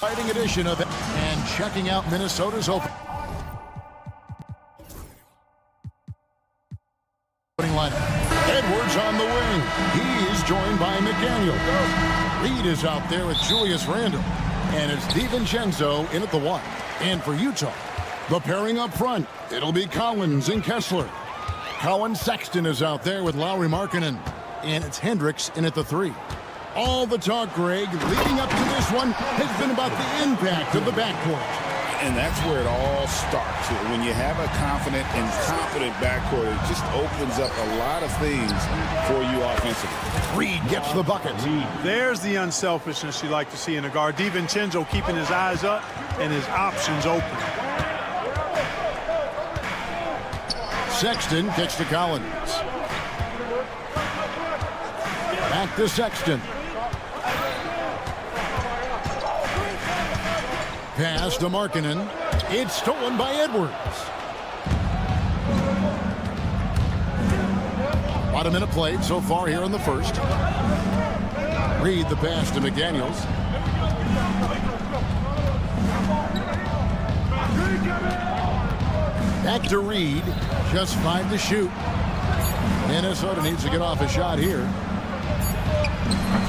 Exciting edition of it, and checking out Minnesota's opening lineup. Edwards on the wing. He is joined by McDaniel. Reed is out there with Julius Randle, and it's DiVincenzo in at the 1. And for Utah, the pairing up front, it'll be Collins and Kessler. Colin Sexton is out there with Lauri Markkanen, and it's Hendricks in at the 3. All the talk, Greg, leading up to this one has been about the impact of the backcourt. And that's where it all starts. When you have a confident and competent backcourt, it just opens up a lot of things for you offensively. Reed gets the bucket. There's the unselfishness you like to see in a guard. DiVincenzo keeping his eyes up and his options open. Sexton kicks to Collins. Back to Sexton. Pass to Markkanen. It's stolen by Edwards. About a minute played so far here in the first. Reed the pass to McDaniels. Back to Reed. Just 5 to shoot. Minnesota needs to get off a shot here.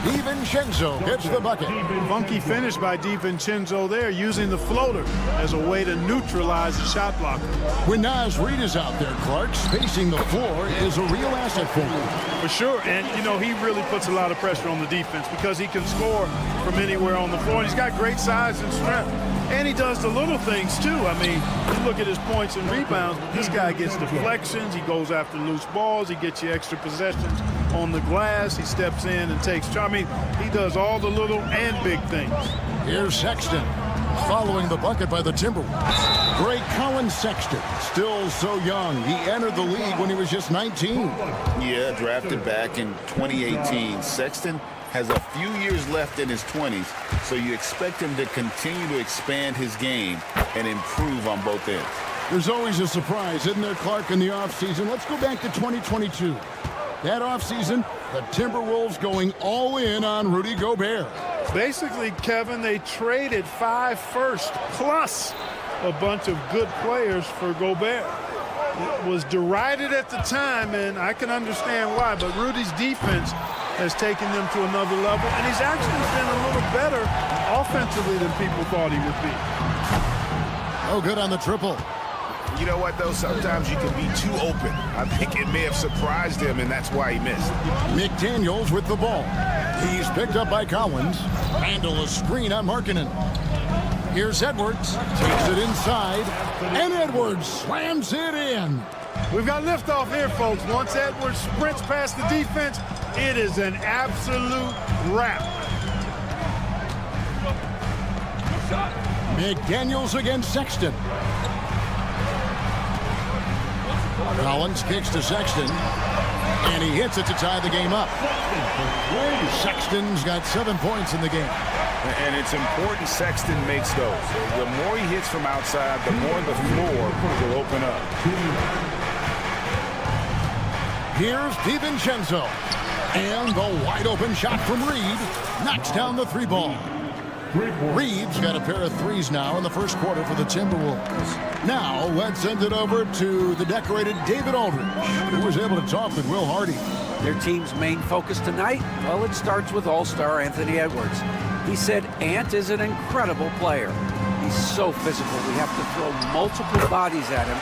DiVincenzo gets the bucket. Funky finish by DiVincenzo there, using the floater as a way to neutralize the shot blocker. When Naz Reid is out there, Clark, spacing the floor is a real asset for him. For sure, and, you know, he really puts a lot of pressure on the defense because he can score from anywhere on the floor. And he's got great size and strength. And he does the little things, too. I mean, you look at his points and rebounds, but this guy gets deflections. He goes after loose balls. He gets you extra possessions on the glass. He steps in and takes charge. I mean, he does all the little and big things. Here's Sexton following the bucket by the Timberwolves. Great Colin Sexton, still so young. He entered the league when he was just 19. Yeah, drafted back in 2018. Sexton has a few years left in his 20s, so you expect him to continue to expand his game and improve on both ends. There's always a surprise, isn't there, Clark, in the offseason? Let's go back to 2022. That offseason, the Timberwolves going all in on Rudy Gobert. Basically, Kevin, they traded 5 firsts plus a bunch of good players for Gobert. It was derided at the time, and I can understand why, but Rudy's defense has taken them to another level, and he's actually been a little better offensively than people thought he would be. Oh, good on the triple. You know what, though? Sometimes you can be too open. I think it may have surprised him, and that's why he missed. McDaniels with the ball. He's picked up by Collins. Randle a screen on Markkanen. Here's Edwards. Takes it inside, and Edwards slams it in. We've got liftoff here, folks. Once Edwards sprints past the defense, it is an absolute wrap. McDaniels against Sexton. Collins kicks to Sexton, and he hits it to tie the game up. Sexton's got 7 points in the game. And it's important Sexton makes those. The more he hits from outside, the more the floor will open up. Here's DiVincenzo. And the wide open shot from Reed. Knocks down the 3-ball. Reed's got a pair of threes now in the first quarter for the Timberwolves. Now let's send it over to the decorated David Aldridge, who was able to talk with Will Hardy. Their team's main focus tonight? Well, it starts with All-Star Anthony Edwards. He said Ant is an incredible player. He's so physical, we have to throw multiple bodies at him.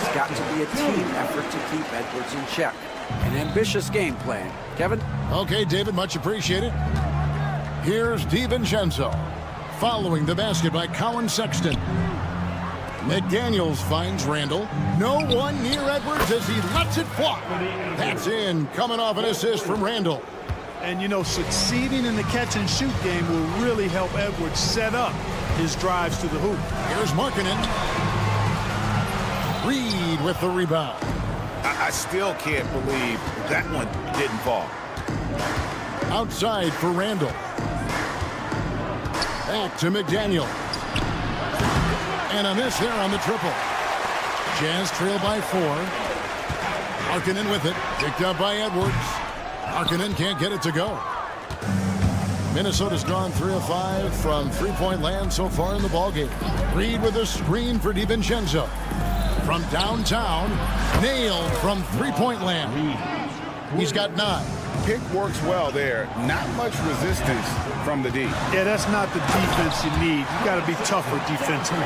It's got to be a team effort to keep Edwards in check. An ambitious game plan. Kevin? Okay, David, much appreciated. Here's DiVincenzo. Following the basket by Colin Sexton. McDaniels finds Randle. No one near Edwards as he lets it fly. That's in, coming off an assist from Randle. And, you know, succeeding in the catch-and-shoot game will really help Edwards set up his drives to the hoop. Here's Markkanen. Reed with the rebound. I still can't believe that one didn't fall. Outside for Randle. Back to McDaniel. And a miss there on the triple. Jazz trail by 4. Markkanen with it. Picked up by Edwards. Markkanen can't get it to go. Minnesota's gone 3 of 5 from three-point land so far in the ballgame. Reed with a screen for DiVincenzo. From downtown, nailed from three-point land. He's got 9. Pick works well there. Not much resistance from the D. Yeah, that's not the defense you need. You got to be tougher defensively.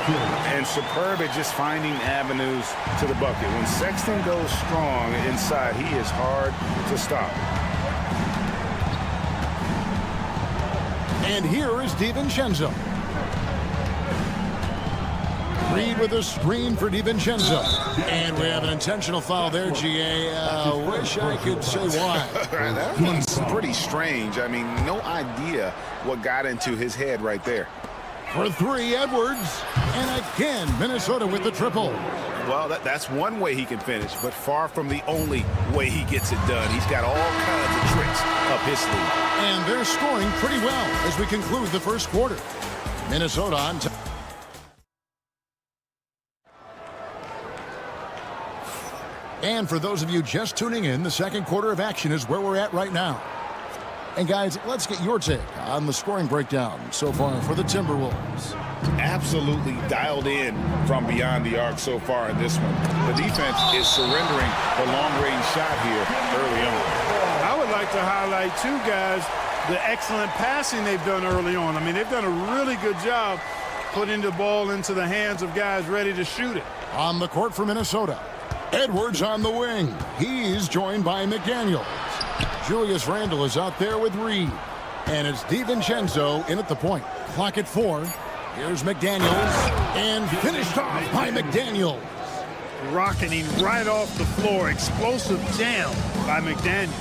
And superb at just finding avenues to the bucket. When Sexton goes strong inside, he is hard to stop. And here is DiVincenzo. Reed with a screen for DiVincenzo. And we have an intentional foul there, GA. Wish I could say why. That one's pretty strange. I mean, no idea what got into his head right there. For 3, Edwards. And again, Minnesota with the triple. Well, that's one way he can finish, but far from the only way he gets it done. He's got all kinds of tricks up his sleeve. And they're scoring pretty well as we conclude the first quarter. Minnesota on top. And for those of you just tuning in, the second quarter of action is where we're at right now. And guys, let's get your take on the scoring breakdown so far for the Timberwolves. Absolutely dialed in from beyond the arc so far in this one. The defense is surrendering the long-range shot here early on. I would like to highlight, too, guys, the excellent passing they've done early on. I mean, they've done a really good job putting the ball into the hands of guys ready to shoot it. On the court for Minnesota, Edwards on the wing. He's joined by McDaniels. Julius Randle is out there with Reed. And it's DiVincenzo in at the point. Clock at 4. Here's McDaniels. And finished off by McDaniels. Rocketing right off the floor. Explosive jam by McDaniels.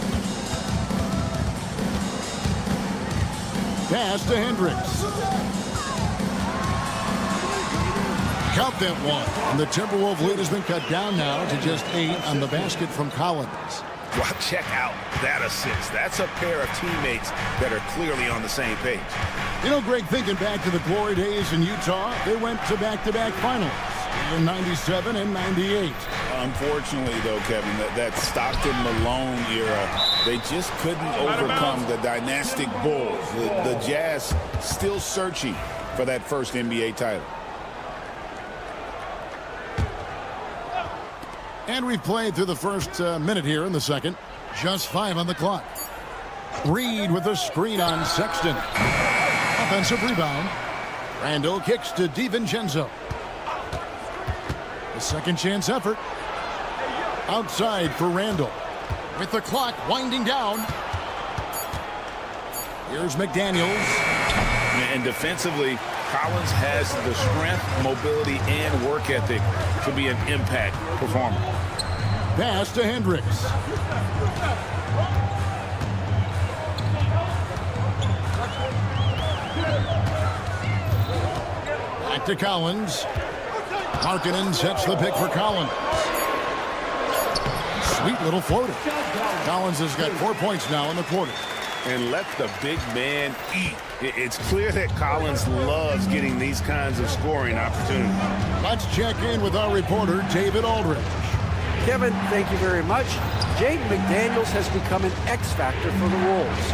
Pass to Hendricks. Count that one. And the Timberwolves lead has been cut down now to just 8 on the basket from Collins. Well, check out that assist. That's a pair of teammates that are clearly on the same page. You know, Greg, thinking back to the glory days in Utah, they went to back-to-back finals in 97 and 98. Unfortunately, though, Kevin, that Stockton-Malone era, they just couldn't overcome the dynastic Bulls. The Jazz still searching for that first NBA title. And we've played through the first minute here in the second. Just 5 on the clock. Reed with a screen on Sexton. Offensive rebound. Randle kicks to DiVincenzo. A second chance effort. Outside for Randle. With the clock winding down. Here's McDaniels. And defensively, Collins has the strength, mobility, and work ethic to be an impact performer. Pass to Hendricks. Back to Collins. Markkanen sets the pick for Collins. Sweet little floater. Collins has got 4 points now in the quarter. And let the big man eat. It's clear that Collins loves getting these kinds of scoring opportunities. Let's check in with our reporter, David Aldridge. Kevin, thank you very much. Jaden McDaniels has become an X factor for the Wolves.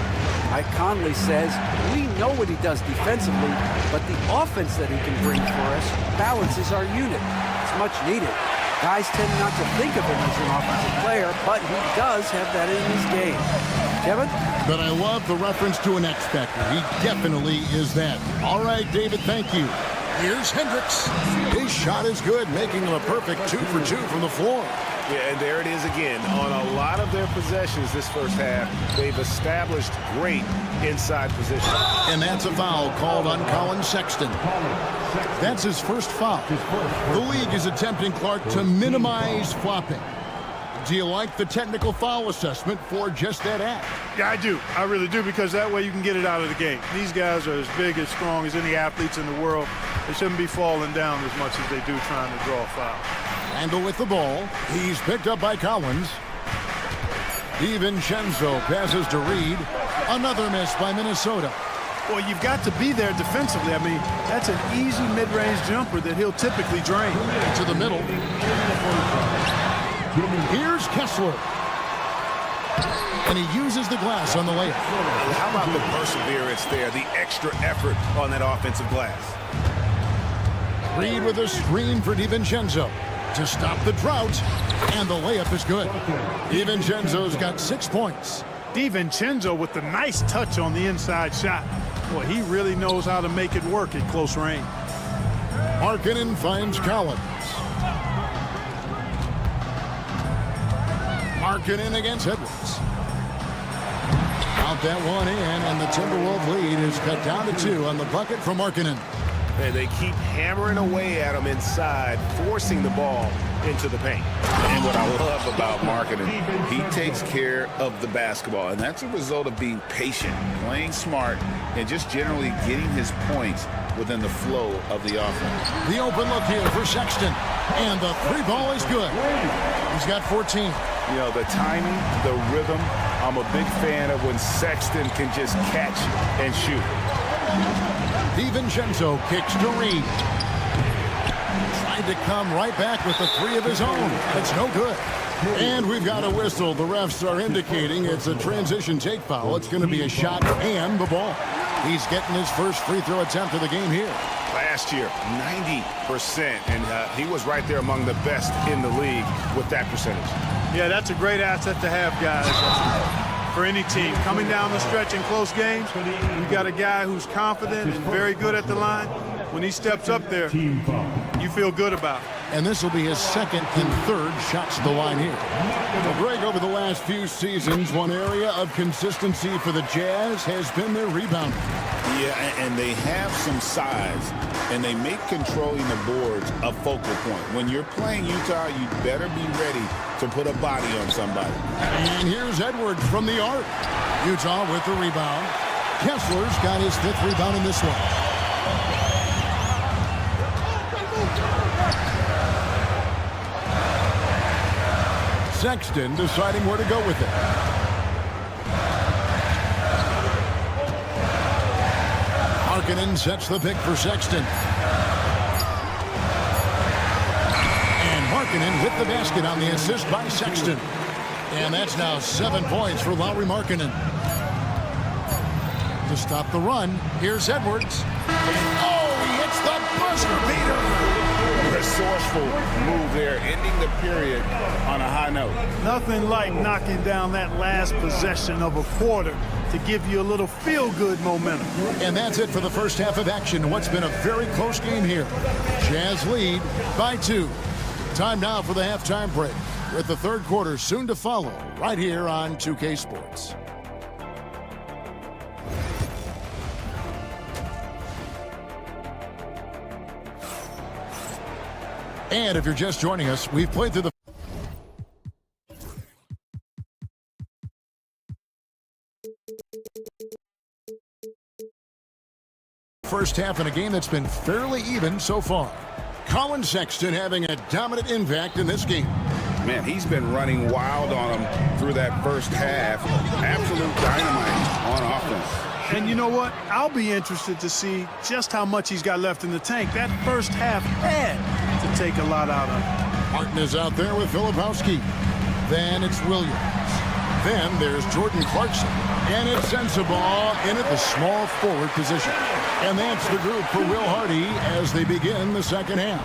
Mike Conley says, we know what he does defensively, but the offense that he can bring for us balances our unit. It's much needed. Guys tend not to think of him as an offensive player, but he does have that in his game. Kevin? But I love the reference to an X factor. He definitely is that. All right, David, thank you. Here's Hendricks. His shot is good, making him a perfect 2 for 2 from the floor. Yeah, and there it is again. On a lot of their possessions this first half, they've established great inside position. And that's a foul called on Colin Sexton. That's his first foul. The league is attempting, Clark, to minimize flopping. Do you like the technical foul assessment for just that act? Yeah, I do. I really do, because that way you can get it out of the game. These guys are as big, as strong as any athletes in the world. They shouldn't be falling down as much as they do trying to draw a foul. Randle with the ball. He's picked up by Collins. DiVincenzo passes to Reed. Another miss by Minnesota. Well, you've got to be there defensively. I mean, that's an easy mid-range jumper that he'll typically drain. To the middle. Here's Kessler. And he uses the glass on the layup. How about the perseverance there, the extra effort on that offensive glass? Reed with a screen for DiVincenzo to stop the drought, and the layup is good. DiVincenzo's got 6 points. DiVincenzo with the nice touch on the inside shot. Boy, he really knows how to make it work at close range. Markkanen finds Collins. Markkanen against Edwards. Out that one in, and the Timberwolves lead is cut down to 2 on the bucket from Markkanen. And they keep hammering away at him inside, forcing the ball into the paint. And what I love about Markkanen, he takes care of the basketball, and that's a result of being patient, playing smart, and just generally getting his points within the flow of the offense. The open look here for Sexton, and the 3 ball is good. He's got 14. You know, the timing, the rhythm, I'm a big fan of when Sexton can just catch and shoot. DiVincenzo kicks to Reed. Tried to come right back with the 3 of his own. It's no good. And we've got a whistle. The refs are indicating it's a transition take foul. It's going to be a shot and the ball. He's getting his first free throw attempt of the game here. Last year, 90%, and he was right there among the best in the league with that percentage. Yeah, that's a great asset to have, guys, for any team. Coming down the stretch in close games, you've got a guy who's confident and very good at the line. When he steps up there, you feel good about it. And this will be his 2nd and 3rd shots to the line here. Well, Greg, over the last few seasons, one area of consistency for the Jazz has been their rebounding. Yeah, and they have some size, and they make controlling the boards a focal point. When you're playing Utah, you better be ready to put a body on somebody. And here's Edwards from the arc. Utah with the rebound. Kessler's got his 5th rebound in this one. Sexton deciding where to go with it. Markkanen sets the pick for Sexton. And Markkanen with the basket on the assist by Sexton. And that's now 7 points for Lauri Markkanen. To stop the run, here's Edwards. Oh, he hits the buzzer beater. Resourceful move there, ending the period on a high note. Nothing like knocking down that last possession of a quarter to give you a little feel-good momentum. And that's it for the first half of action. What's been a very close game here. Jazz lead by 2. Time now for the halftime break, with the 3rd quarter soon to follow right here on 2K Sports. And if you're just joining us, we've played through the first half in a game that's been fairly even so far. Colin Sexton having a dominant impact in this game. Man, he's been running wild on him through that first half. Absolute dynamite on offense. And you know what? I'll be interested to see just how much he's got left in the tank. That first half had to take a lot out of him. Martin is out there with Filipowski. Then it's Williams. Then there's Jordan Clarkson. And it's Sensabaugh in at the small forward position. And that's the group for Will Hardy as they begin the second half.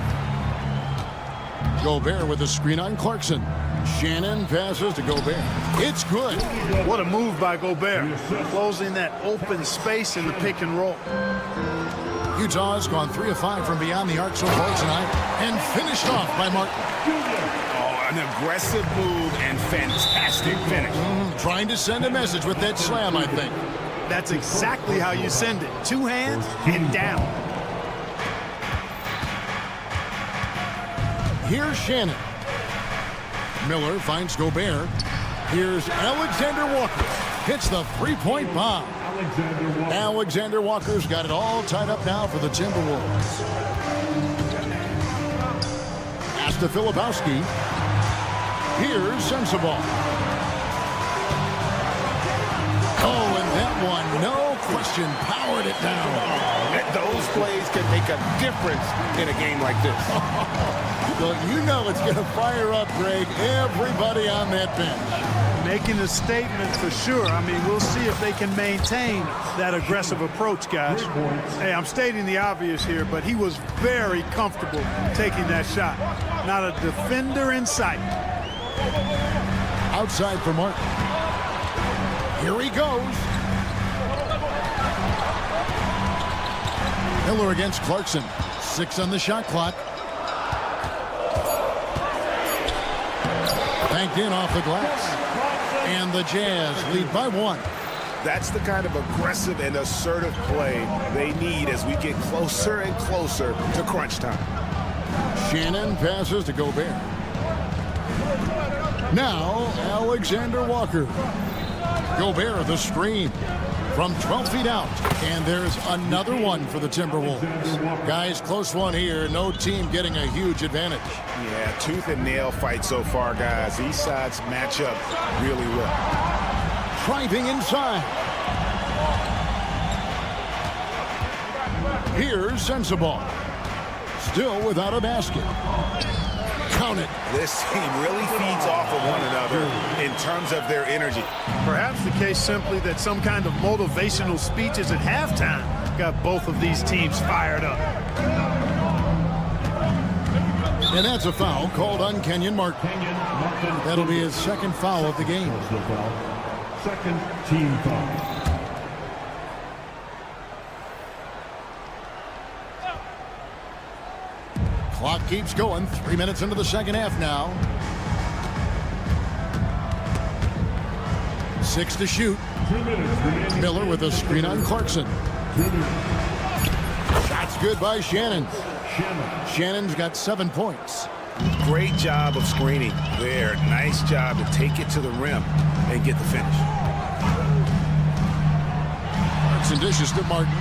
Gobert with a screen on Clarkson. Shannon passes to Gobert. It's good. What a move by Gobert, closing that open space in the pick and roll. Utah has gone 3 of 5 from beyond the arc so far tonight and finished off by Martin. Oh, an aggressive move and fantastic finish. Trying to send a message with that slam, I think. That's exactly how you send it. 2 hands and down. Here's Shannon. Miller finds Gobert. Here's Alexander Walker. Hits the 3-point bomb. Alexander Walker's got it all tied up now for the Timberwolves. Pass to Filipowski. Here's Sensabaugh. Oh, and that one, no question powered it down. Those plays can make a difference in a game like this. Well, you know it's going to fire up, Greg, everybody on that bench. Making a statement for sure. I mean, we'll see if they can maintain that aggressive approach, guys. Hey, I'm stating the obvious here, but he was very comfortable taking that shot. Not a defender in sight. Outside for Martin. Here he goes. Miller against Clarkson. 6 on the shot clock. Banked in off the glass. And the Jazz lead by 1. That's the kind of aggressive and assertive play they need as we get closer and closer to crunch time. Shannon passes to Gobert. Now, Alexander Walker. Gobert, the screen from 12 feet out. And there's another one for the Timberwolves. Guys, close one here. No team getting a huge advantage. Yeah, tooth and nail fight so far, guys. These sides match up really well. Driving inside. Here's Sensabaugh. Still without a basket. Count it. This team really feeds off of one another in terms of their energy. Perhaps the case simply that some kind of motivational speeches at halftime got both of these teams fired up. And that's a foul called on Kenyon Martin. That'll be his second foul of the game. Second team foul. Clock keeps going. 3 minutes into the second half now. 6 to shoot. Miller with a screen on Clarkson. Shots good by Shannon. Shannon's got 7 points. Great job of screening there. Nice job to take it to the rim and get the finish. Clarkson dishes to Martin.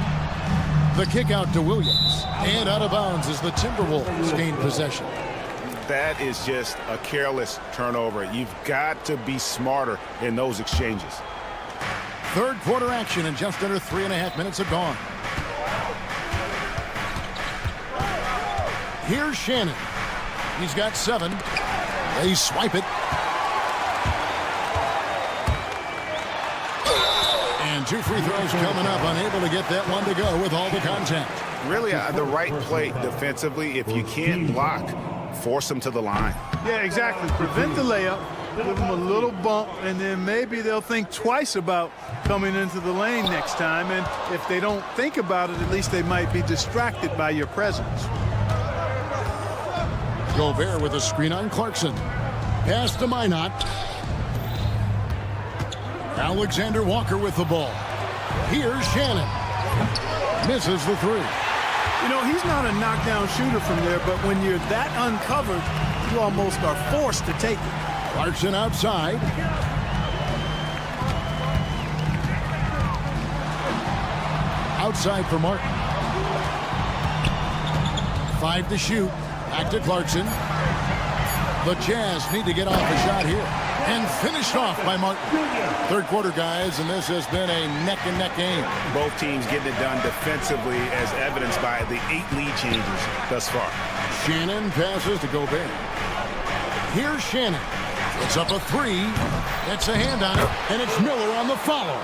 The kick out to Williams. And out of bounds as the Timberwolves gain possession. That is just a careless turnover. You've got to be smarter in those exchanges. Third quarter action and just under 3.5 minutes have gone. Here's Shannon. He's got 7. They swipe it. And 2 free throws coming up. Unable to get that one to go with all the contact. Really the right play defensively. If you can't block, force them to the line. Yeah, exactly. Prevent the layup, give them a little bump, and then maybe they'll think twice about coming into the lane next time. And if they don't think about it, at least they might be distracted by your presence. Gobert with a screen on Clarkson. Pass to Minot. Alexander Walker with the ball. Here's Shannon. Misses the 3. You know, he's not a knockdown shooter from there, but when you're that uncovered, you almost are forced to take it. Clarkson outside. Outside for Martin. 5 to shoot. Back to Clarkson. The Jazz need to get off a shot here. And finished off by Martin. Third quarter, guys, and this has been a neck-and-neck game. Both teams getting it done defensively as evidenced by the 8 lead changes thus far. Shannon passes to Gobert. Here's Shannon. It's up a 3. It's a hand on it, and it's Miller on the follow.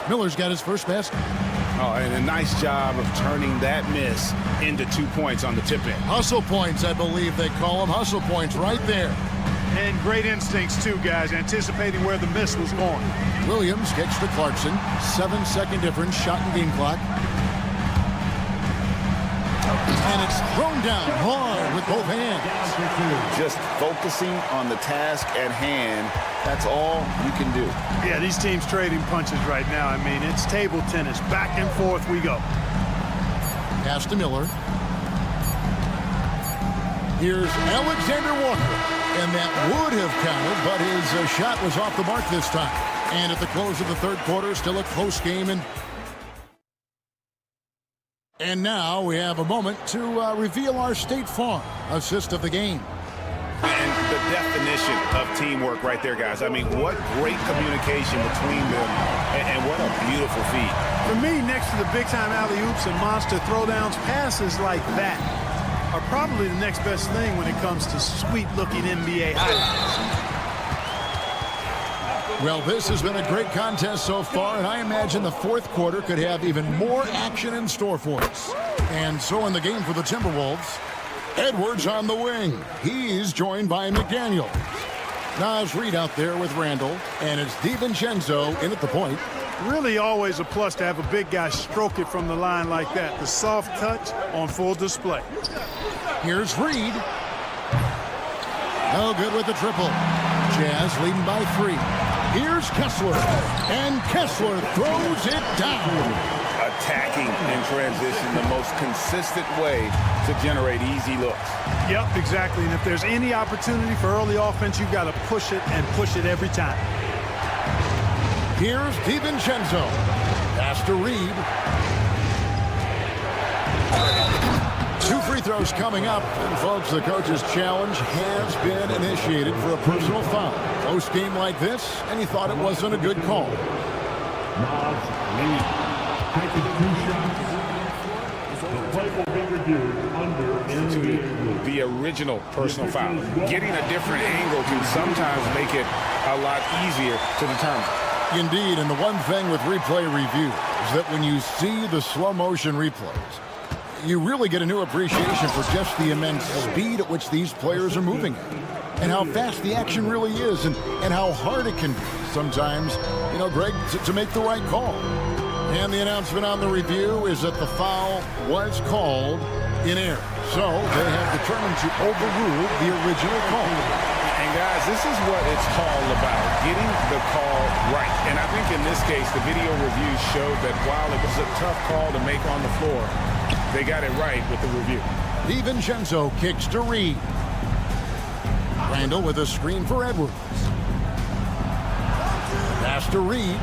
Miller's got his first basket. Oh, and a nice job of turning that miss into 2 points on the tip in. Hustle points, I believe they call them. Hustle points right there. And great instincts, too, guys, anticipating where the miss was going. Williams gets to Clarkson. 7-second difference, shot and game clock. And it's thrown down hard with both hands. Just focusing on the task at hand, that's all you can do. Yeah, these teams trading punches right now. I mean, it's table tennis. Back and forth we go. Pass to Miller. Here's Alexander Walker. And that would have counted, but his shot was off the mark this time. And at the close of the third quarter, still a close game. And now we have a moment to reveal our State Farm assist of the game. And the definition of teamwork right there, guys. I mean, what great communication between them, and what a beautiful feed. For me, next to the big-time alley-oops and monster throwdowns, passes like that are probably the next best thing when it comes to sweet-looking NBA highlights. Well, this has been a great contest so far, and I imagine the fourth quarter could have even more action in store for us. And so in the game for the Timberwolves, Edwards on the wing. He's joined by McDaniel. Naz Reid out there with Randall, and it's DiVincenzo in at the point. Really always a plus to have a big guy stroke it from the line like that. The soft touch on full display. Here's Reid. No good with the triple. Jazz leading by 3. Here's Kessler, and Kessler throws it down. Attacking in transition, the most consistent way to generate easy looks. Yep, exactly. And if there's any opportunity for early offense, you've got to push it and push it every time. Here's DiVincenzo. Pass to Reid. 2 free throws coming up. And folks, the coach's challenge has been initiated for a personal foul. Close game like this, and he thought it wasn't a good call. The original personal foul. Getting a different angle can sometimes make it a lot easier to determine. Indeed, and the one thing with replay review is that when you see the slow motion replays, you really get a new appreciation for just the immense speed at which these players are moving at, and how fast the action really is, and how hard it can be sometimes, you know, Greg, to make the right call. And the announcement on the review is that the foul was called in error. So they have determined to overrule the original call. And guys, this is what it's all about, getting the call right. And I think in this case, the video review showed that while it was a tough call to make on the floor, they got it right with the review. DiVincenzo kicks to Reid. Randall with a screen for Edwards. Pass to Reid.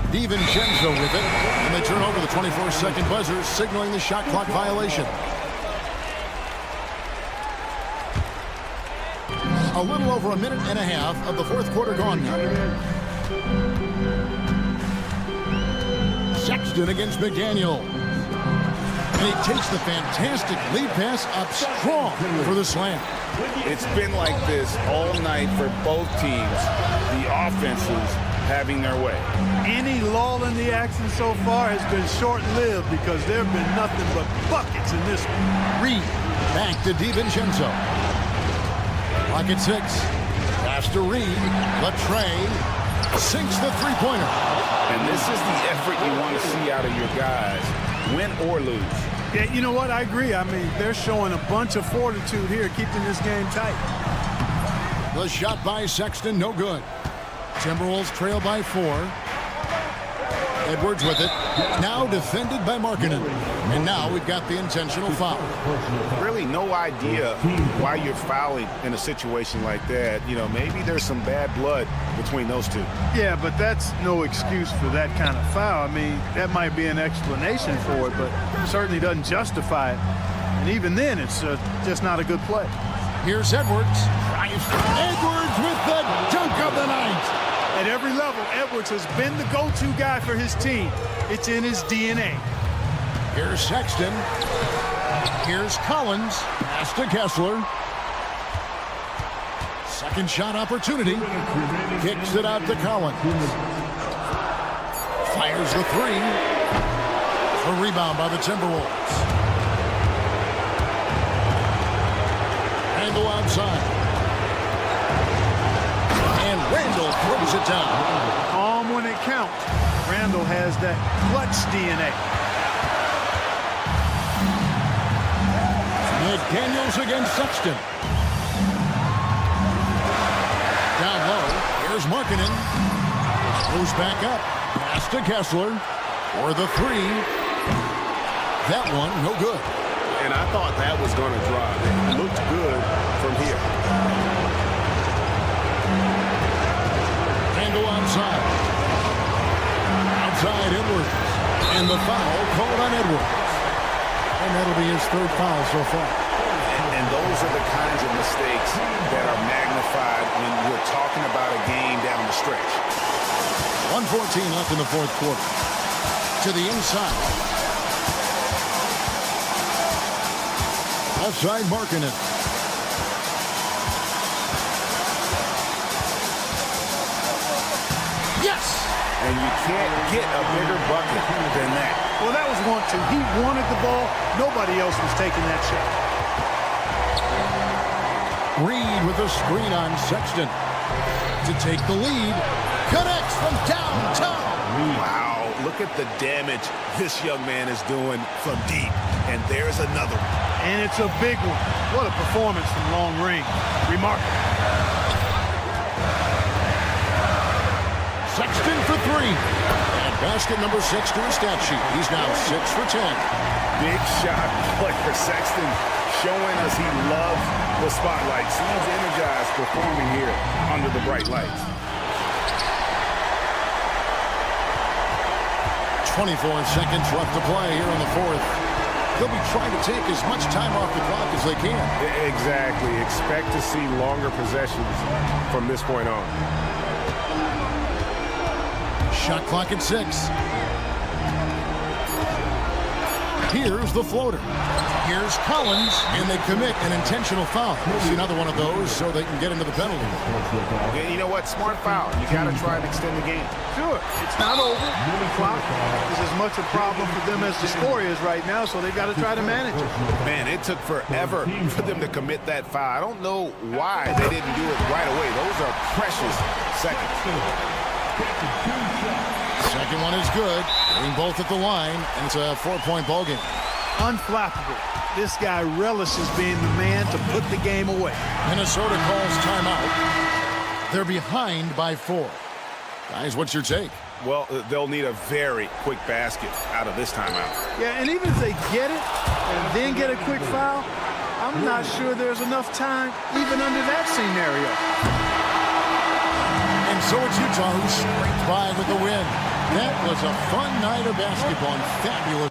DiVincenzo with it, and they turn over the 24-second buzzer, signaling the shot clock violation. A little over a minute and a half of the fourth quarter gone now. Sexton against McDaniel. And he takes the fantastic lead pass up strong for the slam. It's been like this all night for both teams. The offenses having their way. Any lull in the action so far has been short-lived because there have been nothing but buckets in this one. Reid back to DiVincenzo. Clock at 6. Pass to Reid. Latrey sinks the three-pointer. And this is the effort you want to see out of your guys, win or lose. Yeah, you know what? I agree. I mean, they're showing a bunch of fortitude here, keeping this game tight. The shot by Sexton, no good. Timberwolves trail by 4. Edwards with it. Now defended by Markkanen. And now we've got the intentional foul. Really no idea why you're fouling in a situation like that. You know, maybe there's some bad blood between those two. Yeah, but that's no excuse for that kind of foul. I mean, that might be an explanation for it, but certainly doesn't justify it. And even then, it's just not a good play. Here's Edwards. Edwards with the dunk of the night. At every level, Edwards has been the go-to guy for his team. It's in his DNA. Here's Sexton. Here's Collins. Pass to Kessler. Second shot opportunity. Kicks it out to Collins. Fires the 3. A rebound by the Timberwolves. Randall outside. And Randall throws it down. Calm when it counts. Randall has that clutch DNA. McDaniels against Sexton. Down low. Here's Markkanen. Goes back up. Pass to Kessler. For the 3. That one, no good. And I thought that was going to drive. It looked good from here. Randall outside. Outside Edwards. And the foul called on Edwards. And that'll be his third foul so far. And those are the kinds of mistakes that are magnified when we're talking about a game down the stretch. 1:14 left in the fourth quarter. To the inside. Left side marking it. Yes! And you can't get a bigger bucket than that. Well, that was 1-2. He wanted the ball. Nobody else was taking that shot. Reed with a screen on Sexton. To take the lead. Connects from downtown. Wow, look at the damage this young man is doing from deep. And there's another one. And it's a big one. What a performance from long range. Remarkable. Sexton for three. And basket number 6 to his stat sheet. He's now 6 for 10. Big shot player Sexton showing us he loves the spotlight. Seems energized performing here under the bright lights. 24 seconds left to play here in the fourth. They'll be trying to take as much time off the clock as they can. Exactly. Expect to see longer possessions from this point on. Shot clock at 6. Here's the floater. Here's Collins, and they commit an intentional foul. We'll see another one of those so they can get into the penalty. And you know what? Smart foul. You got to try and extend the game. Sure, it's not over. The clock is as much a problem for them as the score is right now, so they've got to try to manage it. Man, it took forever for them to commit that foul. I don't know why they didn't do it right away. Those are precious seconds. Second one is good. Getting both at the line, and it's a 4-point ball game. Unflappable. This guy relishes being the man to put the game away. Minnesota calls timeout. They're behind by 4. Guys, what's your take? Well, they'll need a very quick basket out of this timeout. Yeah, and even if they get it and then get a quick foul, I'm not sure there's enough time even under that scenario. And so it's Utah who scraped by with the win. That was a fun night of basketball and fabulous.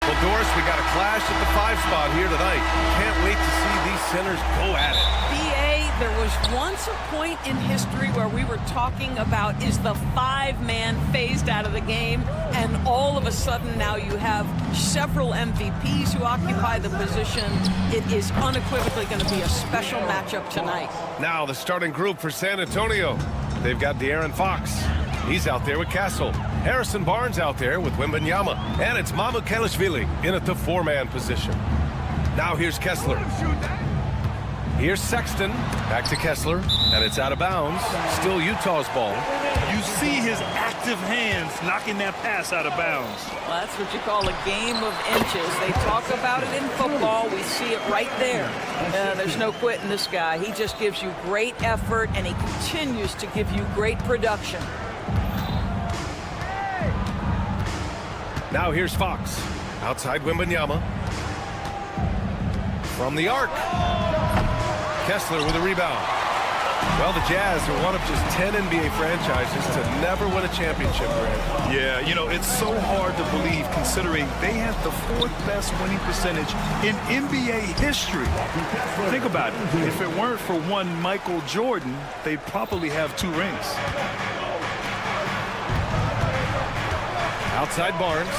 Well, Doris, we got a clash at the 5 spot here tonight. Can't wait to see these centers go at it. BA, there was once a point in history where we were talking about, is the 5-man phased out of the game? And all of a sudden now you have several MVPs who occupy the position. It is unequivocally going to be a special matchup tonight. Now the starting group for San Antonio. They've got De'Aaron Fox. He's out there with Castle. Harrison Barnes out there with Wembanyama. And it's Mamu Kelishvili in at the 4-man position. Now here's Kessler. Here's Sexton. Back to Kessler. And it's out of bounds. Still Utah's ball. You see his active hands knocking that pass out of bounds. Well, that's what you call a game of inches. They talk about it in football. We see it right there. There's no quitting this guy. He just gives you great effort, and he continues to give you great production. Now here's Fox. Outside Wembanyama. From the arc. Kessler with a rebound. Well, the Jazz are one of just 10 NBA franchises to never win a championship, Grant. Yeah, you know, it's so hard to believe considering they have the 4th best winning percentage in NBA history. Think about it. If it weren't for one Michael Jordan, they'd probably have 2 rings. Outside Barnes.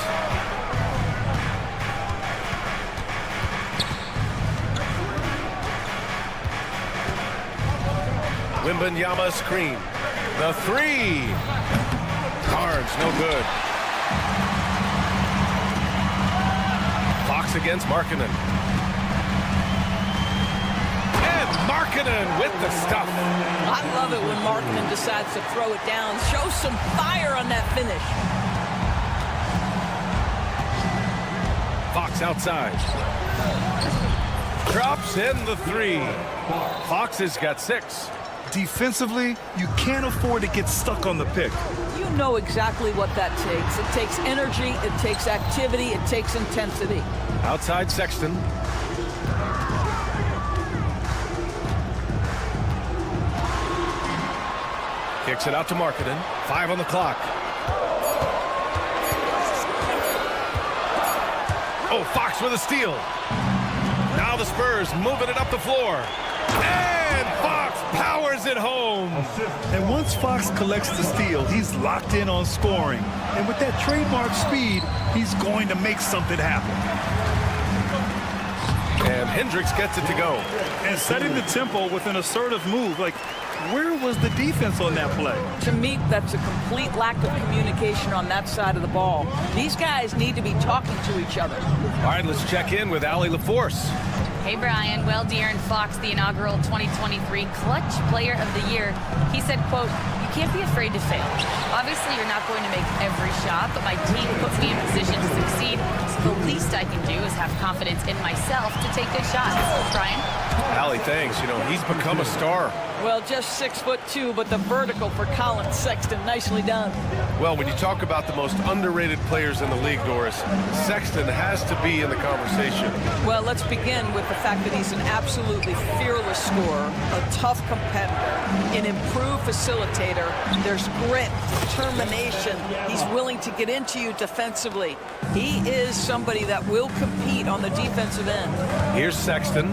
Wembanyama screen. The 3. Barnes, no good. Fox against Markkanen. And Markkanen with the stuff. I love it when Markkanen decides to throw it down. Show some fire on that finish. Fox outside. Drops in the 3. Fox has got 6. Defensively, you can't afford to get stuck on the pick. You know exactly what that takes. It takes energy, it takes activity, it takes intensity. Outside Sexton. Kicks it out to Markkanen. 5 on the clock. Oh, Fox with a steal. Now the Spurs moving it up the floor. And Fox powers it home. And once Fox collects the steal, he's locked in on scoring. And with that trademark speed, he's going to make something happen. And Hendricks gets it to go. And setting the tempo with an assertive move. Like, where was the defense on that play? To me, that's a complete lack of communication on that side of the ball. These guys need to be talking to each other. All right, let's check in with Allie LaForce. Hey, Brian. Well, De'Aaron Fox, the inaugural 2023 Clutch Player of the Year, he said, quote, "You can't be afraid to fail. Obviously, you're not going to make every shot, but my team puts me in position to succeed. So the least I can do is have confidence in myself to take good shots." Brian? Allie, thanks. You know, he's become a star. Well, just 6'2", but the vertical for Colin Sexton, nicely done. Well, when you talk about the most underrated players in the league, Doris, Sexton has to be in the conversation. Well, let's begin with the fact that he's an absolutely fearless scorer, a tough competitor, an improved facilitator. There's grit, determination. He's willing to get into you defensively. He is somebody that will compete on the defensive end. Here's Sexton.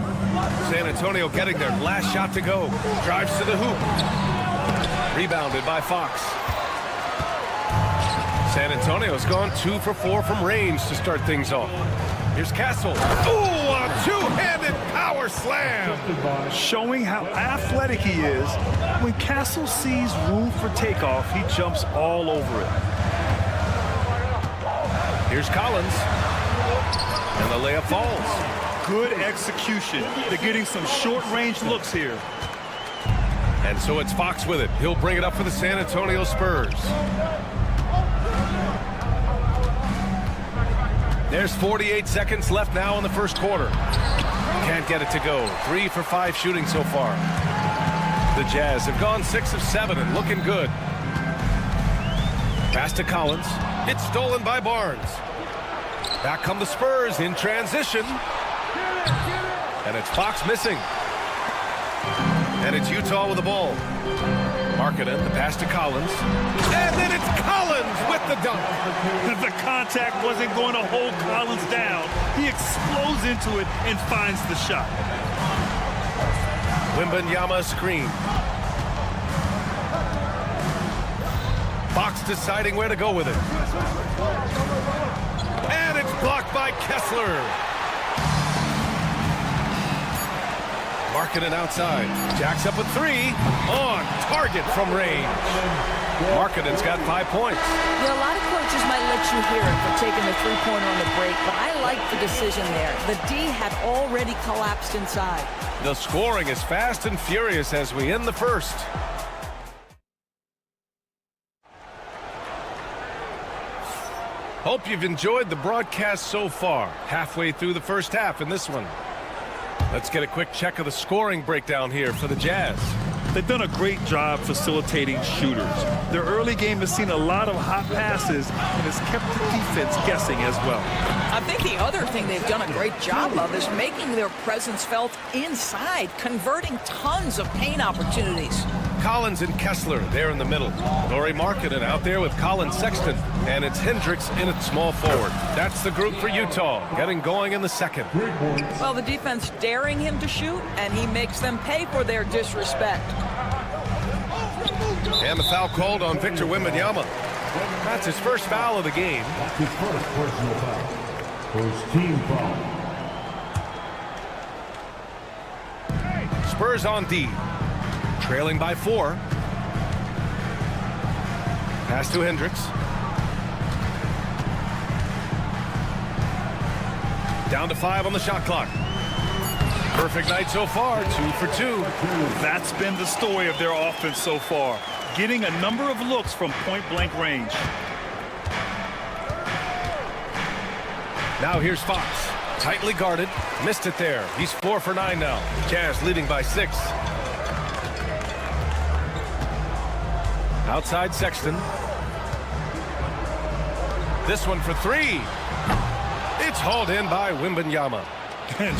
San Antonio getting their last shot to go. Drives to the hoop. Rebounded by Fox. San Antonio's gone 2 for 4 from range to start things off. Here's Castle. Ooh, a two-handed power slam. Showing how athletic he is. When Castle sees room for takeoff, he jumps all over it. Here's Collins. And the layup falls. Good execution. They're getting some short-range looks here. And so it's Fox with it. He'll bring it up for the San Antonio Spurs. There's 48 seconds left now in the first quarter. Can't get it to go. 3 for 5 shooting so far. The Jazz have gone 6 of 7 and looking good. Pass to Collins. It's stolen by Barnes. Back come the Spurs in transition. And it's Fox missing. And it's Utah with the ball. Markkanen, the pass to Collins. And then it's Collins with the dunk. The contact wasn't going to hold Collins down. He explodes into it and finds the shot. Wembanyama screen. Fox deciding where to go with it. And it's blocked by Kessler. Markkanen outside. Jacks up with 3. On target from range. Markkanen's got 5 points. Yeah, a lot of coaches might let you hear it for taking the three-pointer on the break, but I like the decision there. The D had already collapsed inside. The scoring is fast and furious as we end the first. Hope you've enjoyed the broadcast so far. Halfway through the first half in this one. Let's get a quick check of the scoring breakdown here for the Jazz. They've done a great job facilitating shooters. Their early game has seen a lot of hot passes and has kept the defense guessing as well. I think the other thing they've done a great job of is making their presence felt inside, converting tons of paint opportunities. Collins and Kessler there in the middle. Lauri Markkanen out there with Colin Sexton. And it's Hendricks in at small forward. That's the group for Utah, getting going in the second. Well, the defense daring him to shoot, and he makes them pay for their disrespect. And the foul called on Victor Wembanyama. That's his first foul of the game. His first personal foul. First team foul. Spurs on D. Trailing by 4. Pass to Hendricks. Down to 5 on the shot clock. Perfect night so far, 2 for 2. That's been the story of their offense so far. Getting a number of looks from point-blank range. Now here's Fox. Tightly guarded. Missed it there. He's 4 for 9 now. Jazz leading by 6. Outside Sexton. This one for 3. It's hauled in by Wembanyama.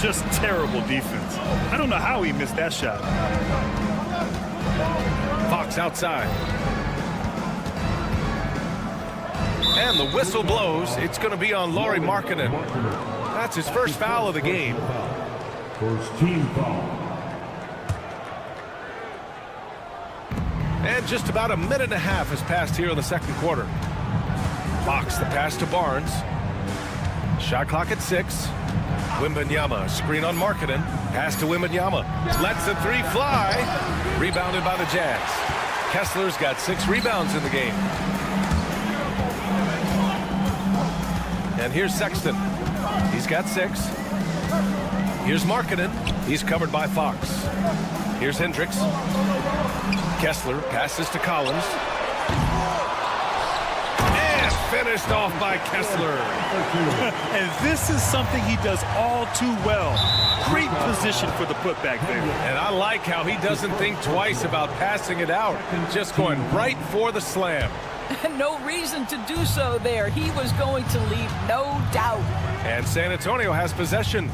Just terrible defense. I don't know how he missed that shot. Fox outside. And the whistle blows. It's going to be on Lauri Markkanen. That's his first foul of the game. First team foul. And just about a minute and a half has passed here in the second quarter. Fox, the pass to Barnes. Shot clock at 6. Wembanyama, screen on Markkanen. Pass to Wembanyama. Lets the 3 fly. Rebounded by the Jazz. Kessler's got 6 rebounds in the game. And here's Sexton. He's got 6. Here's Markkanen. He's covered by Fox. Here's Hendricks. Kessler passes to Collins. And finished off by Kessler. And this is something he does all too well. Great position for the putback there. And I like how he doesn't think twice about passing it out. Just going right for the slam. No reason to do so there. He was going to leave no doubt. And San Antonio has possession.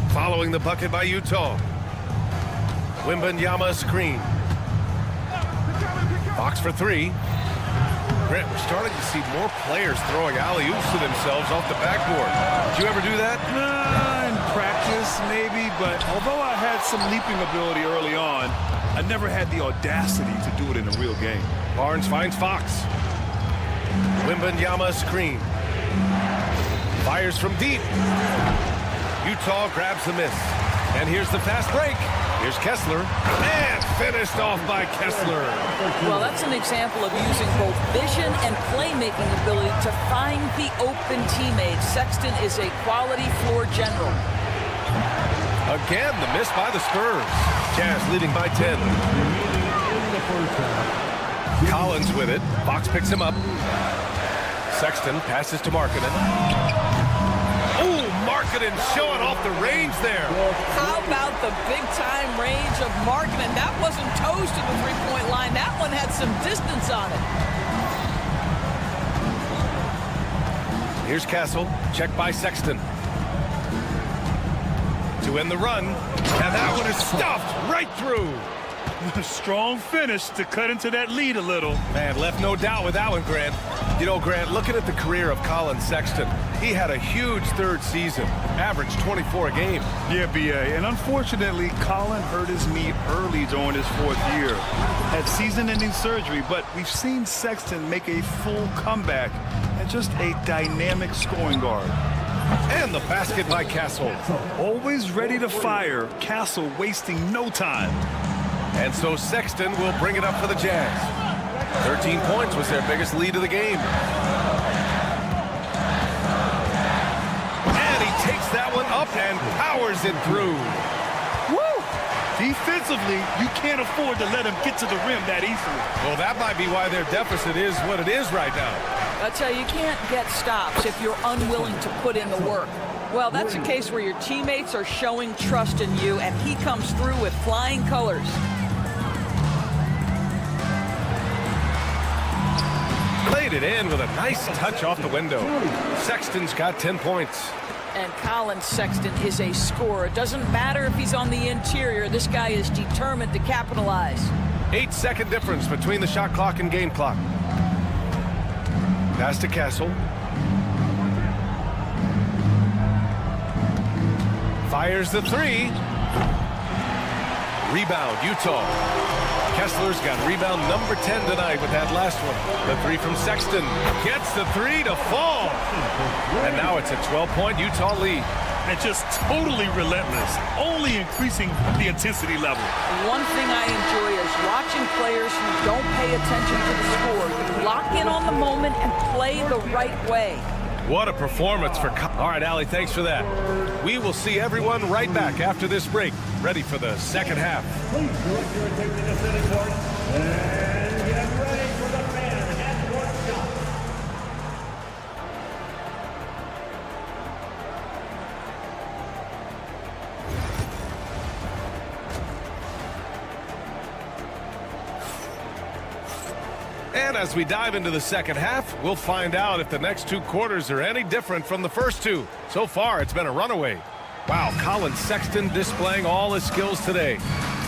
Following the bucket by Utah. Wembanyama screen. Fox for three. Grant, we're starting to see more players throwing alley-oops to themselves off the backboard. Did you ever do that? In practice, maybe, but although I had some leaping ability early on, I never had the audacity to do it in a real game. Barnes finds Fox. Wembanyama screen. Fires from deep. Utah grabs the miss. And here's the fast break. Here's Kessler. And finished off by Kessler. Well, that's an example of using both vision and playmaking ability to find the open teammates. Sexton is a quality floor general. Again, the miss by the Spurs. Jazz leading by 10. Collins with it. Fox picks him up. Sexton passes to Markkanen. Oh, Markkanen showing off the range there. How about the big-time range of Markkanen? That wasn't toast to the three-point line. That one had some distance on it. Here's Castle. Checked by Sexton. To end the run. And that one is stuffed right through. Strong finish to cut into that lead a little. Man, left no doubt with that one, Grant. You know, Grant, looking at the career of Colin Sexton, he had a huge third season, averaged 24 a game. Yeah, B.A., and unfortunately, Colin hurt his knee early during his fourth year. Had season-ending surgery, but we've seen Sexton make a full comeback and just a dynamic scoring guard. And the basket by Castle. Always ready to fire. Castle wasting no time. And so Sexton will bring it up for the Jazz. 13 points was their biggest lead of the game. And he takes that one up and powers it through. Woo! Defensively, you can't afford to let him get to the rim that easily. Well, that might be why their deficit is what it is right now. That's how you can't get stops if you're unwilling to put in the work. Well, that's a case where your teammates are showing trust in you, and he comes through with flying colors. Laid it in with a nice touch off the window. Sexton's got 10 points. And Colin Sexton is a scorer. It doesn't matter if he's on the interior. This guy is determined to capitalize. 8-second difference between the shot clock and game clock. Pass to Castle. Fires the three. Rebound, Utah. Kessler's got rebound number 10 tonight with that last one. The three from Sexton. Gets the three to fall. And now it's a 12-point Utah lead. And just totally relentless, only increasing the intensity level. One thing I enjoy is watching players who don't pay attention to the score. You lock in on the moment and play the right way. What a performance for... All right, Allie, thanks for that. We will see everyone right back after this break, ready for the second half. Please direct your attention to center court and get ready for the fan half-court shot. And as we dive into the second half, we'll find out if the next two quarters are any different from the first two. So far, it's been a runaway. Wow, Colin Sexton displaying all his skills today.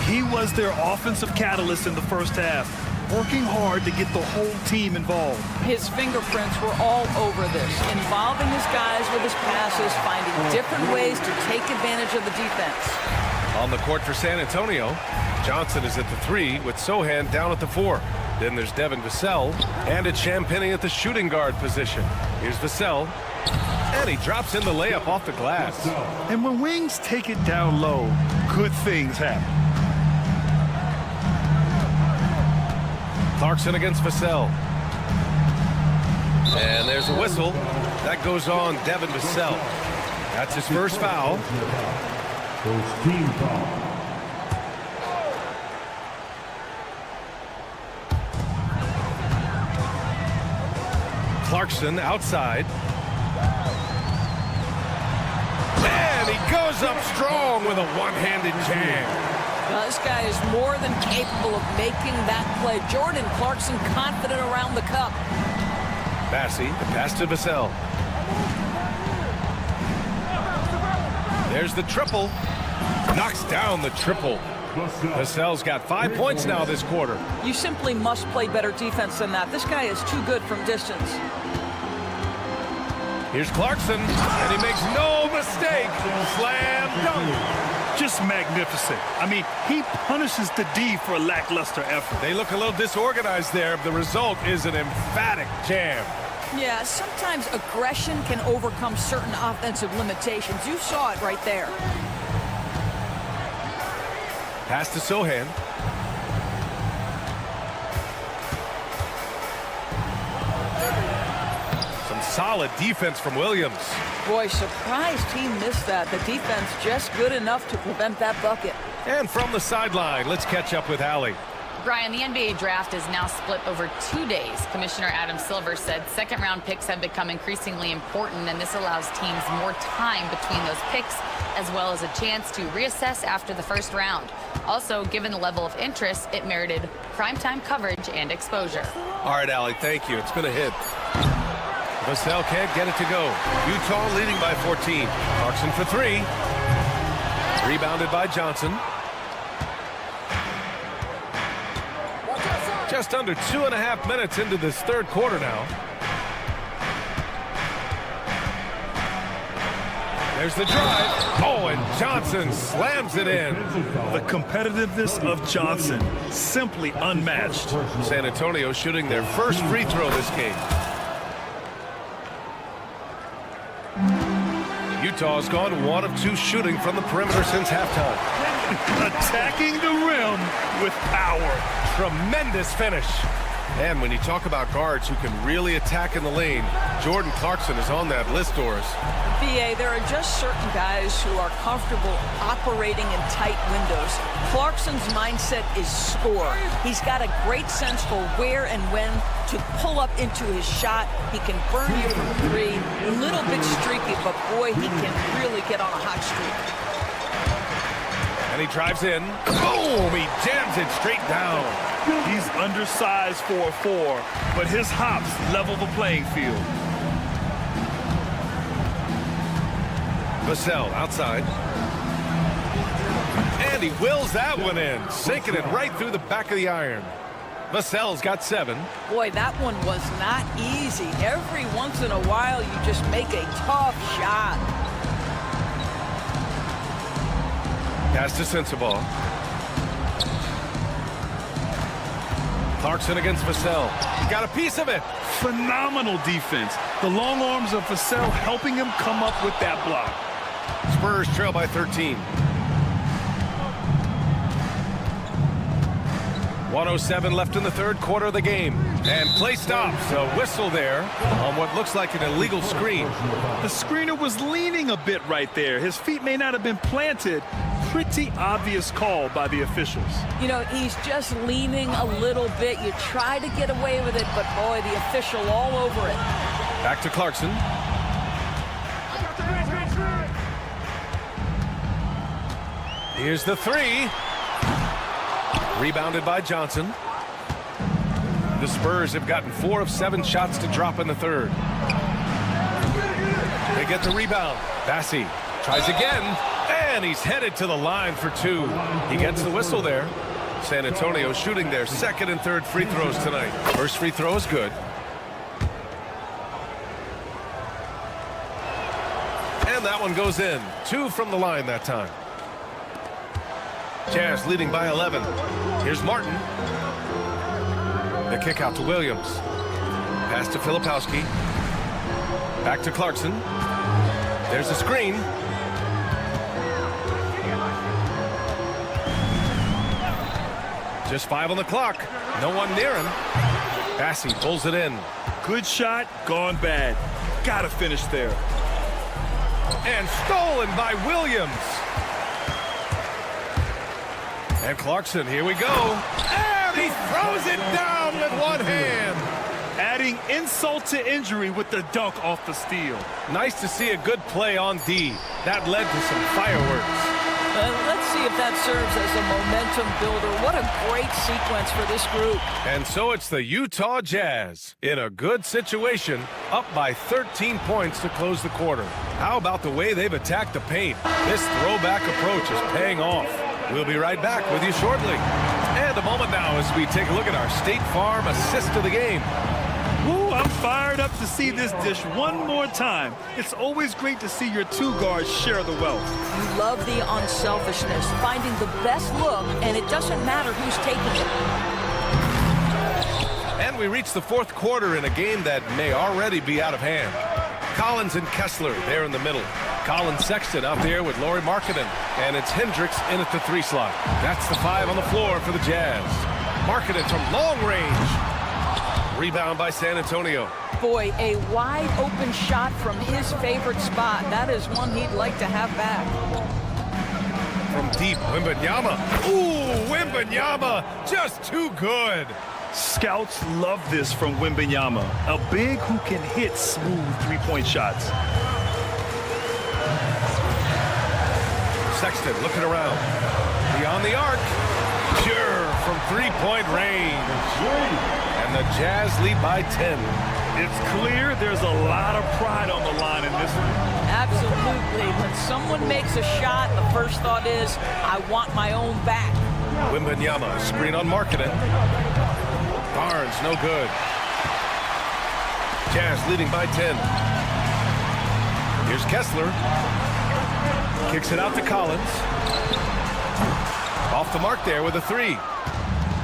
He was their offensive catalyst in the first half, working hard to get the whole team involved. His fingerprints were all over this, involving his guys with his passes, finding different ways to take advantage of the defense. On the court for San Antonio, Johnson is at the 3 with Sohan down at the 4. Then there's Devin Vassell, and it's Champagnie at the shooting guard position. Here's Vassell, and he drops in the layup off the glass. And when wings take it down low, good things happen. Clarkson against Vassell. And there's a whistle. That goes on Devin Vassell. That's his first foul. First team foul. Clarkson outside. And he goes up strong with a one-handed jam. This guy is more than capable of making that play. Jordan Clarkson confident around the cup. Bassey, the pass to Vassell. There's the triple. Knocks down the triple. Vassell's got 5 points now this quarter. You simply must play better defense than that. This guy is too good from distance. Here's Clarkson, and he makes no mistake. Slam dunk. Just magnificent. I mean, he punishes the D for a lackluster effort. They look a little disorganized there. The result is an emphatic jam. Yeah, sometimes aggression can overcome certain offensive limitations. You saw it right there. Pass to Sohan. Some solid defense from Williams. Boy, surprised he missed that. The defense just good enough to prevent that bucket. And from the sideline, let's catch up with Allie. Brian, the NBA draft is now split over 2 days. Commissioner Adam Silver said second-round picks have become increasingly important, and this allows teams more time between those picks, as well as a chance to reassess after the first round. Also, given the level of interest, it merited primetime coverage and exposure. All right, Allie, thank you. It's been a hit. Vassell can't get it to go. Utah leading by 14. Clarkson for three. Rebounded by Johnson. Just under 2.5 minutes into this third quarter now. There's the drive. Oh, and Johnson slams it in. The competitiveness of Johnson, simply unmatched. San Antonio shooting their first free throw this game. Utah's gone 1 of 2 shooting from the perimeter since halftime. Attacking the rim with power. Tremendous finish. And when you talk about guards who can really attack in the lane, Jordan Clarkson is on that list, Doris. BA, there are just certain guys who are comfortable operating in tight windows. Clarkson's mindset is score. He's got a great sense for where and when to pull up into his shot. He can burn you from three. A little bit streaky, but boy, he can really get on a hot streak. And he drives in. Boom! He jams it straight down. He's undersized for a 4, but his hops level the playing field. Vassell outside. And he wills that one in, sinking it right through the back of the iron. Vassell's got 7. Boy, that one was not easy. Every once in a while, you just make a tough shot. Pass to Sensabaugh. Clarkson against Vassell. He got a piece of it. Phenomenal defense. The long arms of Vassell helping him come up with that block. Spurs trail by 13. 1:07 left in the third quarter of the game. And play stops. A whistle there on what looks like an illegal screen. The screener was leaning a bit right there. His feet may not have been planted. Pretty obvious call by the officials. You know, he's just leaning a little bit. You try to get away with it, but boy, the official all over it. Back to Clarkson. Here's the 3. Rebounded by Johnson. The Spurs have gotten 4 of 7 shots to drop in the third. They get the rebound. Bassey tries again, and he's headed to the line for 2. He gets the whistle there. San Antonio shooting their second and third free throws tonight. First free throw is good. And that one goes in. 2 from the line that time. Jazz leading by 11. Here's Martin. The kick out to Williams. Pass to Filipowski. Back to Clarkson. There's a screen. Just 5 on the clock. No one near him. Bassey pulls it in. Good shot, gone bad. Gotta finish there. And stolen by Williams. And Clarkson, here we go. And he throws it down with one hand. Adding insult to injury with the dunk off the steal. Nice to see a good play on D. That led to some fireworks. Let's see if that serves as a momentum builder. What a great sequence for this group. And so it's the Utah Jazz in a good situation, up by 13 points to close the quarter. How about the way they've attacked the paint? This throwback approach is paying off. We'll be right back with you shortly. And a moment now as we take a look at our State Farm assist of the game. Woo, I'm fired up to see this dish one more time. It's always great to see your two guards share the wealth. You love the unselfishness, finding the best look, and it doesn't matter who's taking it. And we reach the fourth quarter in a game that may already be out of hand. Collins and Kessler there in the middle. Collins Sexton out there with Lauri Markkanen. And it's Hendricks in at the 3 slot. That's the 5 on the floor for the Jazz. Markkanen from long range. Rebound by San Antonio. Boy, a wide open shot from his favorite spot. That is one he'd like to have back. From deep, Wembanyama. Ooh, Wembanyama, just too good. Scouts love this from Wembanyama, a big who can hit smooth three-point shots. Sexton looking around. Beyond the arc. Pure from three-point range. And the Jazz lead by 10. It's clear there's a lot of pride on the line in this one. Absolutely. When someone makes a shot, the first thought is, I want my own back. Wembanyama, screen on Markkanen. Barnes, no good. Jazz leading by 10. Here's Kessler. Kicks it out to Collins. Off the mark there with a 3.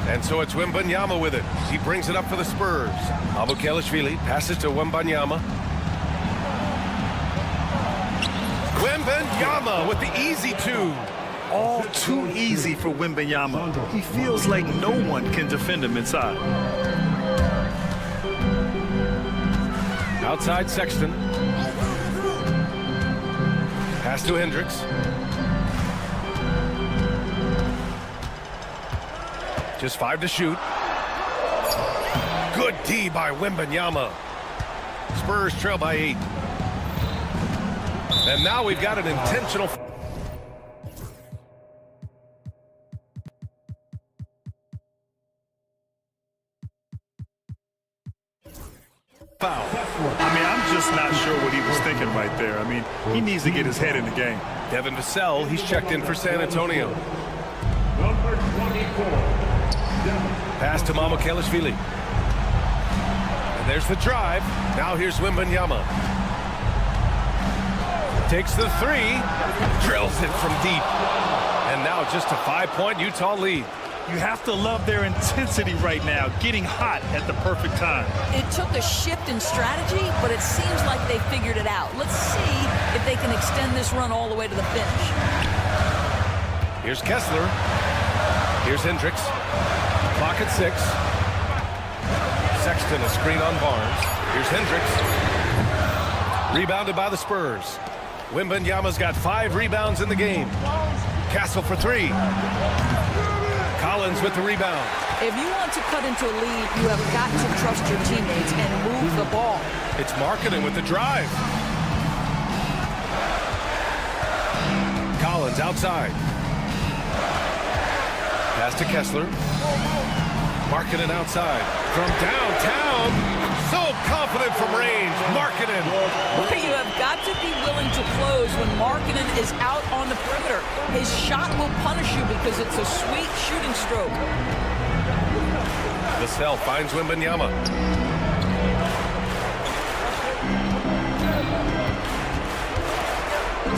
And so it's Wembanyama with it. He brings it up for the Spurs. Mamukelashvili passes to Wembanyama. Wembanyama with the easy 2. All too easy for Wembanyama. He feels like no one can defend him inside. Outside Sexton. Pass to Hendricks. Just 5 to shoot. Good D by Wembanyama. Spurs trail by 8. And now we've got an intentional foul. I mean, I'm just not sure what he was thinking right there. I mean, he needs to get his head in the game. Devin Vassell, he's checked in for San Antonio. Number 24. Pass to Mamukelashvili. And there's the drive. Now here's Wembanyama. Takes the 3. Drills it from deep. And now just a 5-point Utah lead. You have to love their intensity right now, getting hot at the perfect time. It took a shift in strategy, but it seems like they figured it out. Let's see if they can extend this run all the way to the finish. Here's Kessler. Here's Hendricks. Clock at 6. Sexton, a screen on Barnes. Here's Hendricks. Rebounded by the Spurs. Wembanyama's got 5 rebounds in the game. Castle for 3. Collins with the rebound. If you want to cut into a lead, you have got to trust your teammates and move the ball. It's Markkanen with the drive. Collins outside. Pass to Kessler. Markkanen outside. From downtown. So confident from range. Markkanen. Well, you have got to be willing to close when Markkanen is out on the perimeter. His shot will punish you because it's a sweet shooting stroke. Vassell finds Wembanyama.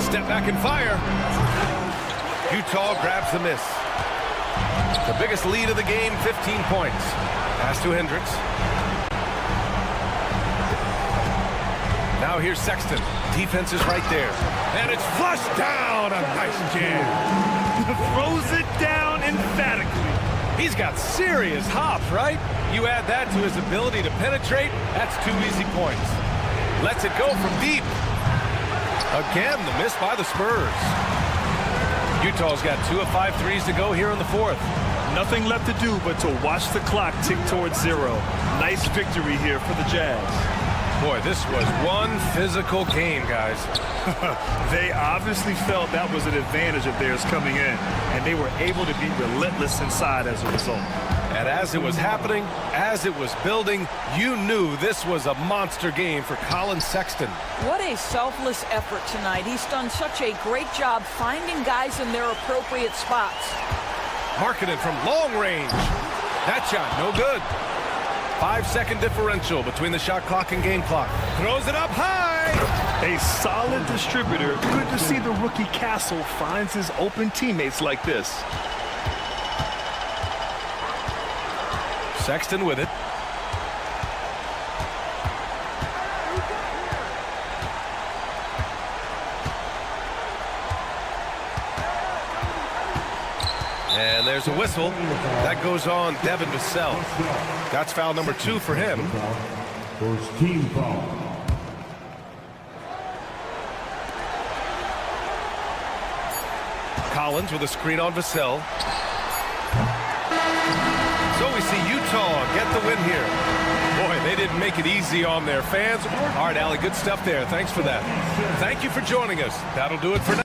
Step back and fire. Utah grabs the miss. The biggest lead of the game, 15 points. Pass to Hendricks. Now here's Sexton. Defense is right there. And it's flushed down. A nice jam. Throws it down emphatically. He's got serious hops, right? You add that to his ability to penetrate, that's 2 easy points. Lets it go from deep. Again, the miss by the Spurs. Utah's got 2 of 5 threes to go here in the 4th. Nothing left to do but to watch the clock tick towards 0. Nice victory here for the Jazz. Boy, this was one physical game, guys. They obviously felt that was an advantage of theirs coming in, and they were able to be relentless inside as a result. And as it was happening, as it was building, you knew this was a monster game for Colin Sexton. What a selfless effort tonight. He's done such a great job finding guys in their appropriate spots. Markkanen from long range. That shot, no good. 5-second differential between the shot clock and game clock. Throws it up high. A solid distributor. Good to see the rookie Castle finds his open teammates like this. Sexton with it. And there's a whistle. That goes on Devin Vassell. That's foul number 2 for him. First team foul. Collins with a screen on Vassell. So we see Utah get the win here. Boy, they didn't make it easy on their fans. All right, Allie, good stuff there. Thanks for that. Thank you for joining us. That'll do it for now.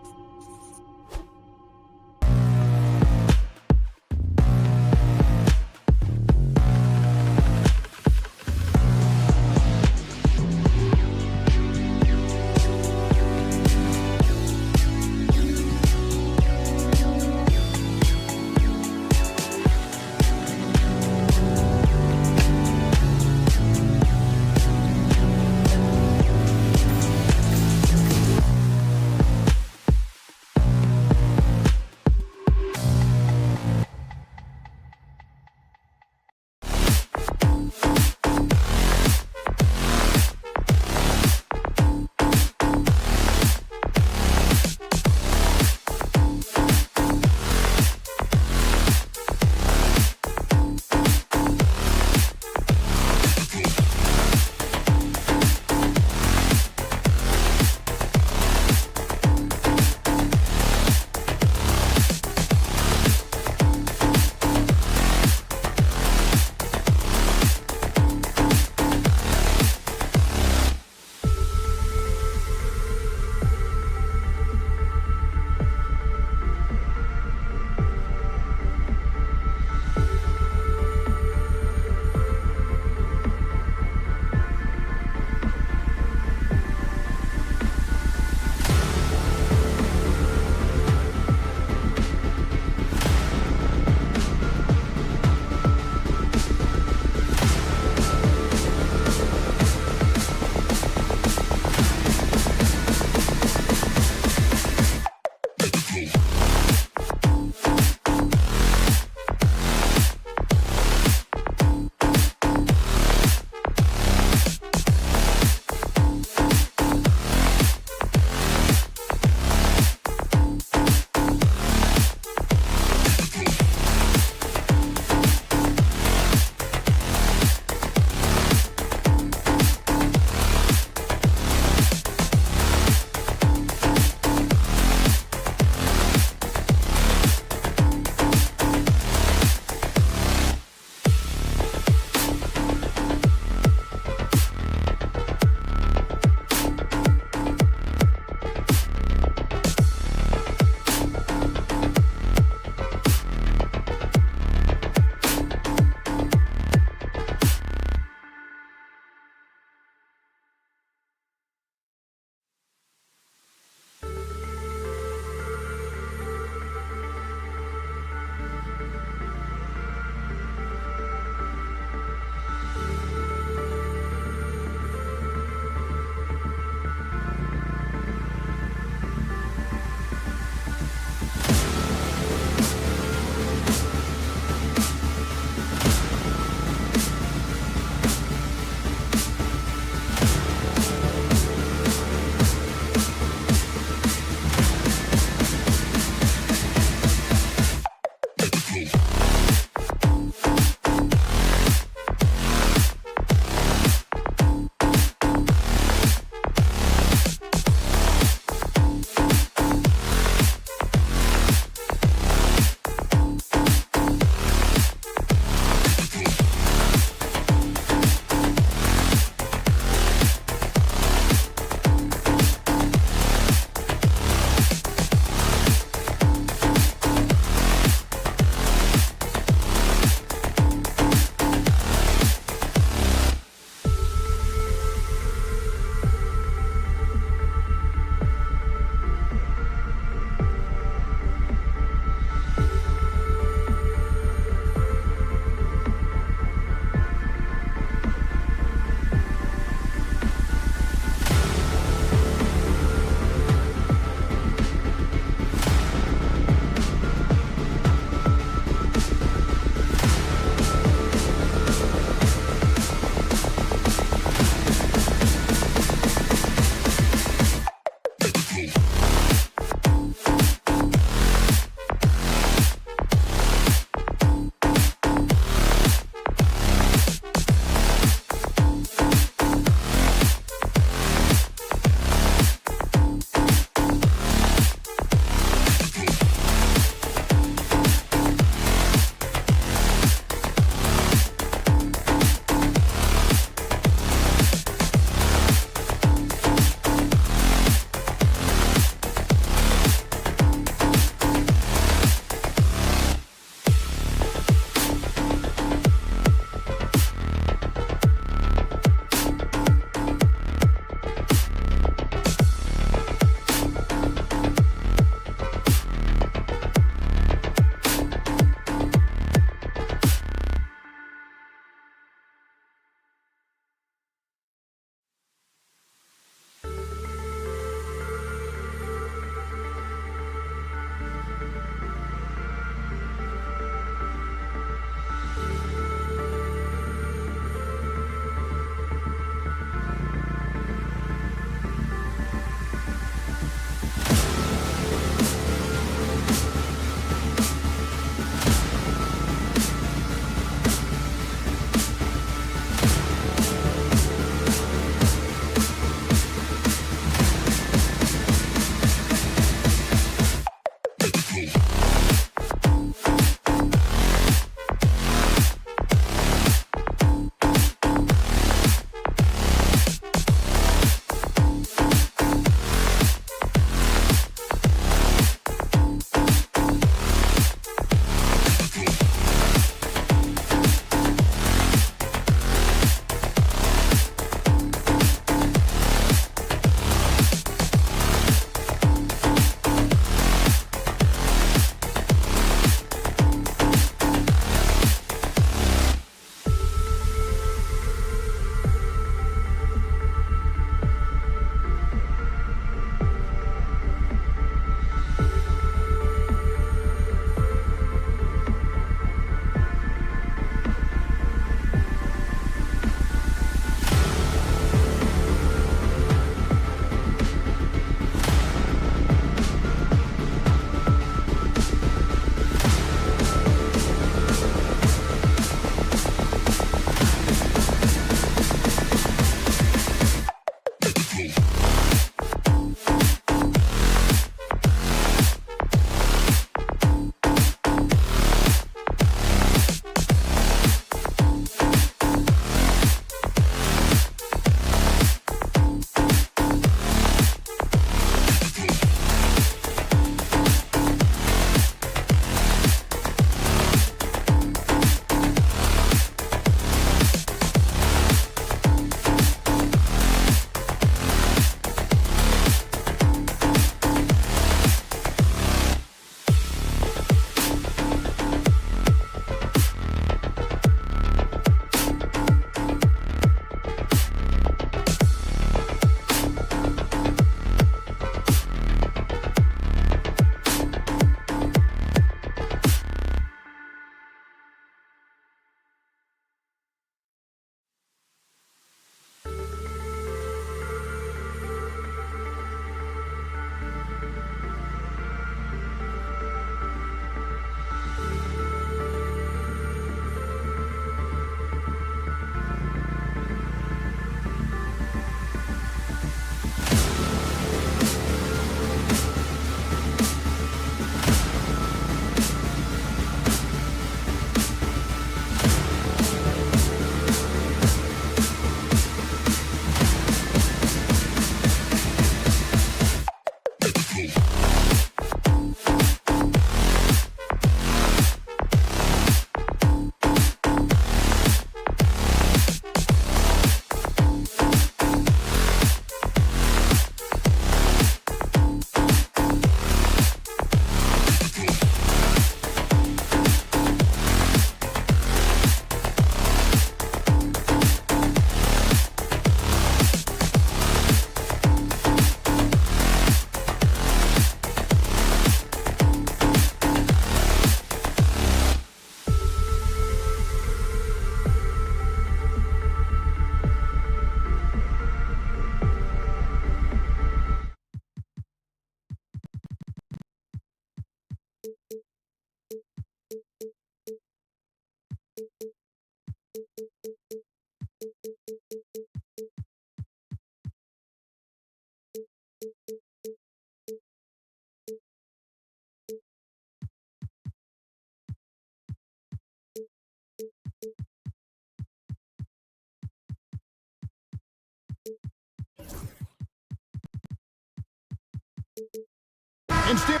Instead,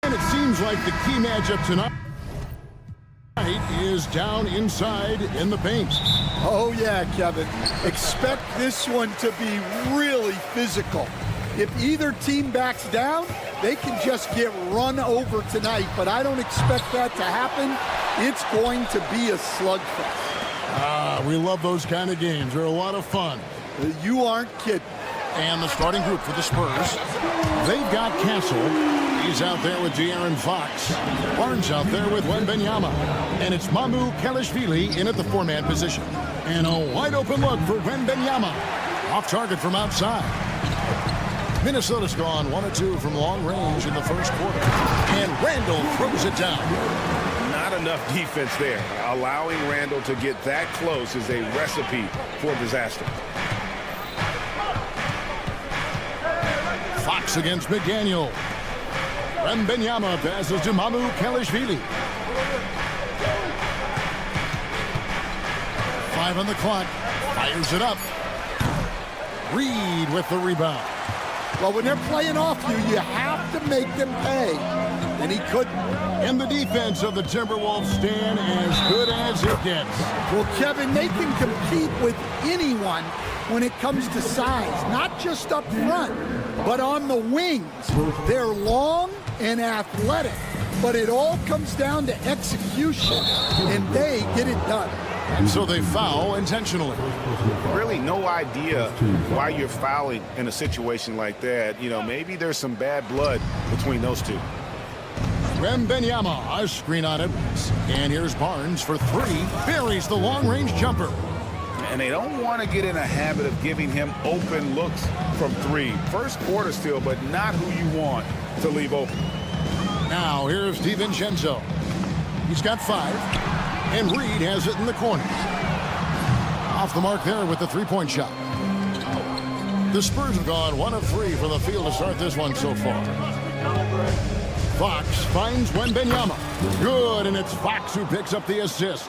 and it seems like the key matchup tonight is down inside in the paint. Oh, yeah, Kevin. Expect this one to be really physical. If either team backs down, they can just get run over tonight, but I don't expect that to happen. It's going to be a slugfest. We love those kind of games. They're a lot of fun. You aren't kidding. And the starting group for the Spurs, they've got Castle. He's out there with De'Aaron Fox. Barnes out there with Wembanyama. And it's Mamu Kelishvili in at the four-man position. And a wide-open look for Wembanyama. Off target from outside. Minnesota's gone 1 of 2 from long range in the first quarter. And Randall throws it down. Not enough defense there. Allowing Randall to get that close is a recipe for disaster. Fox against McDaniel. Wembanyama passes to Mamu Kelishvili. 5 on the clock. Fires it up. Reed with the rebound. Well, when they're playing off you, you have to make them pay. And he couldn't. And the defense of the Timberwolves stand as good as it gets. Well, Kevin, they can compete with anyone when it comes to size, not just up front, but on the wings. They're long and athletic, but it all comes down to execution, and they get it done. And so they foul intentionally. Really no idea why you're fouling in a situation like that. You know, maybe there's some bad blood between those two. Wembanyama, a screen on Edwards. And here's Barnes for 3. Buries the long-range jumper. And they don't want to get in a habit of giving him open looks from 3. First quarter still, but not who you want to leave open. Now here's DiVincenzo. He's got 5. And Reed has it in the corner. Off the mark there with the three-point shot. The Spurs have gone 1 of 3 from the field to start this one so far. Fox finds Wembanyama. Good, and it's Fox who picks up the assist.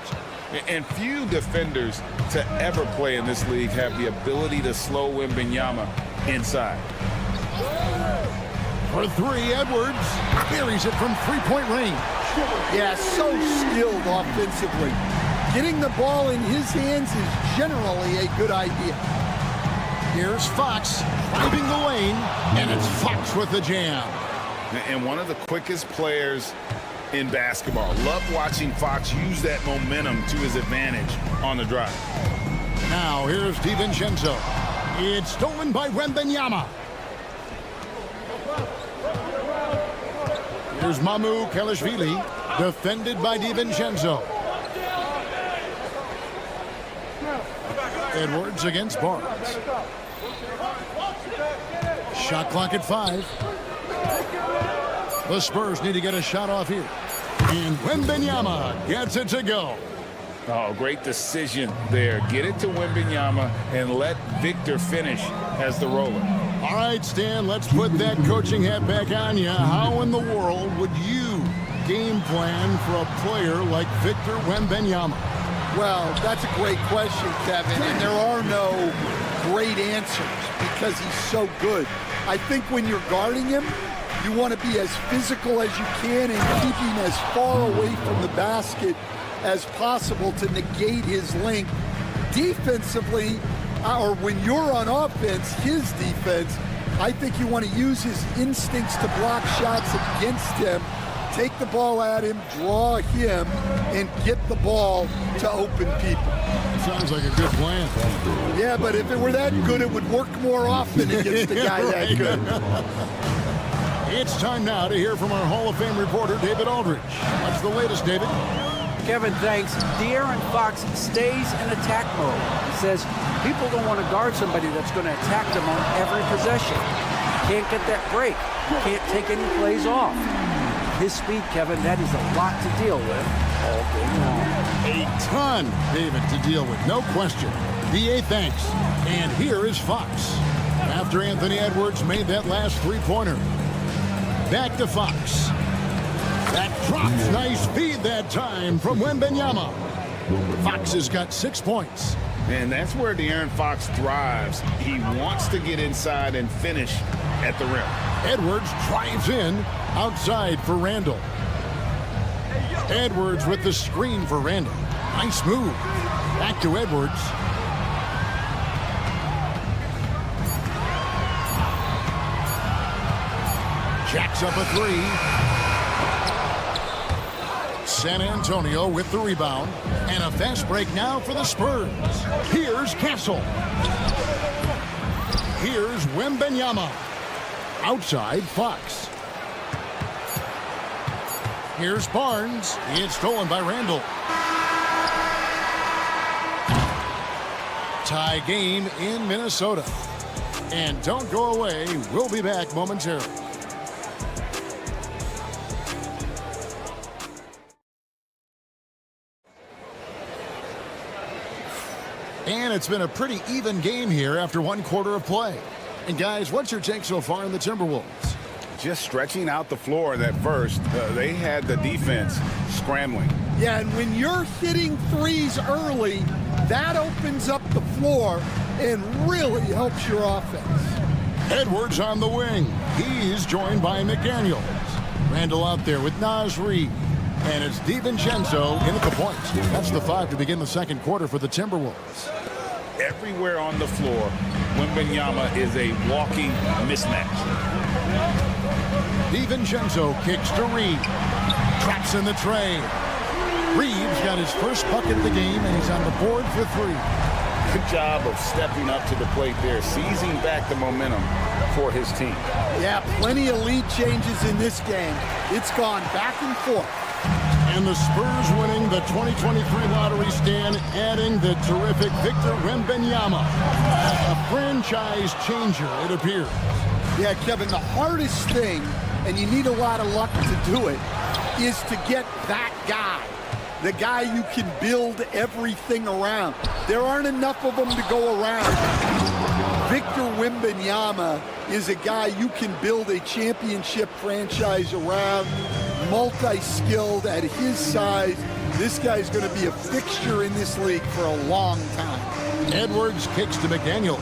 And few defenders to ever play in this league have the ability to slow Wembanyama inside. For 3, Edwards buries it from three-point range. Yeah, so skilled offensively. Getting the ball in his hands is generally a good idea. Here's Fox driving the lane, and it's Fox with the jam. And one of the quickest players in basketball. Love watching Fox use that momentum to his advantage on the drive. Now here's DiVincenzo. It's stolen by Wembanyama. Here's Mamu Kelishvili, defended by DiVincenzo. Edwards against Barnes. Shot clock at 5. The Spurs need to get a shot off here. And Wembanyama gets it to go. Oh, great decision there. Get it to Wembanyama and let Victor finish as the roller. All right, Stan, let's put that coaching hat back on you. How in the world would you game plan for a player like Victor Wembanyama? Well, that's a great question, Kevin, and there are no great answers because he's so good. I think when you're guarding him, you want to be as physical as you can and keep him as far away from the basket as possible to negate his length. Defensively, or when you're on offense, his defense, I think you want to use his instincts to block shots against him, take the ball at him, draw him, and get the ball to open people. Sounds like a good plan. Yeah, but if it were that good, it would work more often against a guy that good. It's time now to hear from our Hall of Fame reporter, David Aldridge. What's the latest, David? Kevin, thanks. De'Aaron Fox stays in attack mode. He says people don't want to guard somebody that's going to attack them on every possession. Can't get that break. Can't take any plays off. His speed, Kevin, that is a lot to deal with all game long. A ton, David, to deal with, no question. DA thanks. And here is Fox. After Anthony Edwards made that last three-pointer. Back to Fox. That drops. Nice feed that time from Wembanyama. Fox has got 6 points. And that's where De'Aaron Fox thrives. He wants to get inside and finish at the rim. Edwards drives in. Outside for Randall. Edwards with the screen for Randall. Nice move. Back to Edwards. Jacks up a three. San Antonio with the rebound. And a fast break now for the Spurs. Here's Castle. Here's Wembanyama. Outside, Fox. Here's Barnes. It's stolen by Randall. Tie game in Minnesota. And don't go away. We'll be back momentarily. And it's been a pretty even game here after one quarter of play. And guys, what's your take so far in the Timberwolves? Just stretching out the floor that first. They had the defense scrambling. Yeah, and when you're hitting threes early, that opens up the floor and really helps your offense. Edwards on the wing. He's joined by McDaniels. Randall out there with Naz Reid. And it's DiVincenzo in at the point. That's the 5 to begin the second quarter for the Timberwolves. Everywhere on the floor, Wembanyama is a walking mismatch. DiVincenzo kicks to Reed. Traps in the tray. Reeves got his first bucket of the game, and he's on the board for three. Good job of stepping up to the plate there, seizing back the momentum for his team. Yeah, plenty of lead changes in this game. It's gone back and forth. And the Spurs winning the 2023 lottery stand, adding the terrific Victor Wembanyama. A franchise changer, it appears. Yeah, Kevin, the hardest thing, and you need a lot of luck to do it, is to get that guy. The guy you can build everything around. There aren't enough of them to go around. Victor Wembanyama is a guy you can build a championship franchise around. Multi-skilled at his size. This guy's going to be a fixture in this league for a long time. Edwards kicks to McDaniels.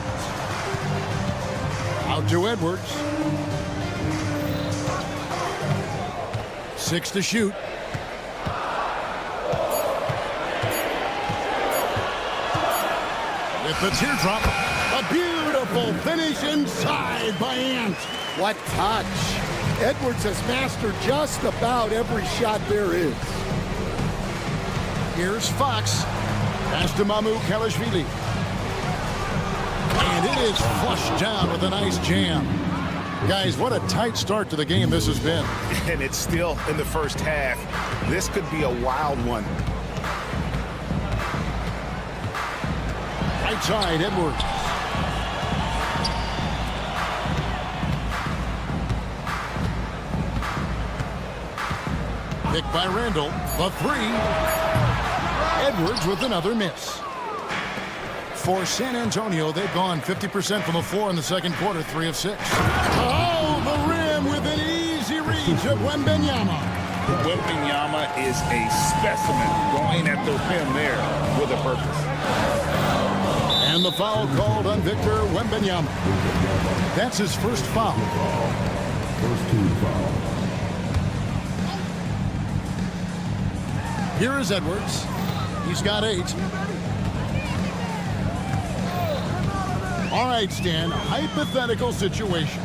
Out to Edwards. 6 to shoot. With the teardrop. A beautiful finish inside by Ant. What touch. Edwards has mastered just about every shot there is. Here's Fox. Pass to Kelishvili. And it is flushed down with a nice jam. Guys, what a tight start to the game this has been. And it's still in the first half. This could be a wild one. Right side, Edwards. Picked by Randall. The three. Edwards with another miss. For San Antonio, they've gone 50% from the floor in the second quarter, 3 of 6. Oh, the rim with an easy reach of Wembanyama. Wembanyama is a specimen going at the rim there with a purpose. And the foul called on Victor Wembanyama. That's his first foul. First team foul. Here is Edwards. He's got 8. All right, Stan, hypothetical situation.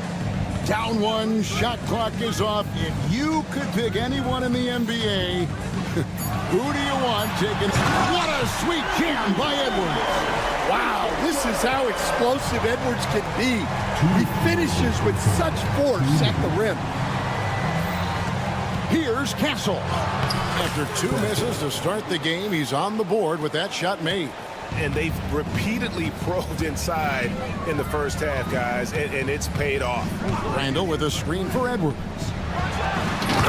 Down 1, shot clock is off. If you could pick anyone in the NBA, who do you want taking? What a sweet jam by Edwards. Wow, this is how explosive Edwards can be. He finishes with such force at the rim. Here's Castle. After 2 misses to start the game, he's on the board with that shot made. And they've repeatedly probed inside in the first half, guys, and it's paid off. Randall with a screen for Edwards.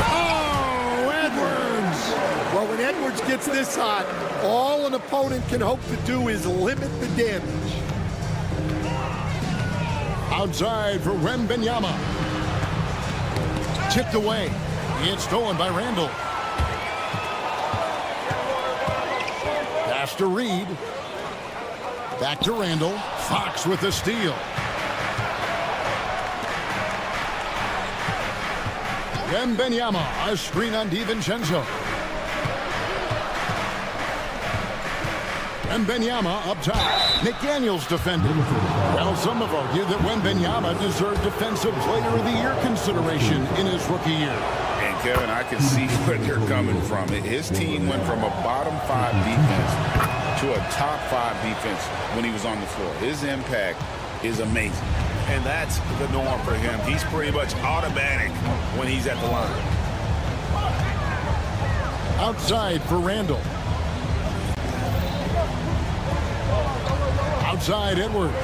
Oh, Edwards! Well, when Edwards gets this hot, all an opponent can hope to do is limit the damage. Outside for Wembanyama. Tipped away. It's stolen by Randall. Pass to Reed. Back to Randall. Fox with the steal. Wembanyama, a screen on DiVincenzo. Wembanyama up top. McDaniels defended. Well, some have argued that Wembanyama deserved Defensive Player of the Year consideration in his rookie year. And Kevin, I can see where they're coming from. His team went from a bottom 5 defense to a top 5 defense when he was on the floor. His impact is amazing. And that's the norm for him. He's pretty much automatic when he's at the line. Outside for Randall. Outside Edwards.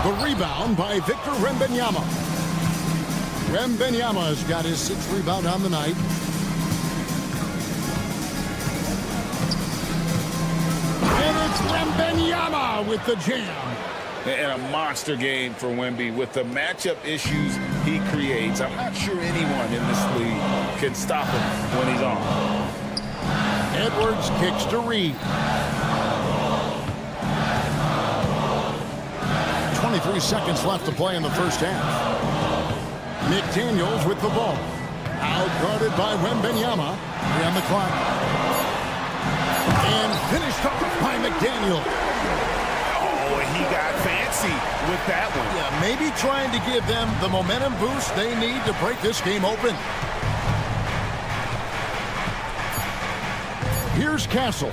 The rebound by Victor Wembanyama. Wembanyama's got his 6th rebound on the night. And it's Wembanyama with the jam. And a monster game for Wemby. With the matchup issues he creates, I'm not sure anyone in this league can stop him when he's on. Edwards kicks to Reed. 23 seconds left to play in the first half. McDaniels with the ball. Outguarded by Wembanyama. 3 on the clock. And finished off by McDaniel. Oh, and he got fancy with that one. Yeah, maybe trying to give them the momentum boost they need to break this game open. Here's Castle.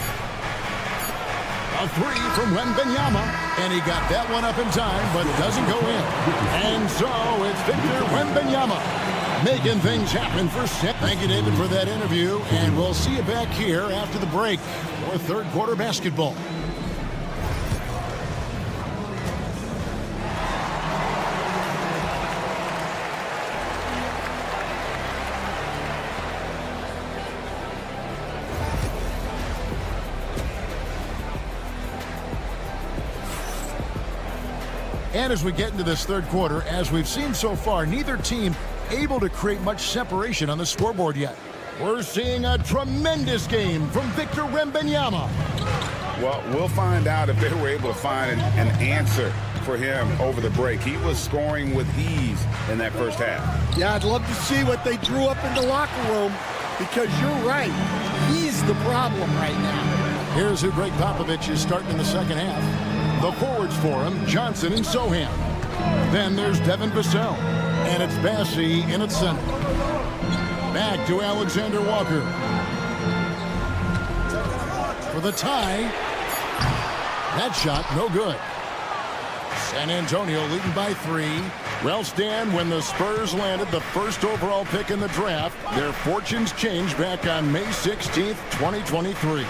A 3 from Wembanyama, and he got that one up in time, but doesn't go in. And so it's Victor Wembanyama making things happen for Seth. Thank you, David, for that interview, and we'll see you back here after the break for 3rd quarter basketball. And as we get into this 3rd quarter, as we've seen so far, neither team able to create much separation on the scoreboard yet. We're seeing a tremendous game from Victor Wembanyama. Well, we'll find out if they were able to find an answer for him over the break. He was scoring with ease in that first half. Yeah, I'd love to see what they drew up in the locker room, because you're right. He's the problem right now. Here's who Greg Popovich is starting in the second half. The forwards for him, Johnson and Sohan. Then there's Devin Vassell. And it's Bassey in at center. Back to Alexander Walker. For the tie. That shot, no good. San Antonio leading by 3. Stan, when the Spurs landed the 1st overall pick in the draft, their fortunes changed back on May 16th, 2023.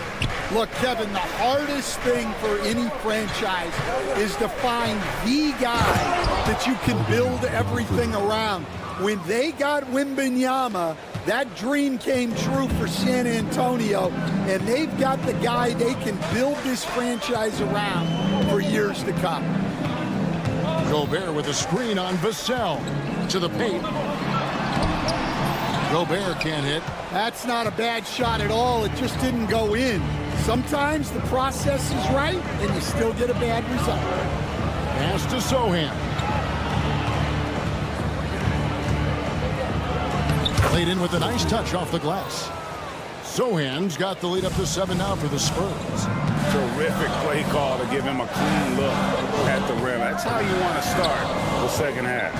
Look, Kevin, the hardest thing for any franchise is to find the guy that you can build everything around. When they got Wembanyama, that dream came true for San Antonio, and they've got the guy they can build this franchise around for years to come. Gobert with a screen on Vassell to the paint. Gobert can't hit. That's not a bad shot at all. It just didn't go in. Sometimes the process is right, and you still get a bad result. Pass to Sohan. Played in with a nice touch off the glass. Sohan's got the lead up to 7 now for the Spurs. Terrific play call to give him a clean look at the rim. That's how you want to start the second half.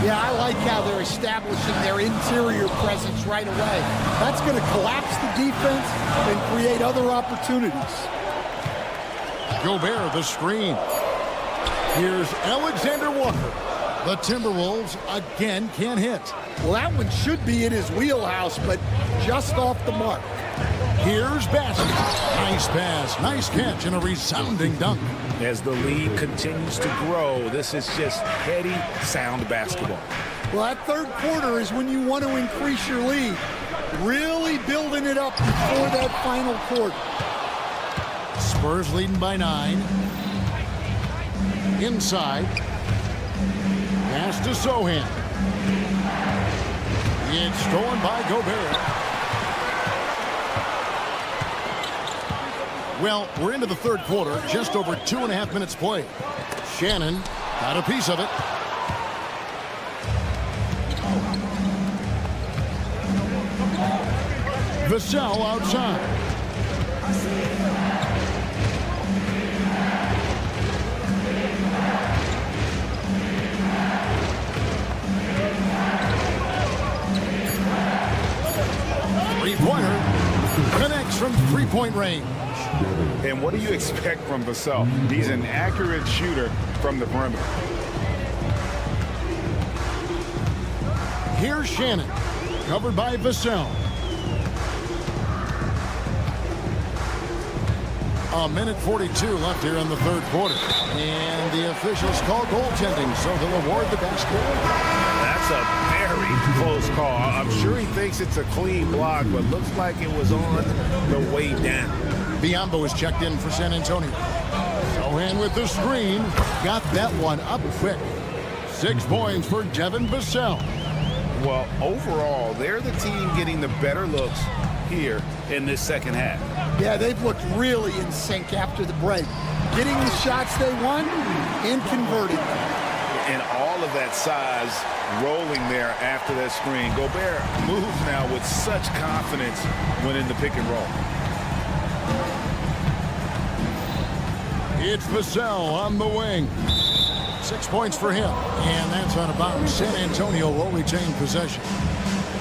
Yeah, I like how they're establishing their interior presence right away. That's going to collapse the defense and create other opportunities. Gobert, the screen. Here's Alexander Walker. The Timberwolves again can't hit. Well, that one should be in his wheelhouse, but just off the mark. Here's Bassett. Nice pass, nice catch, and a resounding dunk. As the lead continues to grow, this is just heady, sound basketball. Well, that third quarter is when you want to increase your lead. Really building it up before that final quarter. Spurs leading by 9. Inside. Pass to Sohan. It's stolen by Gobert. Well, we're into the third quarter. Just over 2.5 minutes played. Shannon got a piece of it. Vassell outside. Three-pointer connects from three-point range. And what do you expect from Vassell? He's an accurate shooter from the perimeter. Here's Shannon, covered by Vassell. A minute 42 left here in the third quarter. And the officials call goaltending, so they'll award the basketball. That's a very close call. I'm sure he thinks it's a clean block, but looks like it was on the way down. Biombo is checked in for San Antonio. Sohan with the screen. Got that one up quick. 6 points for Devin Vassell. Well, overall, they're the team getting the better looks here in this second half. Yeah, they've looked really in sync after the break. Getting the shots they want and converting them. And all of that size rolling there after that screen. Gobert moves now with such confidence when in the pick and roll. It's Vassell on the wing. 6 points for him. And that's on a bounce. San Antonio will retain possession.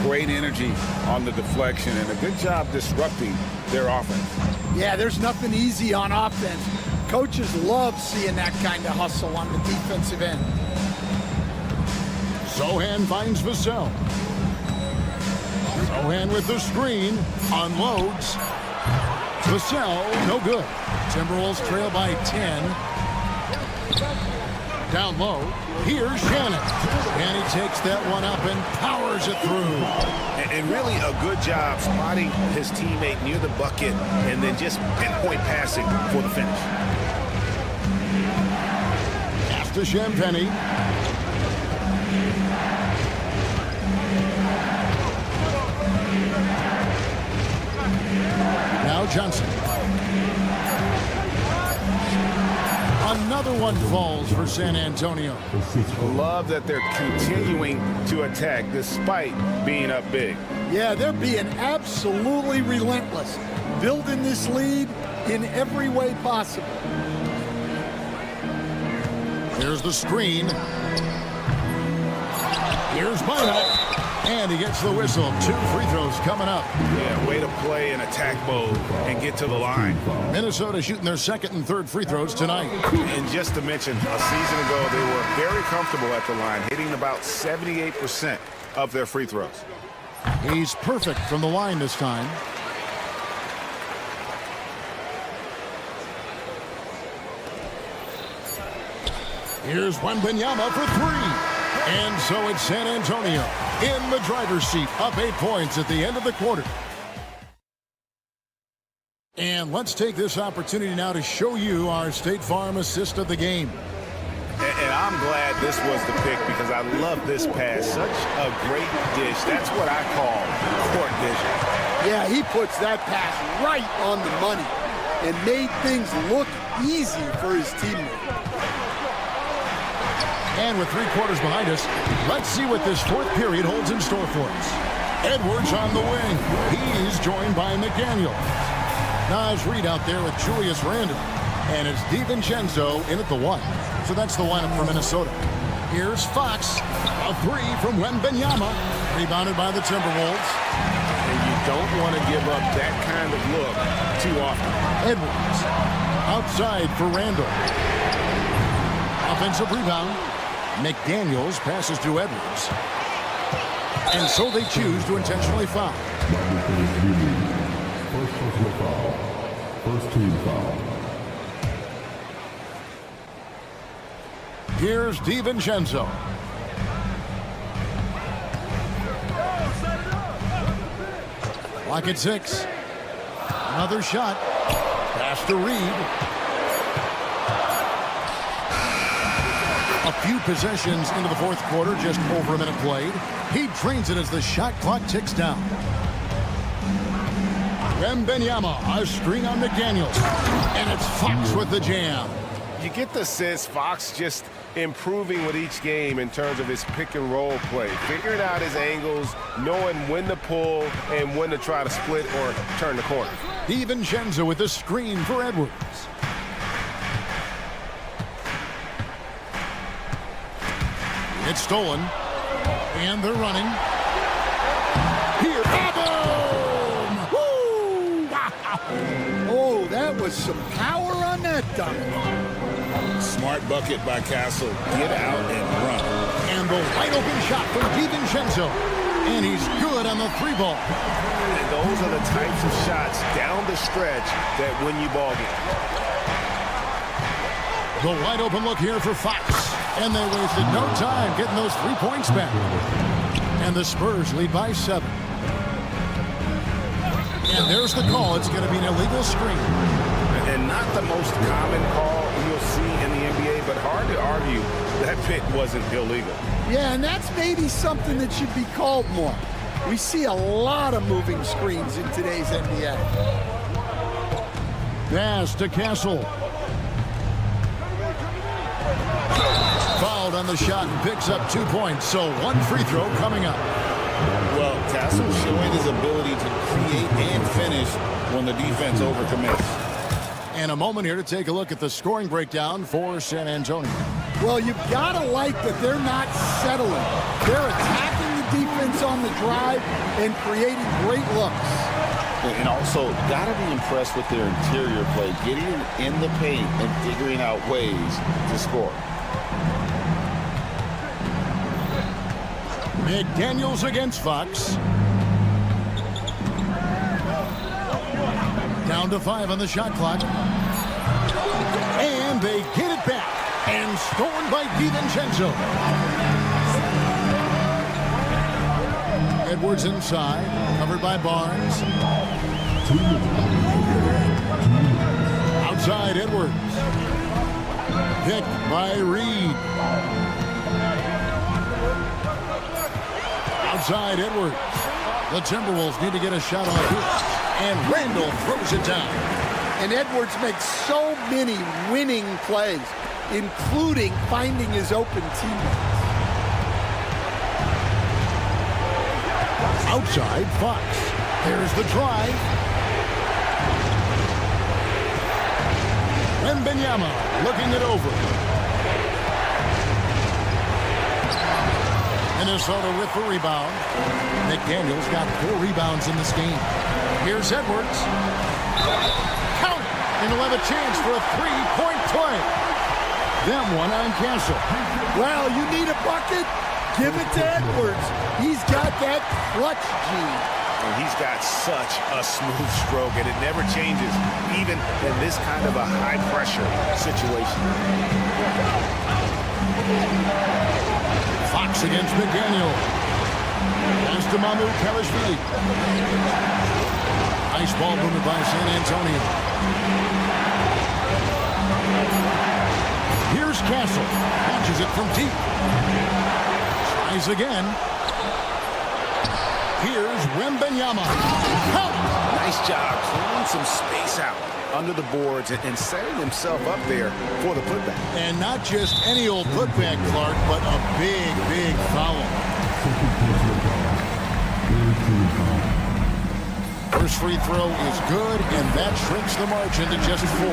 Great energy on the deflection and a good job disrupting their offense. Yeah, there's nothing easy on offense. Coaches love seeing that kind of hustle on the defensive end. Sohan finds Vassell. Sohan with the screen. Unloads. Vassell, no good. Timberwolves trail by 10. Down low. Here's Shannon. And he takes that one up and powers it through. And really a good job spotting his teammate near the bucket and then just pinpoint passing for the finish. Pass to Champagny. Now Johnson. Another one falls for San Antonio. Love that they're continuing to attack despite being up big. Yeah, they're being absolutely relentless, building this lead in every way possible. Here's the screen. Here's Bynum. And he gets the whistle. 2 free throws coming up. Yeah, way to play in attack mode and get to the line. Minnesota shooting their second and third free throws tonight. And just to mention, a season ago, they were very comfortable at the line, hitting about 78% of their free throws. He's perfect from the line this time. Here's Wembanyama for 3. And so it's San Antonio in the driver's seat, up 8 points at the end of the quarter. And let's take this opportunity now to show you our State Farm assist of the game. And I'm glad this was the pick because I love this pass. Such a great dish. That's what I call court vision. Yeah, he puts that pass right on the money and made things look easy for his teammate. And with 3 quarters behind us, let's see what this fourth period holds in store for us. Edwards on the wing. He's joined by McDaniel. Naz Reid out there with Julius Randle. And it's DiVincenzo in at the 1. So that's the lineup for Minnesota. Here's Fox. A 3 from Wembanyama. Rebounded by the Timberwolves. And you don't want to give up that kind of look too often. Edwards outside for Randle. Offensive rebound. McDaniels passes to Edwards. And so they choose to intentionally foul. First personal foul. First team foul. Here's DiVincenzo. Lock at 6. Another shot. Pass to Reed. A few possessions into the fourth quarter, just over a minute played. He drains it as the shot clock ticks down. Wembanyama, a screen on McDaniels. And it's Fox with the jam. You get the sense Fox just improving with each game in terms of his pick and roll play, figuring out his angles, knowing when to pull and when to try to split or turn the corner. DiVincenzo with the screen for Edwards. It's stolen, and they're running. Here, boom! Woo! Oh, that was some power on that dunk. Smart bucket by Castle. Get out and run. And the wide open shot from DiVincenzo. And he's good on the 3-ball. And those are the types of shots down the stretch that win you ball games. The wide open look here for Fox. And they wasted no time getting those 3 points back. And the Spurs lead by 7. And there's the call. It's going to be an illegal screen. And not the most common call you'll see in the NBA, but hard to argue that pick wasn't illegal. Yeah, and that's maybe something that should be called more. We see a lot of moving screens in today's NBA. Pass to Castle. Fouled on the shot and picks up 2 points. So 1 free throw coming up. Well, Castle showing his ability to create and finish when the defense overcommits. And a moment here to take a look at the scoring breakdown for San Antonio. Well, you've got to like that they're not settling. They're attacking the defense on the drive and creating great looks. And also, got to be impressed with their interior play, getting in the paint and figuring out ways to score. McDaniels against Fox. Down to 5 on the shot clock. And they get it back. And stolen by DiVincenzo. Edwards inside. Covered by Barnes. Outside Edwards. Picked by Reed. Outside Edwards. The Timberwolves need to get a shot on this. And Randall throws it down. And Edwards makes so many winning plays, including finding his open teammates. Outside Fox. There's the drive. Wembanyama looking it over. Minnesota with the rebound. McDaniels got 4 rebounds in this game. Here's Edwards. Count it. And he'll have a chance for a 3-point play. Them one on Castle. Well, you need a bucket? Give it to Edwards. He's got that clutch gene. And he's got such a smooth stroke, and it never changes, even in this kind of a high-pressure situation. Fox against McDaniel. Pass to Kelishvili. Nice ball movement by San Antonio. Here's Castle. Launches it from deep. Tries again. Here's Wembanyama. Nice job clearing some space out under the boards and setting himself up there for the putback. And not just any old putback, Clark, but a big, big foul. First free throw is good, and that shrinks the margin to just 4.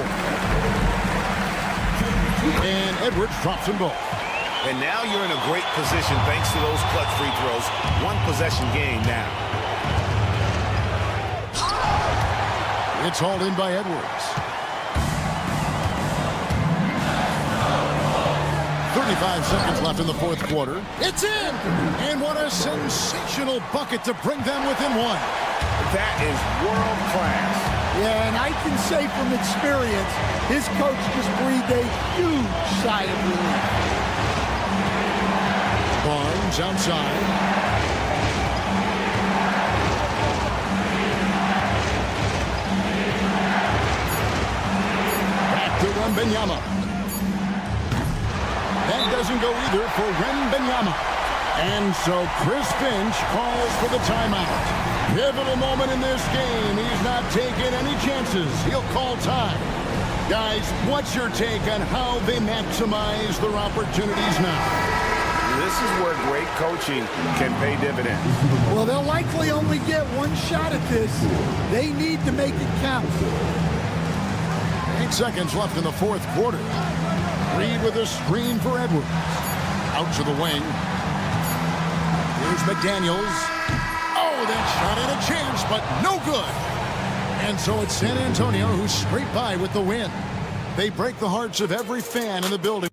And Edwards drops them both. And now you're in a great position thanks to those clutch free throws. 1 possession game now. It's hauled in by Edwards. 25 seconds left in the fourth quarter. It's in! And what a sensational bucket to bring them within one. That is world class. Yeah, and I can say from experience, his coach just breathed a huge sigh of relief. Barnes outside. Back to Wembanyama. That doesn't go either for Wembanyama. And so Chris Finch calls for the timeout. Pivotal moment in this game. He's not taking any chances. He'll call time. Guys, what's your take on how they maximize their opportunities now? This is where great coaching can pay dividends. Well, they'll likely only get one shot at this. They need to make it count. 8 seconds left in the fourth quarter. Reed with a screen for Edwards. Out to the wing. Here's McDaniels. Oh, that shot had a chance, but no good. And so it's San Antonio who scraped by with the win. They break the hearts of every fan in the building.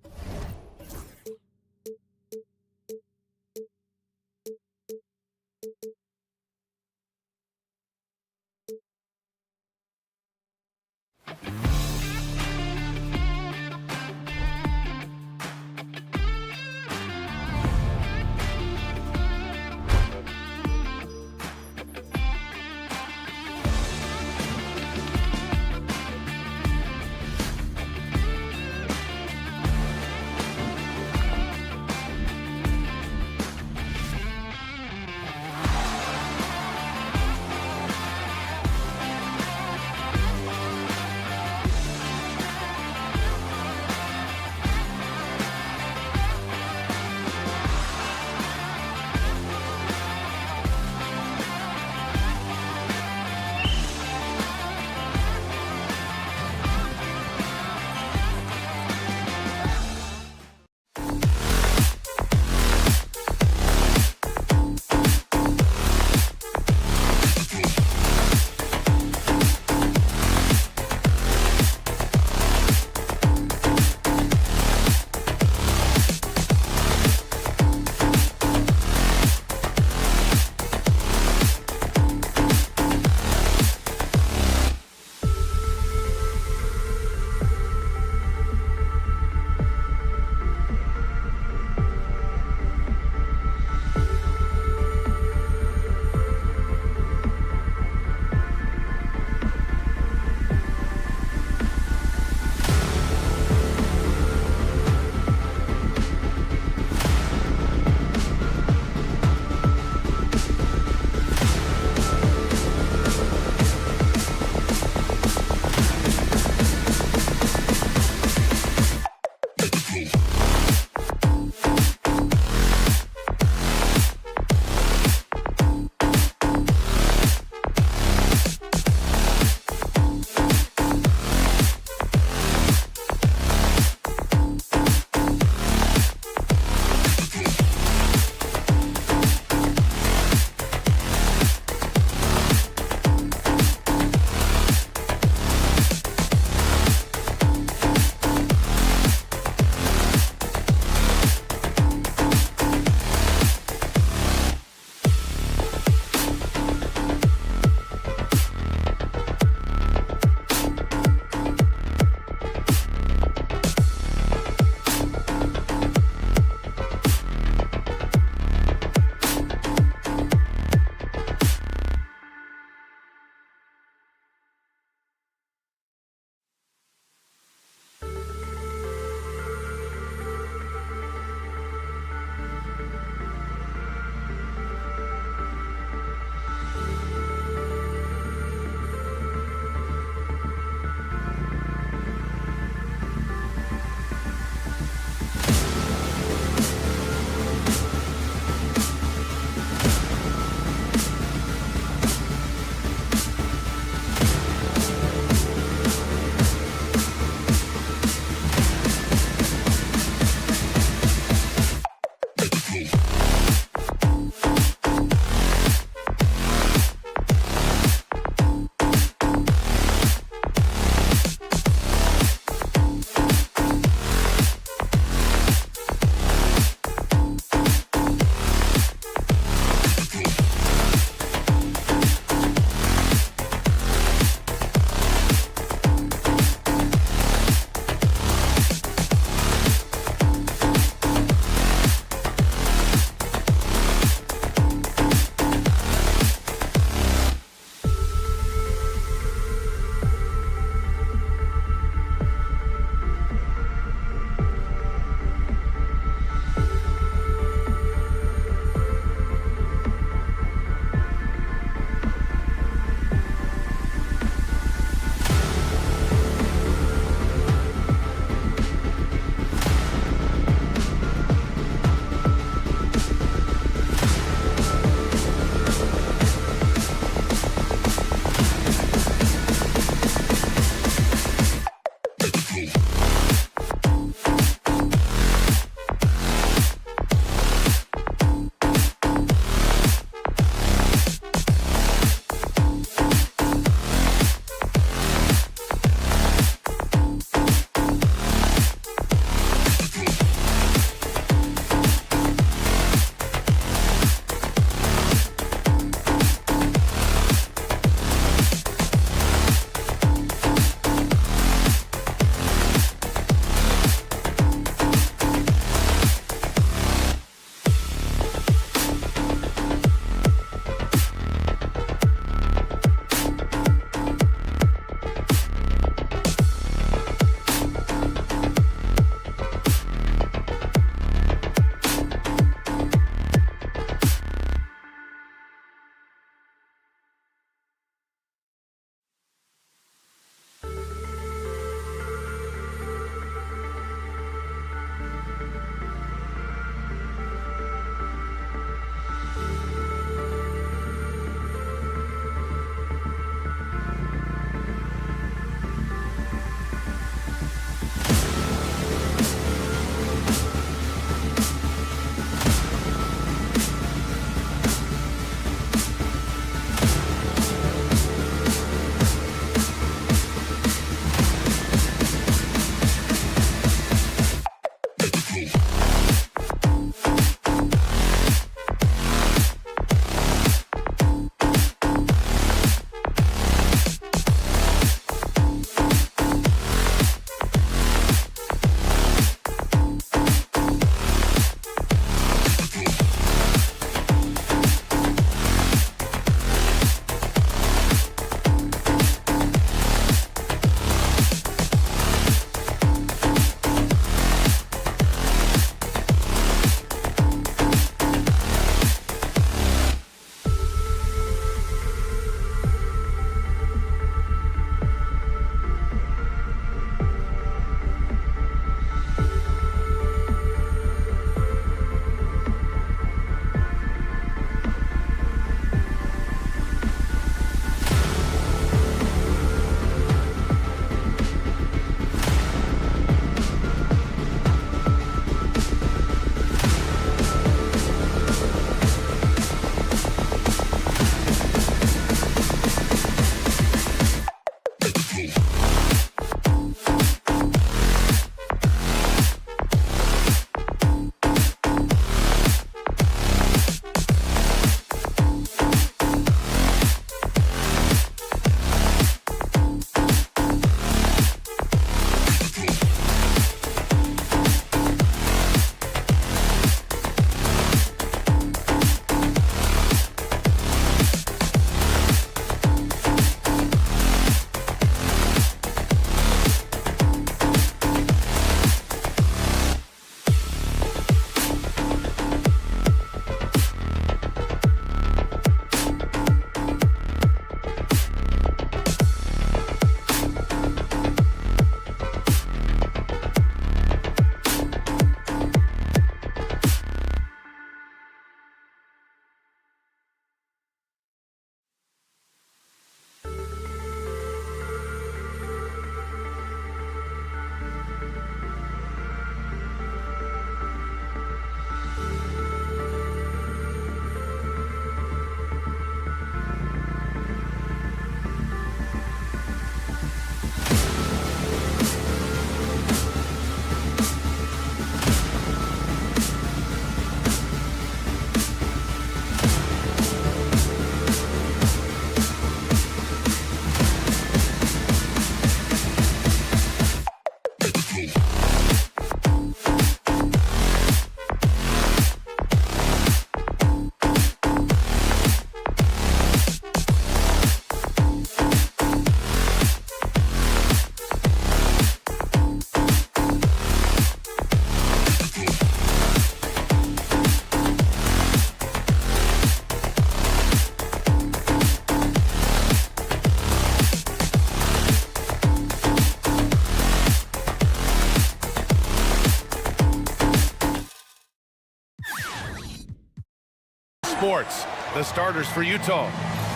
sports. The starters for Utah.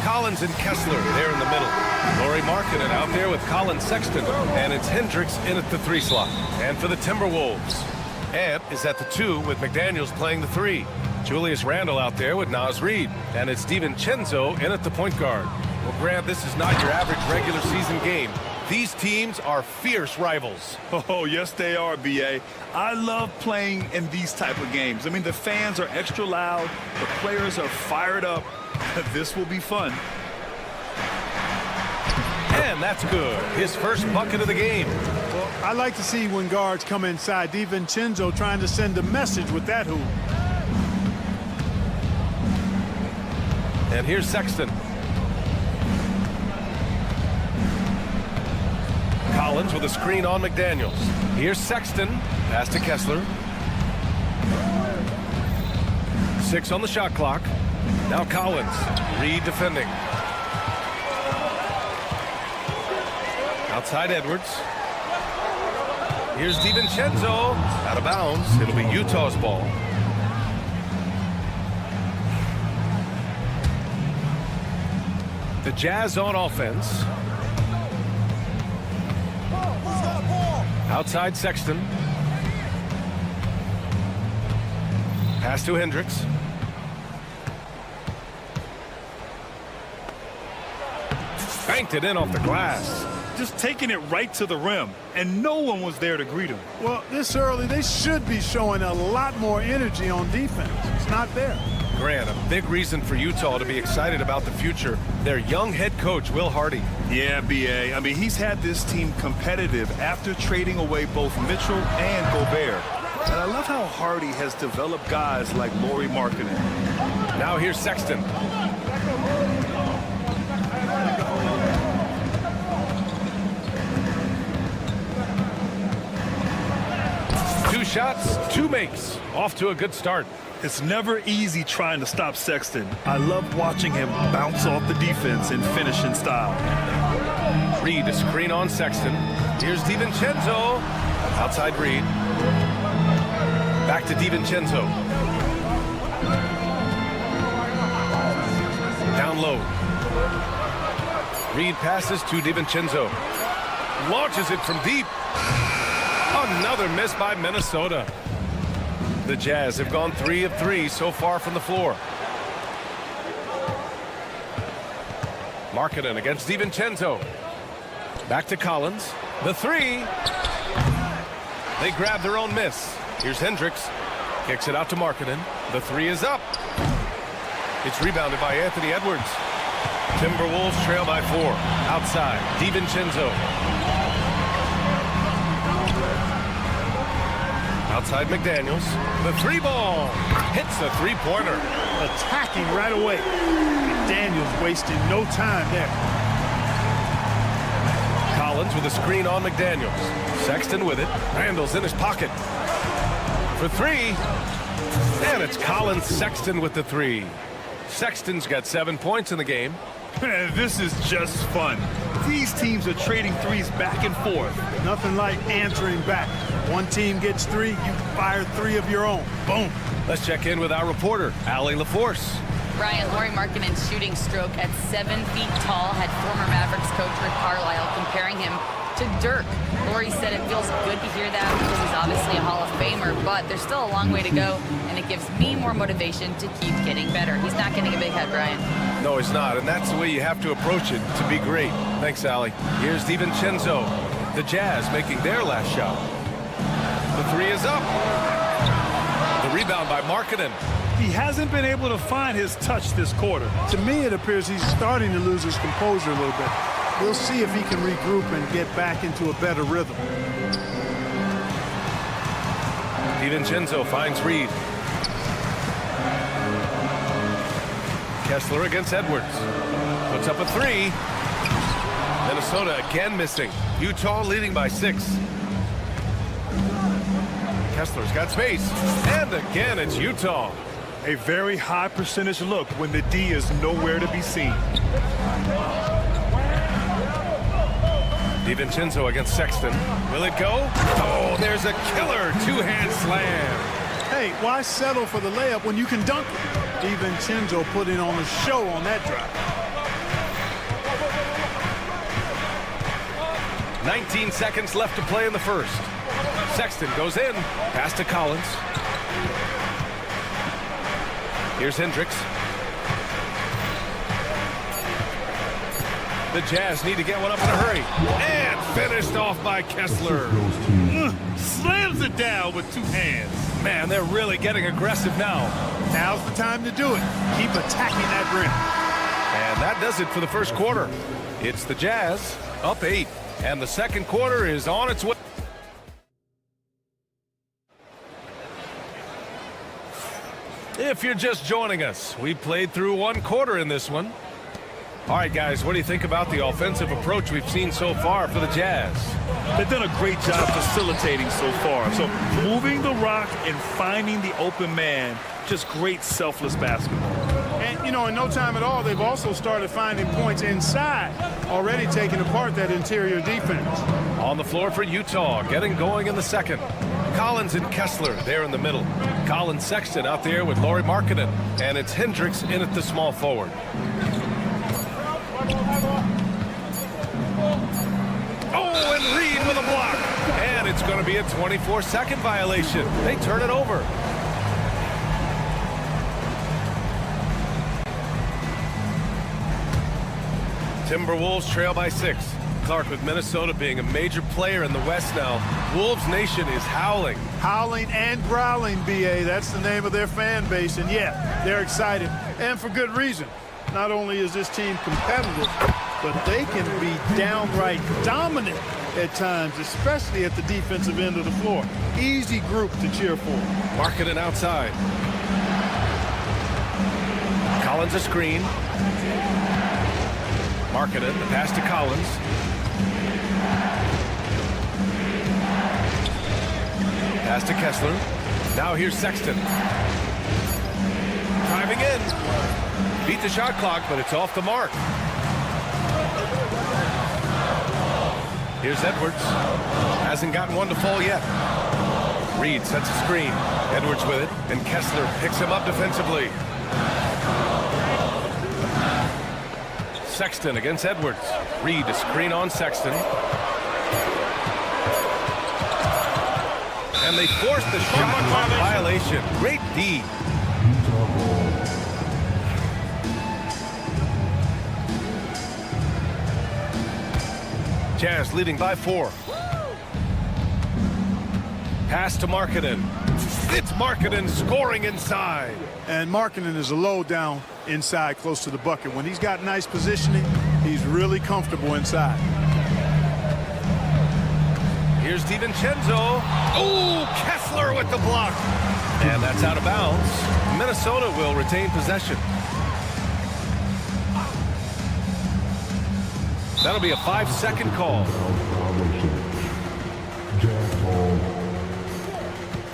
Collins and Kessler there in the middle. Lauri Markkanen out there with Colin Sexton. And it's Hendricks in at the 3 slot. And for the Timberwolves, Ant is at the 2 with McDaniels playing the 3. Julius Randle out there with Naz Reid. And it's DiVincenzo in at the point guard. Well, Grant, this is not your average regular season game. These teams are fierce rivals. Oh, yes, they are, B.A. I love playing in these type of games. I mean, the fans are extra loud. The players are fired up. This will be fun. And that's good. His first bucket of the game. Well, I like to see when guards come inside. DiVincenzo trying to send a message with that hoop. And here's Sexton. Collins with a screen on McDaniels. Here's Sexton. Pass to Kessler. 6 on the shot clock. Now Collins. Reid defending. Outside Edwards. Here's DiVincenzo. Out of bounds. It'll be Utah's ball. The Jazz on offense. Outside Sexton. Pass to Hendricks. Banked it in off the glass. Just taking it right to the rim, and no one was there to greet him. Well, this early, they should be showing a lot more energy on defense. It's not there. Grant, a big reason for Utah to be excited about the future. Their young head coach, Will Hardy. Yeah, B.A. I mean, he's had this team competitive after trading away both Mitchell and Gobert. And I love how Hardy has developed guys like Lauri Markkanen. Now here's Sexton. Two shots, 2 makes. Off to a good start. It's never easy trying to stop Sexton. I love watching him bounce off the defense and finish in style. Reid a screen on Sexton. Here's DiVincenzo. Outside Reid. Back to DiVincenzo. Down low. Reid passes to DiVincenzo. Launches it from deep. Another miss by Minnesota. The Jazz have gone 3 of 3 so far from the floor. Markkanen against DiVincenzo. Back to Collins. The 3. They grab their own miss. Here's Hendricks. Kicks it out to Markkanen. The 3 is up. It's rebounded by Anthony Edwards. Timberwolves trail by 4. Outside, DiVincenzo. Outside McDaniels. The 3 ball. Hits the 3-pointer. Attacking right away. McDaniels wasting no time there. Collins with a screen on McDaniels. Sexton with it. Randall's in his pocket. For 3. And it's Colin Sexton with the 3. Sexton's got 7 points in the game. Man, this is just fun. These teams are trading threes back and forth. Nothing like answering back. One team gets 3, you fire 3 of your own. Boom. Let's check in with our reporter, Allie LaForce. Ryan, Lauri Markkanen's shooting stroke at 7 feet tall had former Mavericks coach Rick Carlisle comparing him to Dirk. Lauri said it feels good to hear that because he's obviously a Hall of Famer, but there's still a long way to go, and it gives me more motivation to keep getting better. He's not getting a big head, Brian. No, he's not, and that's the way you have to approach it to be great. Thanks, Allie. Here's DiVincenzo. The Jazz making their last shot. The 3 is up. The rebound by Markkanen. He hasn't been able to find his touch this quarter. To me, it appears he's starting to lose his composure a little bit. We'll see if he can regroup and get back into a better rhythm. DiVincenzo finds Reid. Kessler against Edwards. Puts up a 3. Minnesota again missing. Utah leading by 6. Kessler's got space. And again, it's Utah. A very high percentage look when the D is nowhere to be seen. DiVincenzo against Sexton. Will it go? Oh, there's a killer 2-hand slam. Hey, why settle for the layup when you can dunk it? DiVincenzo putting on a show on that drive. 19 seconds left to play in the first. Sexton goes in. Pass to Collins. Here's Hendricks. The Jazz need to get one up in a hurry. And finished off by Kessler. Slams it down with two hands. Man, they're really getting aggressive now. Now's the time to do it. Keep attacking that rim. And that does it for the first quarter. It's the Jazz up 8. And the second quarter is on its way. If you're just joining us, we played through one quarter in this one. All right, guys, what do you think about the offensive approach we've seen so far for the Jazz? They've done a great job facilitating so far. So moving the rock and finding the open man, just great selfless basketball. And, you know, in no time at all, they've also started finding points inside, already taking apart that interior defense. On the floor for Utah, getting going in the second. Collins and Kessler there in the middle. Collins Sexton out there with Lauri Markkanen. And it's Hendricks in at the small forward. Oh, and Reed with a block. And it's going to be a 24-second violation. They turn it over. Timberwolves trail by 6. Clark, with Minnesota being a major player in the West now, Wolves Nation is howling. Howling and growling, B.A. That's the name of their fan base. And, yeah, they're excited. And for good reason. Not only is this team competitive, but they can be downright dominant at times, especially at the defensive end of the floor. Easy group to cheer for. Markkanen outside. Collins a screen. Markkanen, the pass to Collins. Pass to Kessler. Now here's Sexton. Driving in. Beat the shot clock, but it's off the mark. Here's Edwards. Hasn't gotten one to fall yet. Reed sets a screen. Edwards with it, and Kessler picks him up defensively. Sexton against Edwards. Reed a screen on Sexton. And they force the shot clock violation. Great D. Jazz leading by 4. Pass to Markkanen. It's Markkanen scoring inside. And Markkanen is a low down inside close to the bucket. When he's got nice positioning, he's really comfortable inside. Here's DiVincenzo. Oh, Kessler with the block. And that's out of bounds. Minnesota will retain possession. That'll be a 5-second call.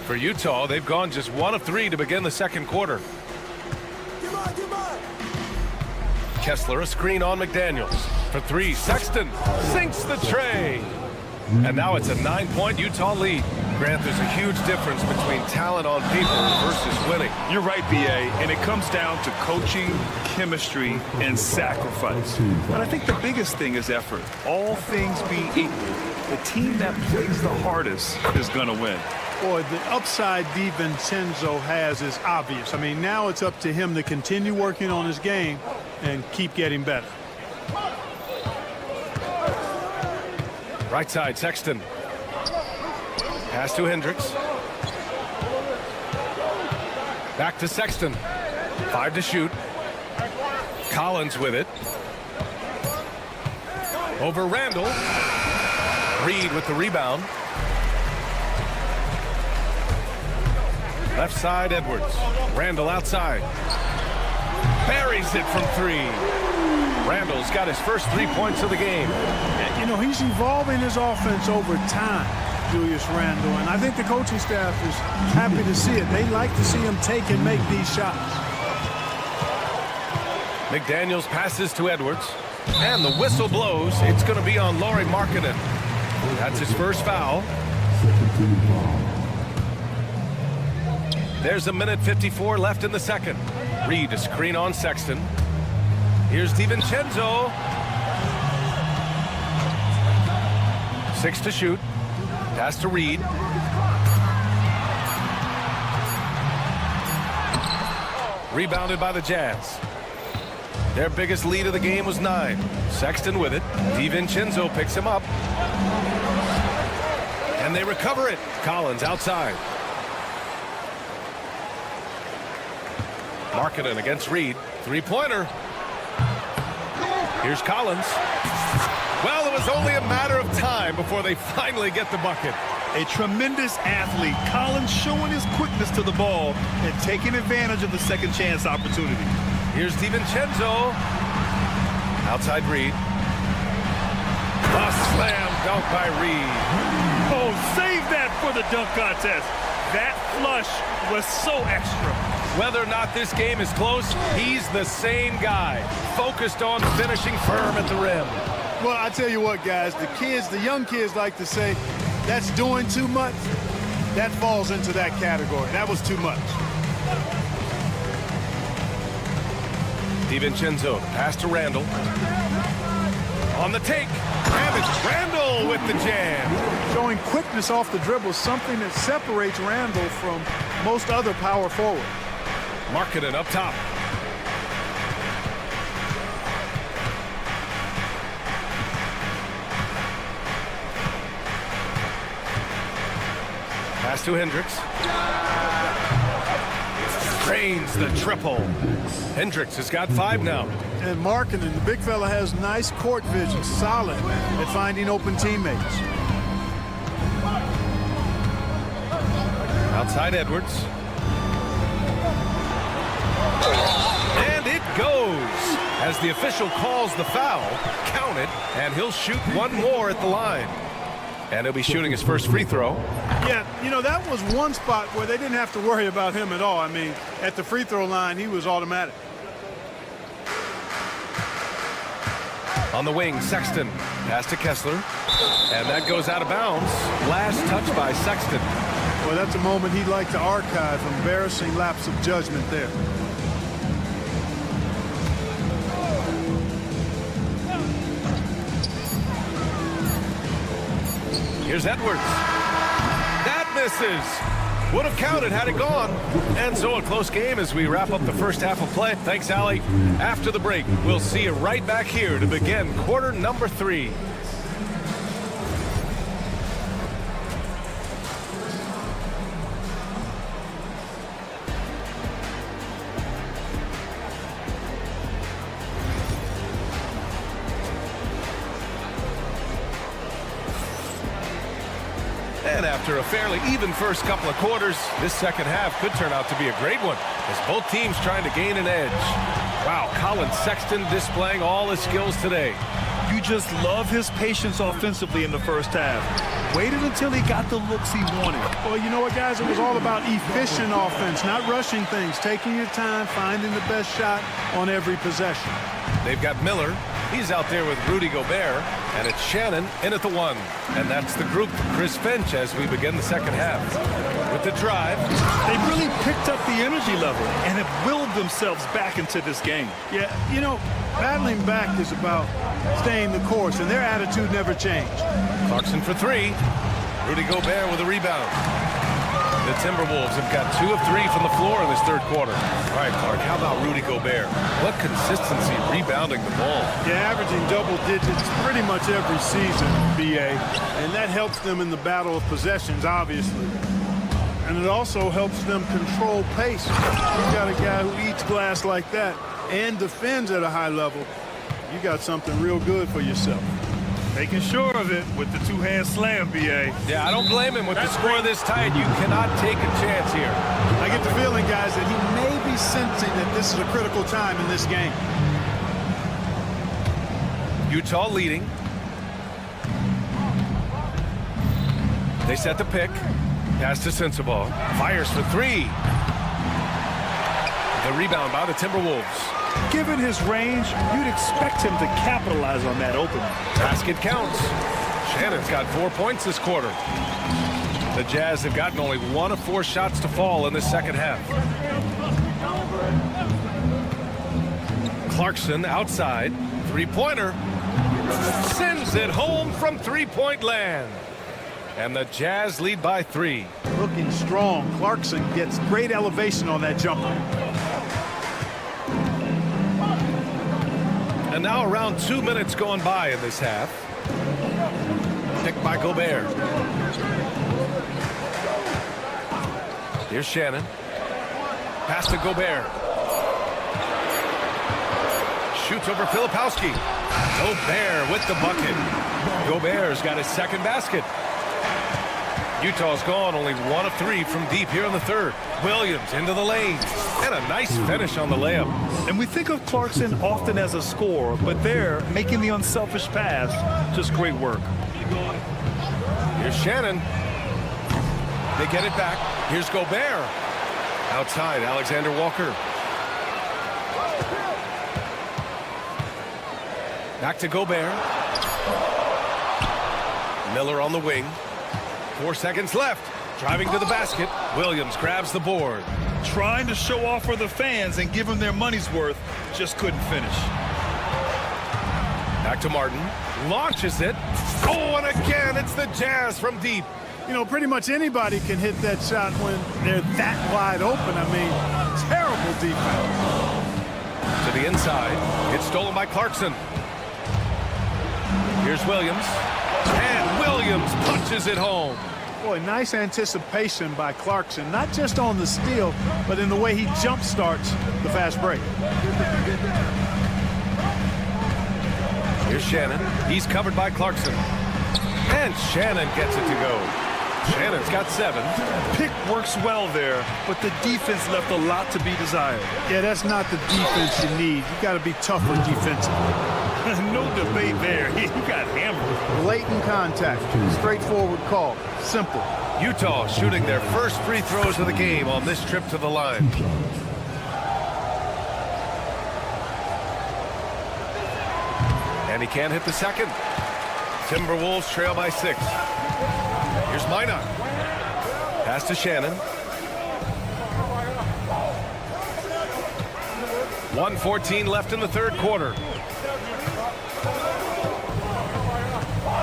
For Utah, they've gone just 1 of 3 to begin the second quarter. Kessler a screen on McDaniels. For 3, Sexton sinks the tray. And now it's a 9-point Utah lead. Grant, there's a huge difference between talent on paper versus winning. You're right, B.A., and it comes down to coaching, chemistry, and sacrifice. But I think the biggest thing is effort. All things being equal, the team that plays the hardest is going to win. Boy, the upside DiVincenzo has is obvious. I mean, now it's up to him to continue working on his game and keep getting better. Right side, Sexton. Pass to Hendricks. Back to Sexton. 5 to shoot. Collins with it. Over Randall. Reed with the rebound. Left side, Edwards. Randall outside. Buries it from 3. Randall's got his first 3 points of the game. And, you know, he's evolving his offense over time, Julius Randall, and I think the coaching staff is happy to see it. They like to see him take and make these shots. McDaniels passes to Edwards, and the whistle blows. It's going to be on Lauri Markkanen. That's his first foul. There's a minute 54 left in the second. Reed to screen on Sexton. Here's DiVincenzo. 6 to shoot. Pass to Reed. Rebounded by the Jazz. Their biggest lead of the game was 9. Sexton with it. DiVincenzo picks him up. And they recover it. Collins outside. Markkanen against Reed. Three-pointer. Here's Collins. Well, it was only a matter of time before they finally get the bucket. A tremendous athlete. Collins showing his quickness to the ball and taking advantage of the second chance opportunity. Here's DiVincenzo. Outside Reed. A slam dunk by Reed. Oh, save that for the dunk contest. That flush was so extra. Whether or not this game is close, he's the same guy. Focused on finishing firm at the rim. Well, I tell you what, guys, the young kids like to say, that's doing too much. That falls into that category. That was too much. DiVincenzo, pass to Randall. On the take, and it's Randall with the jam. Showing quickness off the dribble, something that separates Randall from most other power forwards. Markkanen up top. Pass to Hendricks. Drains the triple. Hendricks has got 5 now. And Markkanen, the big fella, has nice court vision, solid at finding open teammates. Outside Edwards. And it goes. As the official calls the foul, count it, and he'll shoot one more at the line. And he'll be shooting his first free throw. Yeah, you know, that was one spot where they didn't have to worry about him at all. I mean, at the free throw line, he was automatic. On the wing, Sexton. Pass to Kessler. And that goes out of bounds. Last touch by Sexton. Well, that's a moment he'd like to archive. Embarrassing lapse of judgment there. Here's Edwards. That misses. Would have counted had it gone. And so a close game as we wrap up the first half of play. Thanks, Allie. After the break, we'll see you right back here to begin quarter number 3. And after a fairly even first couple of quarters, this second half could turn out to be a great one as both teams trying to gain an edge. Wow, Colin Sexton displaying all his skills today. You just love his patience offensively in the first half. Waited until he got the looks he wanted. Well, you know what, guys? It was all about efficient offense, not rushing things, taking your time, finding the best shot on every possession. They've got Miller. He's out there with Rudy Gobert, and it's Shannon in at the 1. And that's the group for Chris Finch as we begin the second half. With the drive. They really picked up the energy level and have willed themselves back into this game. Yeah, you know, battling back is about staying the course, and their attitude never changed. Clarkson for 3. Rudy Gobert with a rebound. The Timberwolves have got 2 of 3 from the floor in this third quarter. All right, Clark, how about Rudy Gobert? What consistency rebounding the ball. Yeah, averaging double digits pretty much every season, BA. And that helps them in the battle of possessions, obviously. And it also helps them control pace. You got a guy who eats glass like that and defends at a high level. You got something real good for yourself. Making sure of it with the two-hand slam, BA. Yeah, I don't blame him. With the score this tight, you cannot take a chance here. I get the feeling, guys, that he may be sensing that this is a critical time in this game. Utah leading. They set the pick. Pass to Sensabaugh. Fires for 3. The rebound by the Timberwolves. Given his range, you'd expect him to capitalize on that opening. Basket counts. Shannon's got 4 points this quarter. The Jazz have gotten only 1 of 4 shots to fall in this second half. Clarkson outside. Three-pointer. Sends it home from three-point land. And the Jazz lead by 3. Looking strong. Clarkson gets great elevation on that jumper. And now around 2 minutes going by in this half. Picked by Gobert. Here's Shannon. Pass to Gobert. Shoots over Filipowski. Gobert with the bucket. Gobert's got his second basket. Utah's gone only 1 of 3 from deep here in the third. Williams into the lane. And a nice finish on the layup. And we think of Clarkson often as a scorer, but there, making the unselfish pass, just great work. Here's Shannon. They get it back. Here's Gobert. Outside, Alexander Walker. Back to Gobert. Miller on the wing. 4 seconds left. Driving to the basket. Williams grabs the board. Trying to show off for the fans and give them their money's worth. Just couldn't finish. Back to Martin. Launches it. Oh, and again, it's the Jazz from deep. You know, pretty much anybody can hit that shot when they're that wide open. I mean, terrible defense. To the inside. It's stolen by Clarkson. Here's Williams. And Williams punches it home. Boy, nice anticipation by Clarkson, not just on the steal, but in the way he jump starts the fast break. Here's Shannon. He's covered by Clarkson. And Shannon gets it to go. Shannon's got 7. Pick works well there, but the defense left a lot to be desired. Yeah, that's not the defense you need. You got to be tougher defensively. No debate there. He got hammered. Blatant contact. Straightforward call. Simple. Utah shooting their first free throws of the game on this trip to the line. And he can't hit the second. Timberwolves trail by 6. Here's Minot. Pass to Shannon. 1:14 left in the third quarter.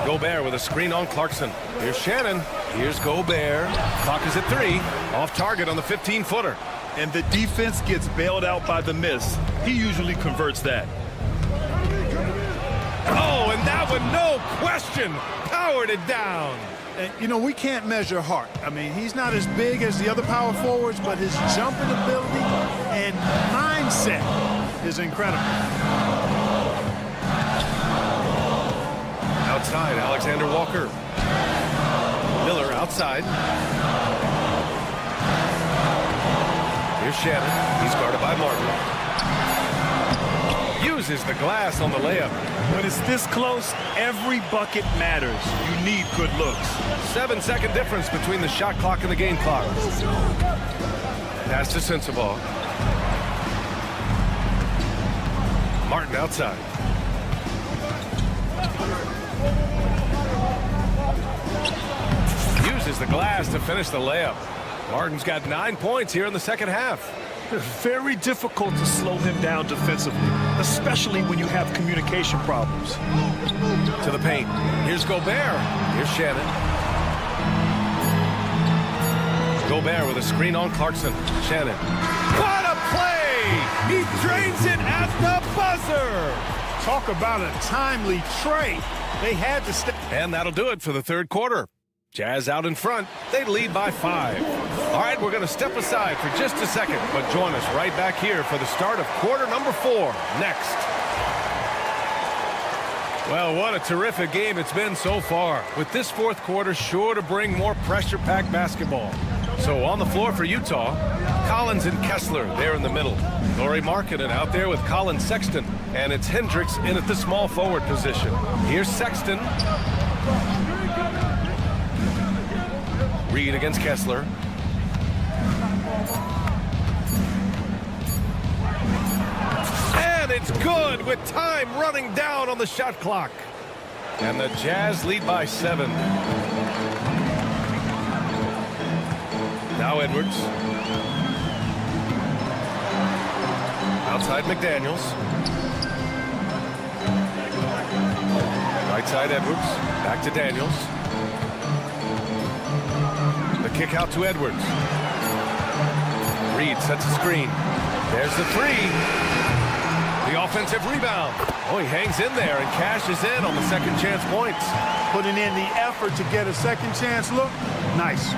Gobert with a screen on Clarkson. Here's Shannon. Here's Gobert. Clock is at 3. Off target on the 15-footer. And the defense gets bailed out by the miss. He usually converts that. Oh, and that one, no question, powered it down. And, you know, we can't measure Hart. I mean, he's not as big as the other power forwards, but his jumping ability and mindset is incredible. Outside, Alexander Walker. Miller outside. Here's Shannon. He's guarded by Martin. Uses the glass on the layup. When it's this close, every bucket matters. You need good looks. 7-second difference between the shot clock and the game clock. Pass to Sensabaugh. Martin outside. Uses the glass to finish the layup. Martin's got 9 points here in the second half. Very difficult to slow him down defensively, especially when you have communication problems. To the paint. Here's Gobert. Here's Shannon. Gobert with a screen on Clarkson. Shannon. What a play! He drains it at the buzzer! Talk about a timely trade. They had to step. And that'll do it for the third quarter. Jazz out in front. They lead by 5. All right, we're going to step aside for just a second, but join us right back here for the start of quarter number 4 next. Well, what a terrific game it's been so far, with this fourth quarter sure to bring more pressure-packed basketball. So on the floor for Utah, Collins and Kessler there in the middle. Lauri Markkanen out there with Colin Sexton, and it's Hendricks in at the small forward position. Here's Sexton. Reed against Kessler. And it's good with time running down on the shot clock. And the Jazz lead by 7. Now Edwards. Outside McDaniels. Right side, Edwards. Back to Daniels. The kick out to Edwards. Reed sets a screen. There's the three. The offensive rebound. Oh, he hangs in there and cashes in on the second chance points. Putting in the effort to get a second chance look. Nice.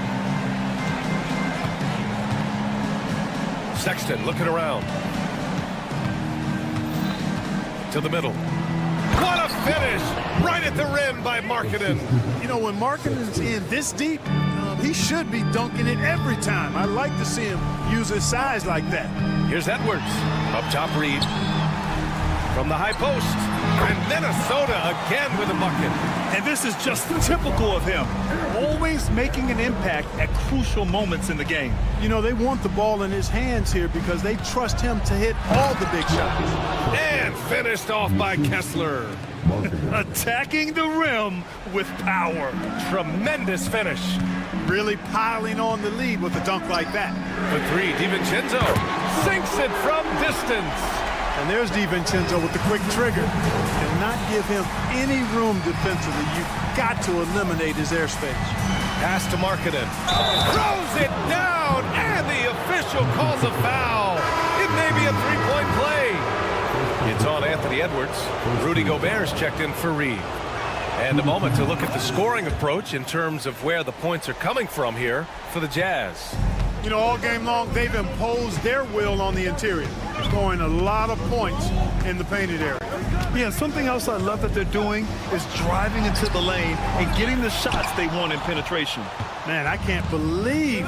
Sexton looking around. To the middle. What a finish! Right at the rim by Markkanen. You know, when Markkanen's in this deep, he should be dunking it every time. I like to see him use his size like that. Here's Edwards. Up top, Reed. From the high post. And Minnesota again with a bucket. And this is just typical of him. Always making an impact at crucial moments in the game. You know, they want the ball in his hands here because they trust him to hit all the big shots. And finished off by Kessler. Attacking the rim with power. Tremendous finish. Really piling on the lead with a dunk like that. For three, DiVincenzo sinks it from distance. And there's DiVincenzo with the quick trigger. Cannot give him any room defensively. You've got to eliminate his airspace. Pass to Markkanen. Throws it down, and the official calls a foul. It may be a three-point play. It's on Anthony Edwards. Rudy Gobert's checked in for Reed. And a moment to look at the scoring approach in terms of where the points are coming from here for the Jazz. You know, all game long, they've imposed their will on the interior, scoring a lot of points in the painted area. Yeah, something else I love that they're doing is driving into the lane and getting the shots they want in penetration. Man, I can't believe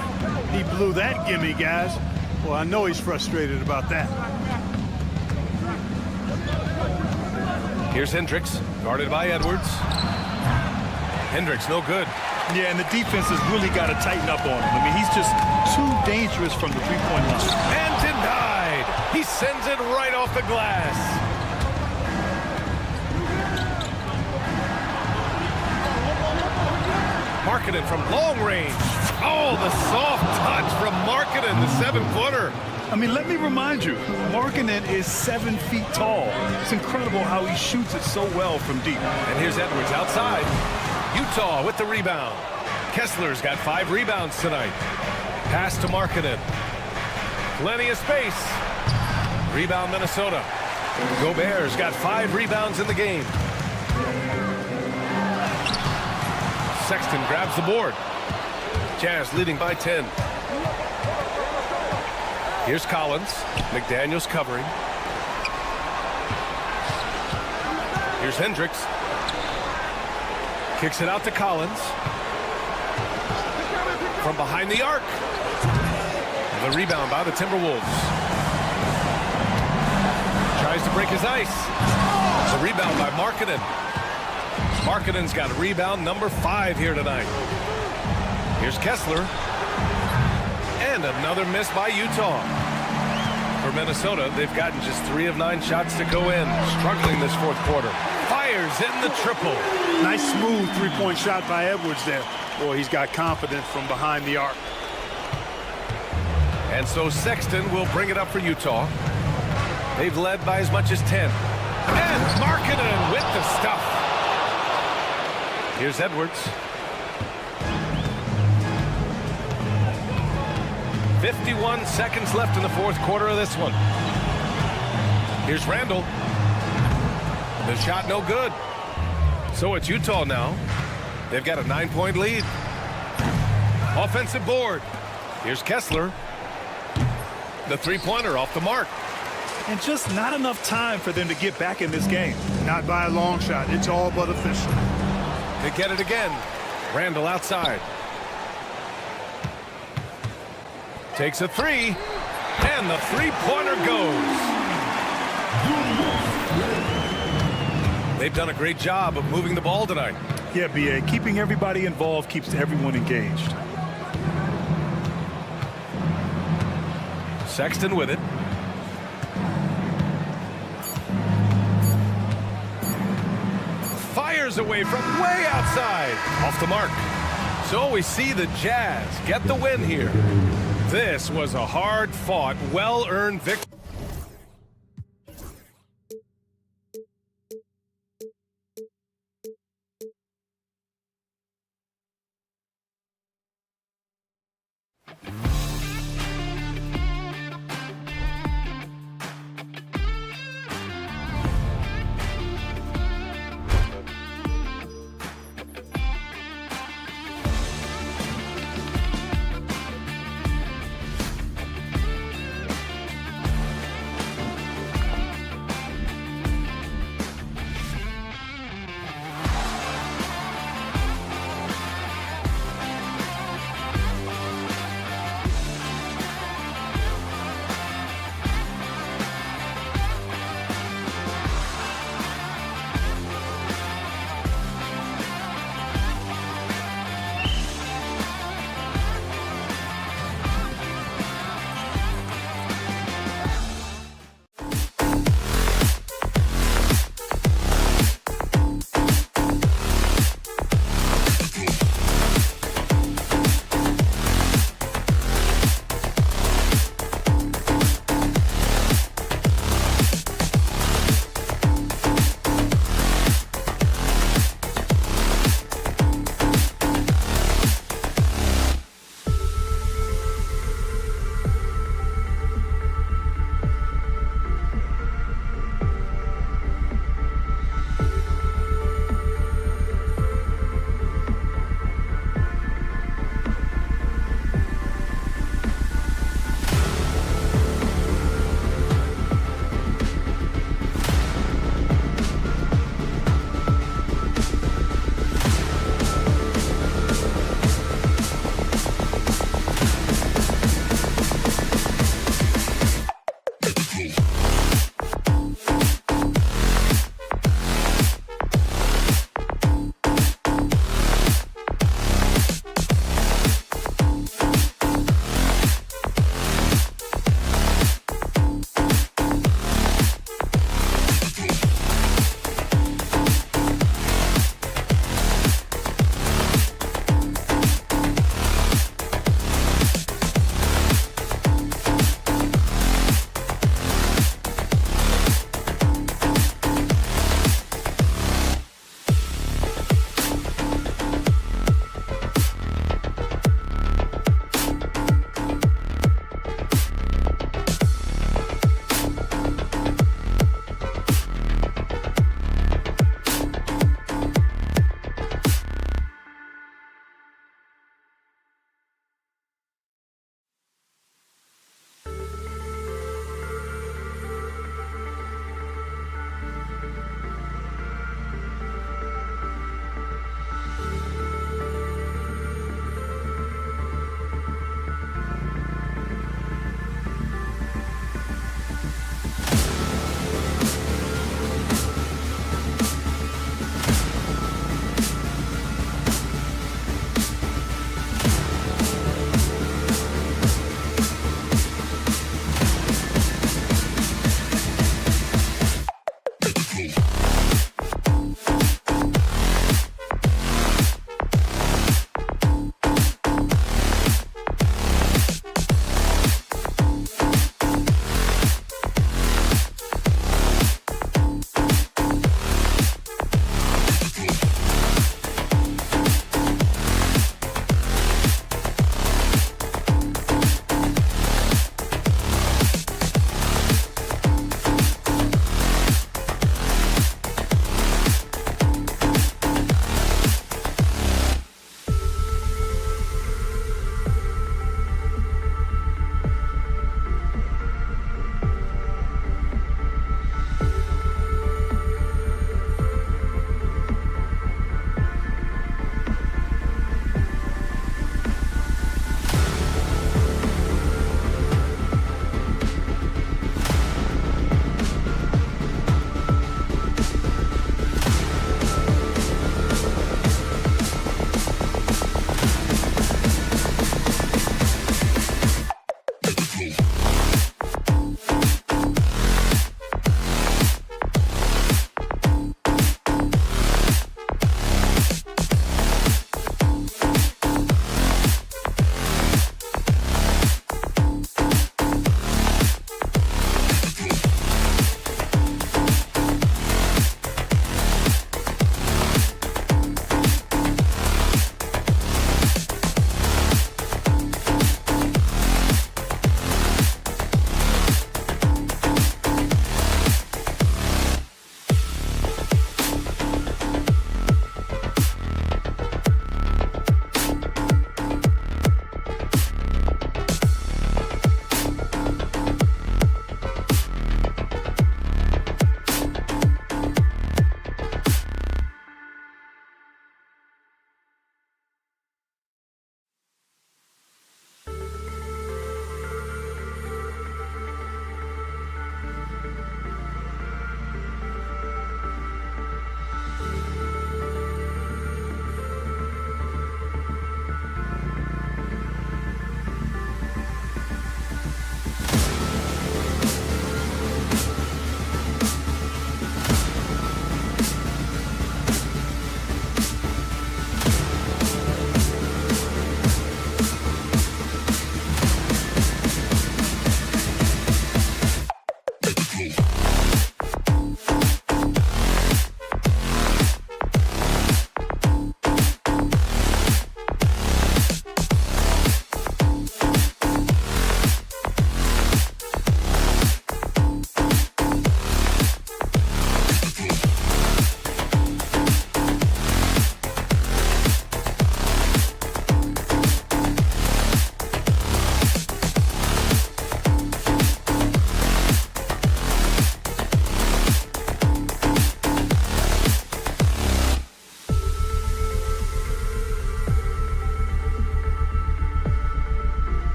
he blew that gimme, guys. Well, I know he's frustrated about that. Here's Hendricks, guarded by Edwards. Hendricks, no good. Yeah, and the defense has really got to tighten up on him. I mean, he's just too dangerous from the three-point line. And denied. He sends it right off the glass. Markkanen from long range. Oh, the soft touch from Markkanen, the seven-footer. I mean, let me remind you, Markkanen is 7 feet tall. It's incredible how he shoots it so well from deep. And here's Edwards outside. Utah with the rebound. Kessler's got 5 rebounds tonight. Pass to Markkanen. Plenty of space. Rebound Minnesota. Gobert's got 5 rebounds in the game. Sexton grabs the board. Jazz leading by 10. Here's Collins. McDaniels covering. Here's Hendricks. Kicks it out to Collins. From behind the arc. The rebound by the Timberwolves. Tries to break his ice. The rebound by Markkanen. Markkanen's got rebound number 5 here tonight. Here's Kessler. And another miss by Utah. For Minnesota, they've gotten just 3 of 9 shots to go in. Struggling this fourth quarter. Fires in the triple. Nice smooth three-point shot by Edwards there. Boy, he's got confidence from behind the arc. And so Sexton will bring it up for Utah. They've led by as much as 10. And Markkanen with the stuff. Here's Edwards. 51 seconds left in the fourth quarter of this one. Here's Randall. The shot no good. So it's Utah now. They've got a 9-point lead. Offensive board. Here's Kessler. The three-pointer off the mark. And just not enough time for them to get back in this game. Not by a long shot. It's all but official. They get it again. Randall outside. Takes a three. And the three-pointer goes. They've done a great job of moving the ball tonight. Yeah, B.A. Keeping everybody involved keeps everyone engaged. Sexton with it. Fires away from way outside. Off the mark. So we see the Jazz get the win here. This was a hard-fought, well-earned victory.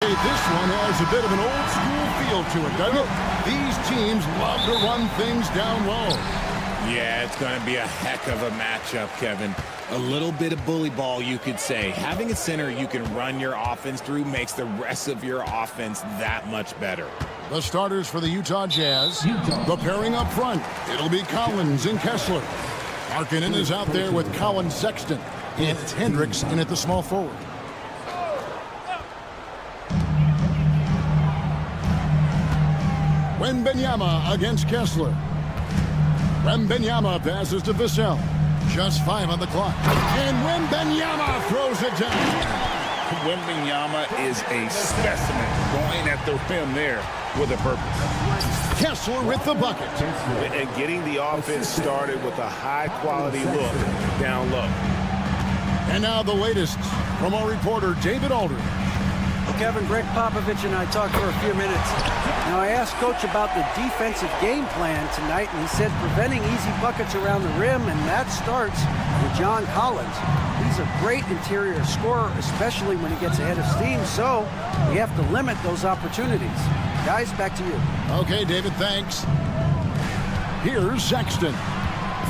Hey, this one has a bit of an old school feel to it, doesn't it? These teams love to run things down low. Yeah, it's going to be a heck of a matchup, Kevin. A little bit of bully ball, you could say. Having a center you can run your offense through makes the rest of your offense that much better. The starters for the Utah Jazz. The pairing up front, it'll be Collins and Kessler. Markkanen is out there with Collins, Sexton, and it's Hendricks in at the small forward. Wembanyama against Kessler. Wembanyama passes to Vassell. Just 5 on the clock. And Wembanyama throws it down. Wembanyama is a specimen going at the rim there with a purpose. Kessler with the bucket. And getting the offense started with a high-quality look down low. And now the latest from our reporter, David Aldridge. Well, Kevin, Greg Popovich and I talked for a few minutes. Now, I asked Coach about the defensive game plan tonight, and he said preventing easy buckets around the rim, and that starts with John Collins. He's a great interior scorer, especially when he gets ahead of steam, so we have to limit those opportunities. Guys, back to you. Okay, David, thanks. Here's Sexton.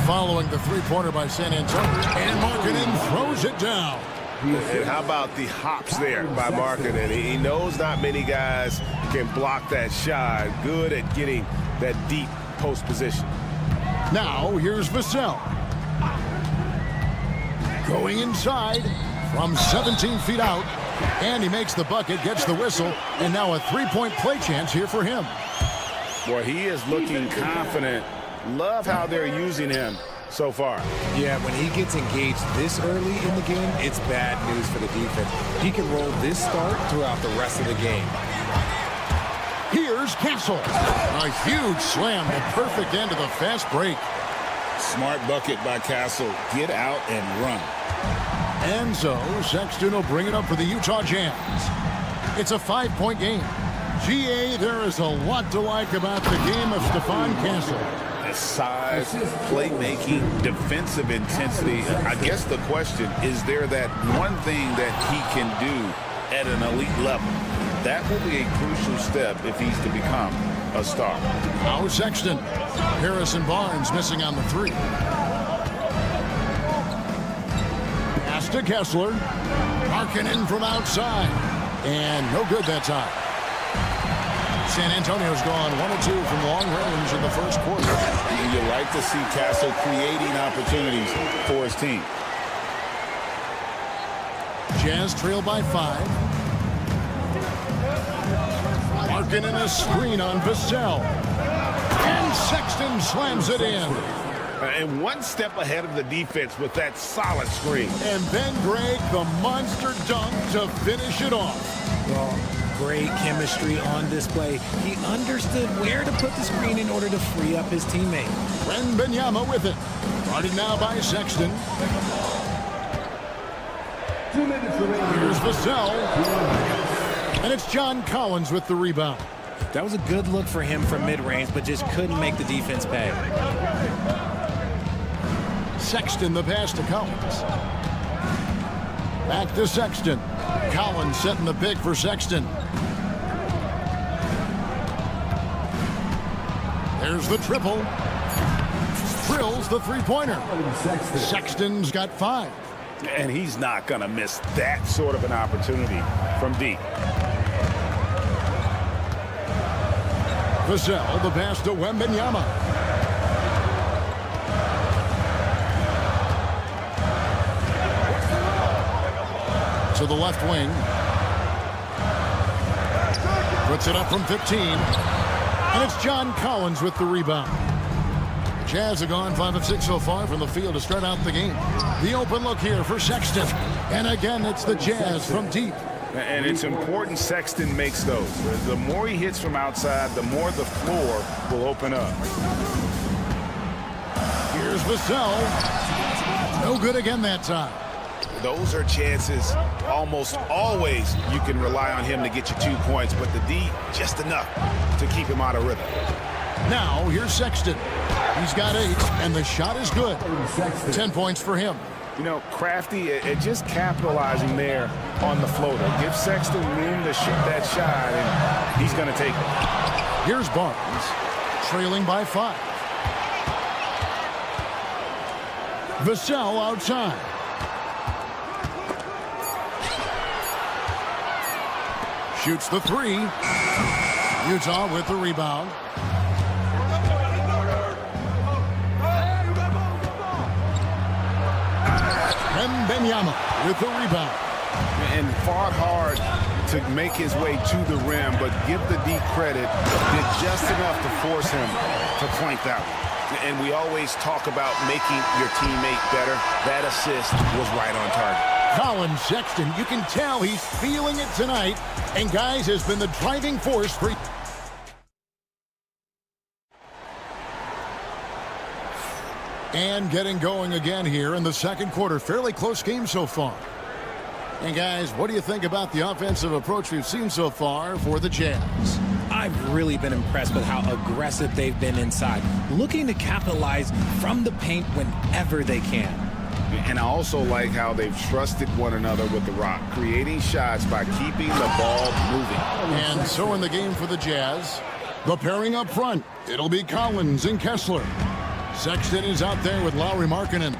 Following the three-pointer by San Antonio, and Markkanen throws it down. And how about the hops there by Markkanen? He knows not many guys can block that shot. Good at getting that deep post position. Now, here's Vassell. Going inside from 17 feet out. And he makes the bucket, gets the whistle, and now a three-point play chance here for him. Boy, he is looking confident. Love how they're using him so far. Yeah, when he gets engaged this early in the game, it's bad news for the defense. He can roll this start throughout the rest of the game. Here's Castle. A huge slam, the perfect end of the fast break. Smart bucket by Castle. Get out and run. And so Sexton will bring it up for the Utah Jazz. It's a 5-point game. GA, there is a lot to like about the game of Stephon Castle. Size, playmaking, defensive intensity. I guess the question, is there that one thing that he can do at an elite level? That will be a crucial step if he's to become a star. Now Sexton. Harrison Barnes missing on the three. Pass to Kessler. Markkanen from outside. And no good that time. San Antonio's gone 1 of 2 from long range in the first quarter. You like to see Castle creating opportunities for his team. Jazz trail by 5. Markkanen a screen on Vassell. And Sexton slams it in. And one step ahead of the defense with that solid screen. And Ben Gregg, the monster dunk to finish it off. Well, great chemistry on display. He understood where to put the screen in order to free up his teammate. Wembanyama with it. Guarded now by Sexton. 2 minutes remaining. Here's Vassell. And it's John Collins with the rebound. That was a good look for him from mid-range, but just couldn't make the defense pay. Sexton the pass to Collins. Back to Sexton. Collins setting the pick for Sexton. There's the triple. Drills the three-pointer. Sexton's got 5. And he's not going to miss that sort of an opportunity from deep. Vassell, the pass to Wembanyama. To the left wing. Puts it up from 15. And it's John Collins with the rebound. Jazz have gone 5 of 6 so far from the field to start out the game. The open look here for Sexton. And again, it's the Jazz from deep. And it's important Sexton makes those. The more he hits from outside, the more the floor will open up. Here's Vassell. No good again that time. Those are chances almost always you can rely on him to get you 2 points, but the D, just enough to keep him out of rhythm. Now, here's Sexton. He's got 8, and the shot is good. 10 points for him. You know, crafty at just capitalizing there on the floater. Give Sexton room to shoot that shot, and he's going to take it. Here's Barnes, trailing by 5. Vassell outside. Shoots the 3. Utah with the rebound. Wembanyama with the rebound. And fought hard to make his way to the rim, but give the D credit, did just enough to force him to plank that one. And we always talk about making your teammate better. That assist was right on target. Colin Sexton, you can tell he's feeling it tonight, and guys, has been the driving force for... And getting going again here in the second quarter. Fairly close game so far. And guys, what do you think about the offensive approach we've seen so far for the Jazz? I've really been impressed with how aggressive they've been inside, looking to capitalize from the paint whenever they can. And I also like how they've trusted one another with the rock, creating shots by keeping the ball moving. And so in the game for the Jazz, the pairing up front, it'll be Collins and Kessler. Sexton is out there with Lauri Markkanen,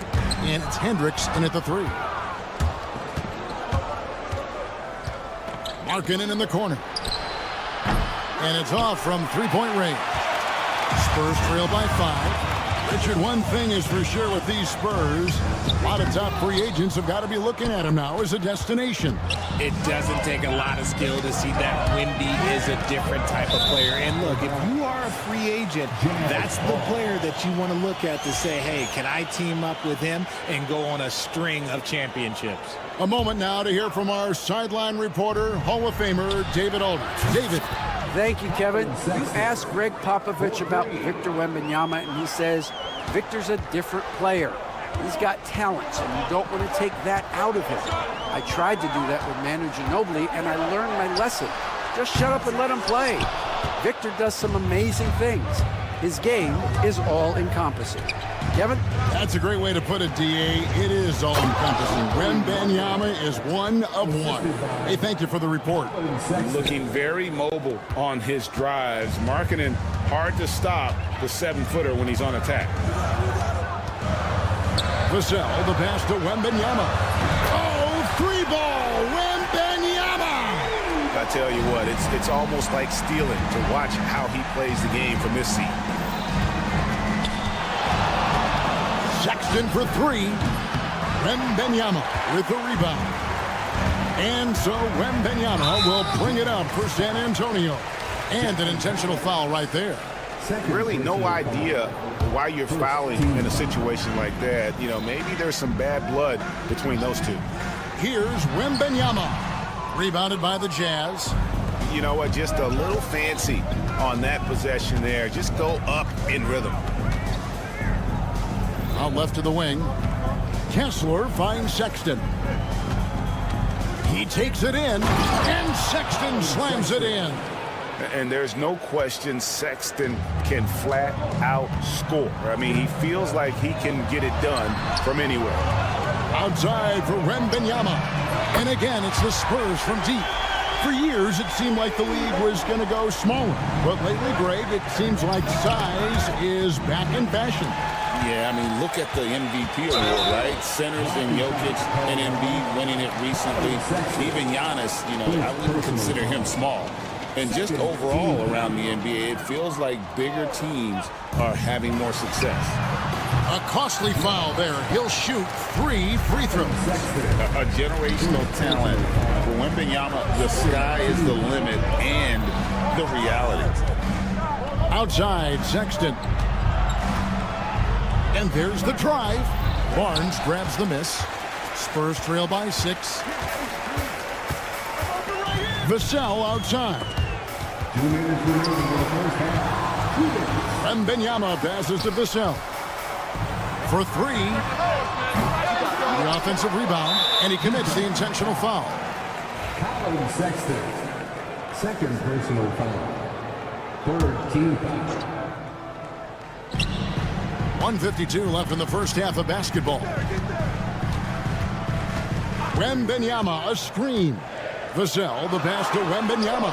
and it's Hendricks in at the 3. Markkanen in the corner. And it's off from three-point range. Spurs trail by 5. Richard, one thing is for sure with these Spurs, a lot of top free agents have got to be looking at them now as a destination. It doesn't take a lot of skill to see that Wendy is a different type of player. And look, if you are a free agent, that's the player that you want to look at to say, hey, can I team up with him and go on a string of championships? A moment now to hear from our sideline reporter, Hall of Famer David Aldridge. David. Thank you, Kevin. You asked Greg Popovich about Victor Wembanyama, and he says Victor's a different player. He's got talent, and you don't want to take that out of him. I tried to do that with Manu Ginobili, and I learned my lesson. Just shut up and let him play. Victor does some amazing things. His game is all-encompassing. Kevin? That's a great way to put it, D.A. It is all-encompassing. Wembanyama is one of one. Hey, thank you for the report. Looking very mobile on his drives. Markkanen hard to stop the 7-footer when he's on attack. Vassell, the pass to Wembanyama. Oh, 3-ball, Wembanyama! I tell you what, it's almost like stealing to watch how he plays the game from this seat. Sexton for 3. Wembanyama with the rebound. And so Wembanyama will bring it up for San Antonio. And an intentional foul right there. Really no idea why you're fouling in a situation like that. You know, maybe there's some bad blood between those two. Here's Wembanyama. Rebounded by the Jazz. You know what? Just a little fancy on that possession there. Just go up in rhythm. Out left to the wing. Kessler finds Sexton. He takes it in, and Sexton slams it in. And there's no question Sexton can flat out score. I mean, he feels like he can get it done from anywhere. Outside for Wembanyama. And again, it's the Spurs from deep. For years, it seemed like the league was going to go smaller. But lately, Greg, it seems like size is back in fashion. Yeah, I mean, look at the MVP award, right? Centers and Jokic and Embiid winning it recently. Even Giannis, you know, I wouldn't consider him small. And just overall around the NBA, it feels like bigger teams are having more success. A costly foul there. He'll shoot 3 free throws. A generational talent. For Wembanyama, the sky is the limit and the reality. Outside, Sexton. And there's the drive. Barnes grabs the miss. Spurs trail by 6. Vassell outside. Wembanyama passes to Vassell. For 3. The offensive rebound. And he commits the intentional foul. Colin Sexton. Second personal foul. Third team foul. 1:52 left in the first half of basketball. Wembanyama, a screen. Vassell, the pass to Wembanyama.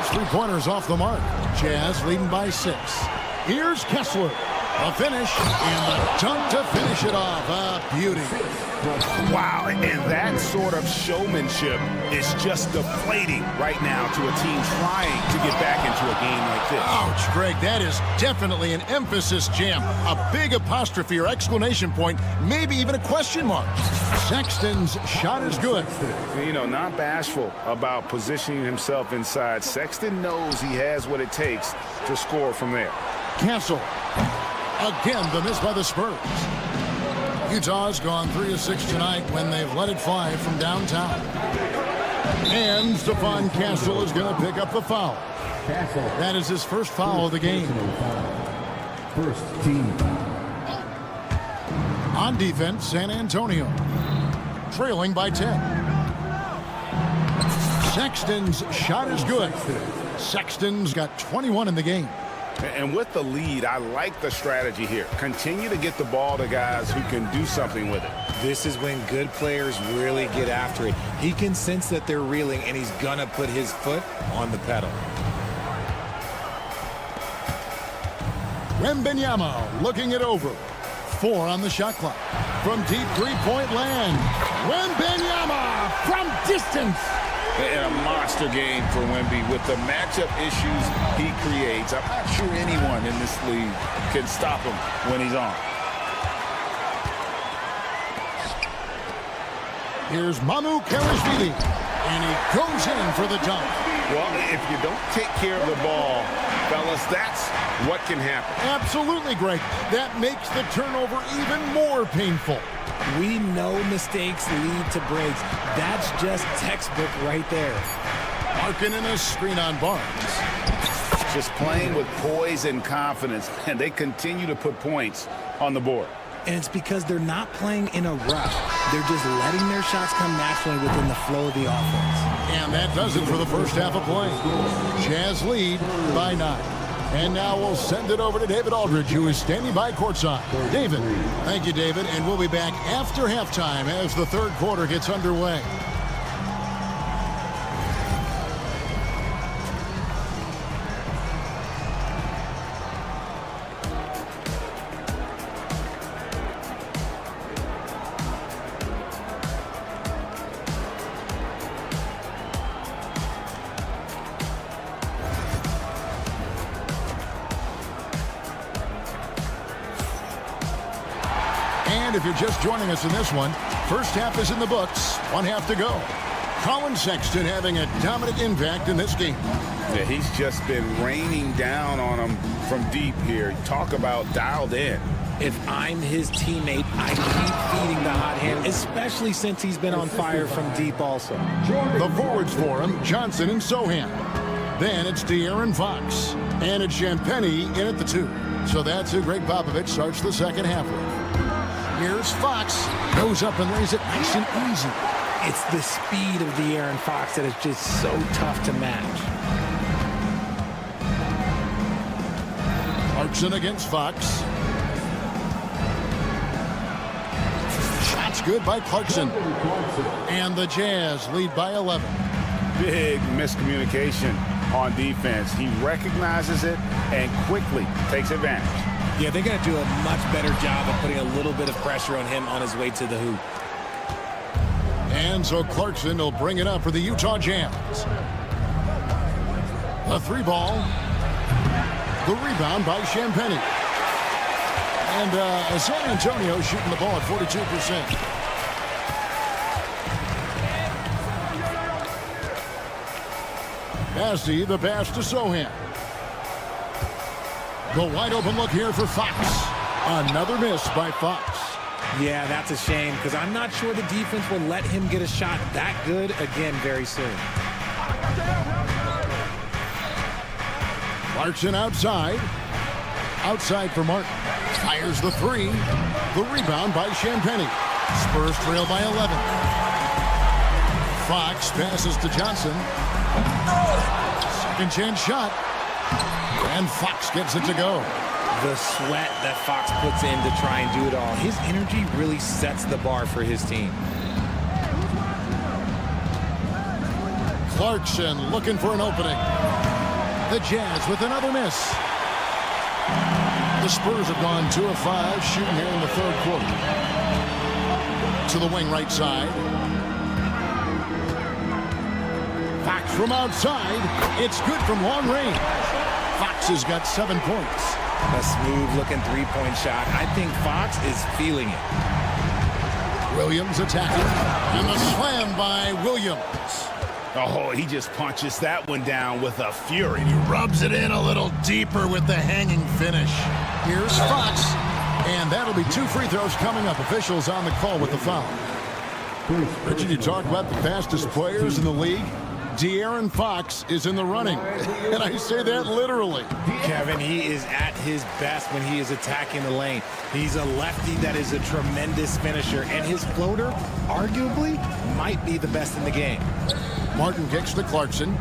His three-pointers off the mark. Jazz leading by 6. Here's Kessler. A finish, and the dunk to finish it off. A beauty. Wow, and that sort of showmanship is just deflating right now to a team trying to get back into a game like this. Ouch, Greg, that is definitely an emphasis jam. A big apostrophe or exclamation point, maybe even a question mark. Sexton's shot is good. You know, not bashful about positioning himself inside. Sexton knows he has what it takes to score from there. Castle. Again, the miss by the Spurs. Utah's gone 3 of 6 tonight when they've led it 5 from downtown. And Stephon Castle is going to pick up the foul. That is his first foul of the game. First team foul. On defense, San Antonio. Trailing by 10. Sexton's shot is good. Sexton's got 21 in the game. And with the lead, I like the strategy here. Continue to get the ball to guys who can do something with it. This is when good players really get after it. He can sense that they're reeling, and he's going to put his foot on the pedal. Wembanyama looking it over. 4 on the shot clock. From deep three-point land. Wembanyama from distance. And a monster game for Wemby with the matchup issues he creates. I'm not sure anyone in this league can stop him when he's on. Here's Mamu Kelishvili, and he goes in for the dunk. Well, if you don't take care of the ball, fellas, that's what can happen. Absolutely, Greg. That makes the turnover even more painful. We know mistakes lead to breaks. That's just textbook right there. Markin in a screen on Barnes. Just playing with poise and confidence, and they continue to put points on the board. And it's because they're not playing in a rush. They're just letting their shots come naturally within the flow of the offense. And that does it for the first half of play. Jazz lead by 9. And now we'll send it over to David Aldridge, who is standing by courtside. David. Thank you, David. And we'll be back after halftime as the third quarter gets underway. And if you're just joining us in this one, first half is in the books, 1 half to go. Colin Sexton having a dominant impact in this game. Yeah, he's just been raining down on him from deep here. Talk about dialed in. If I'm his teammate, I keep feeding the hot hand, especially since he's been on fire from deep also. The forwards for him, Johnson and Sohan. Then it's De'Aaron Fox. And it's Champagnie in at the 2. So that's who Greg Popovich starts the second half with. Here's Fox. Goes up and lays it nice and easy. It's the speed of De'Aaron Fox that is just so tough to match. Clarkson against Fox. Shots good by Clarkson. And the Jazz lead by 11. Big miscommunication on defense. He recognizes it and quickly takes advantage. Yeah, they're going to do a much better job of putting a little bit of pressure on him on his way to the hoop. And so Clarkson will bring it up for the Utah Jazz. The 3-ball. The rebound by Champagnie. And San Antonio shooting the ball at 42%. Bassey, the pass to Sohan. The wide open look here for Fox. Another miss by Fox. Yeah, that's a shame because I'm not sure the defense will let him get a shot that good again very soon. Clarkson outside. Outside for Martin. Fires the 3. The rebound by Champagnie. Spurs trail by 11. Fox passes to Johnson. Second chance shot. And Fox gets it to go. The sweat that Fox puts in to try and do it all. His energy really sets the bar for his team. Clarkson looking for an opening. The Jazz with another miss. The Spurs have gone 2 of 5 shooting here in the third quarter. To the wing right side. Fox from outside. It's good from long range. Fox has got 7 points. A smooth-looking three-point shot. I think Fox is feeling it. Williams attacking. And the slam by Williams. Oh, he just punches that one down with a fury. He rubs it in a little deeper with the hanging finish. Here's Fox. And that'll be 2 free throws coming up. Officials on the call with the foul. Richard, you talk about the fastest players in the league. De'Aaron Fox is in the running. And I say that literally. Kevin, he is at his best when he is attacking the lane. He's a lefty that is a tremendous finisher. And his floater, arguably, might be the best in the game. Martin kicks to Clarkson.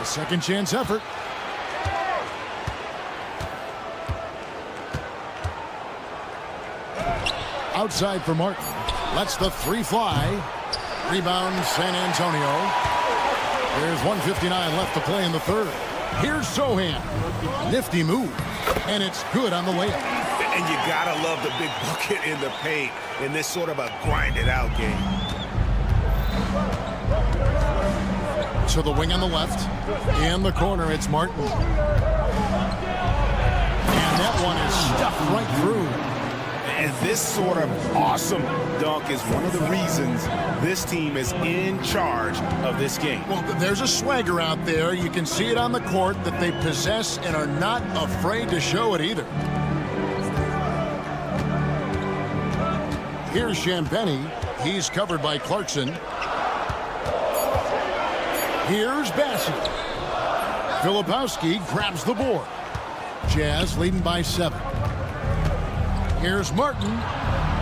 A second chance effort. Outside for Martin. Lets the 3 fly. Rebound San Antonio. There's 1:59 left to play in the third. Here's Sohan. Nifty move. And it's good on the layup. And you gotta love the big bucket in the paint in this sort of a grinded-out game. To the wing on the left. In the corner, it's Martin. And that one is stuffed right through. And this sort of awesome dunk is one of the reasons this team is in charge of this game. Well, there's a swagger out there. You can see it on the court that they possess and are not afraid to show it either. Here's Champagny. He's covered by Clarkson. Here's Bassett. Filipowski grabs the board. Jazz leading by 7. Here's Martin.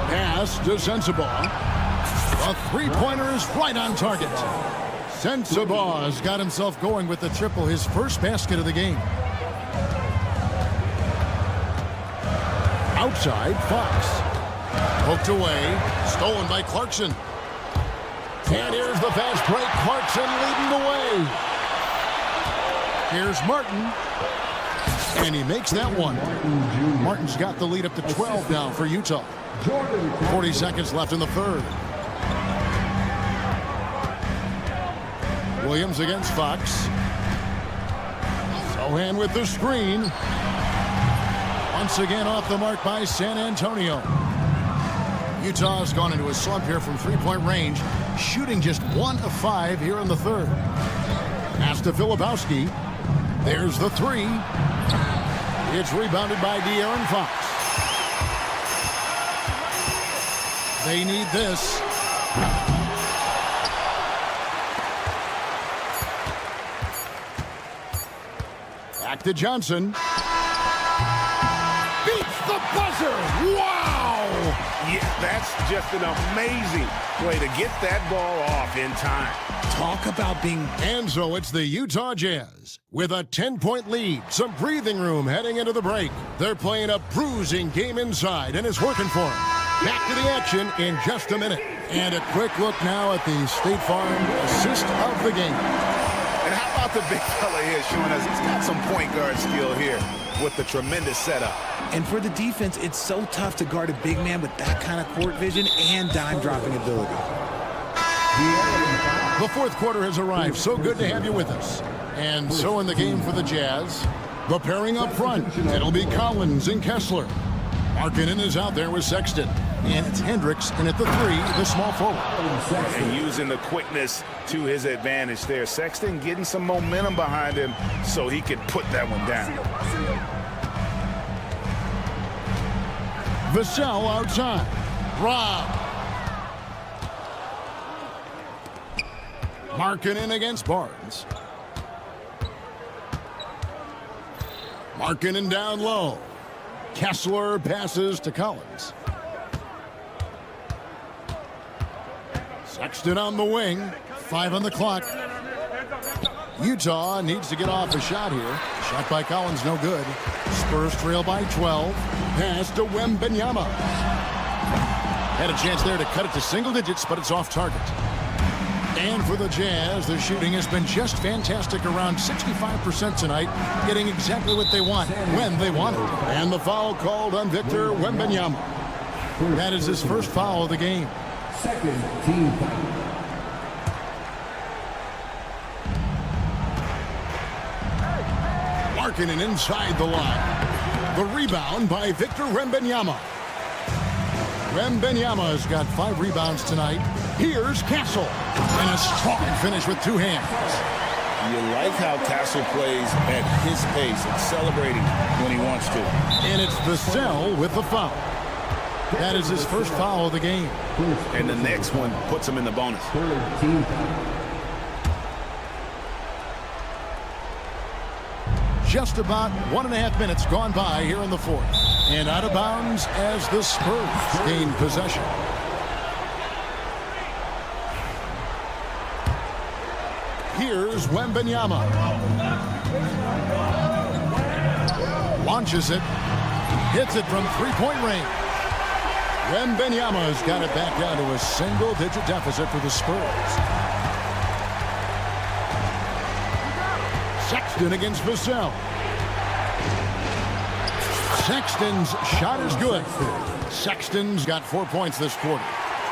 Pass to Sensabaugh. A three-pointer is right on target. Sensabaugh has got himself going with the triple, his first basket of the game. Outside, Fox. Poked away. Stolen by Clarkson. And here's the fast break. Clarkson leading the way. Here's Martin. And he makes that one. Martin's got the lead up to 12 now for Utah. 40 seconds left in the third. Williams against Fox. Sohan with the screen. Once again off the mark by San Antonio. Utah has gone into a slump here from three-point range, shooting just 1 of 5 here in the third. Pass to Filipowski. There's the 3. It's rebounded by De'Aaron Fox. They need this. Back to Johnson. Beats the buzzer. Wow! Yeah, that's just an amazing way to get that ball off in time. Talk about being... And so it's the Utah Jazz with a 10-point lead. Some breathing room heading into the break. They're playing a bruising game inside, and it's working for them. Back to the action in just a minute. And a quick look now at the State Farm assist of the game. And how about the big fella here showing us he's got some point guard skill here with the tremendous setup. And for the defense, it's so tough to guard a big man with that kind of court vision and dime-dropping ability. The fourth quarter has arrived. So good to have you with us. And so in the game for the Jazz, the pairing up front, it'll be Collins and Kessler. Markkanen is out there with Sexton. And it's Hendricks in at the 3, the small forward. And using the quickness to his advantage there. Sexton getting some momentum behind him so he could put that one down. Vassell outside. Rob. Markkanen against Barnes. Markkanen down low. Kessler passes to Collins. Sexton on the wing. 5 on the clock. Utah needs to get off a shot here. Shot by Collins, no good. Spurs trail by 12. Pass to Wembanyama. Had a chance there to cut it to single digits, but it's off target. And for the Jazz, their shooting has been just fantastic, around 65% tonight, getting exactly what they want when they want it. And the foul called on Victor Wembanyama. That is his first foul of the game. Second team foul. Markkanen inside the line. The rebound by Victor Wembanyama. Wembanyama's got 5 rebounds tonight. Here's Castle. And a strong finish with 2 hands. You like how Castle plays at his pace and celebrating when he wants to. And it's Vassell with the foul. That is his first foul of the game. And the next one puts him in the bonus. Third team foul. Just about 1.5 minutes gone by here in the fourth. And out of bounds as the Spurs gain possession. Here's Wembanyama. Launches it. Hits it from 3-point range. Wembanyama's got it back down to a single-digit deficit for the Spurs. Sexton against Vassell. Sexton's shot is good. Sexton's got 4 points this quarter.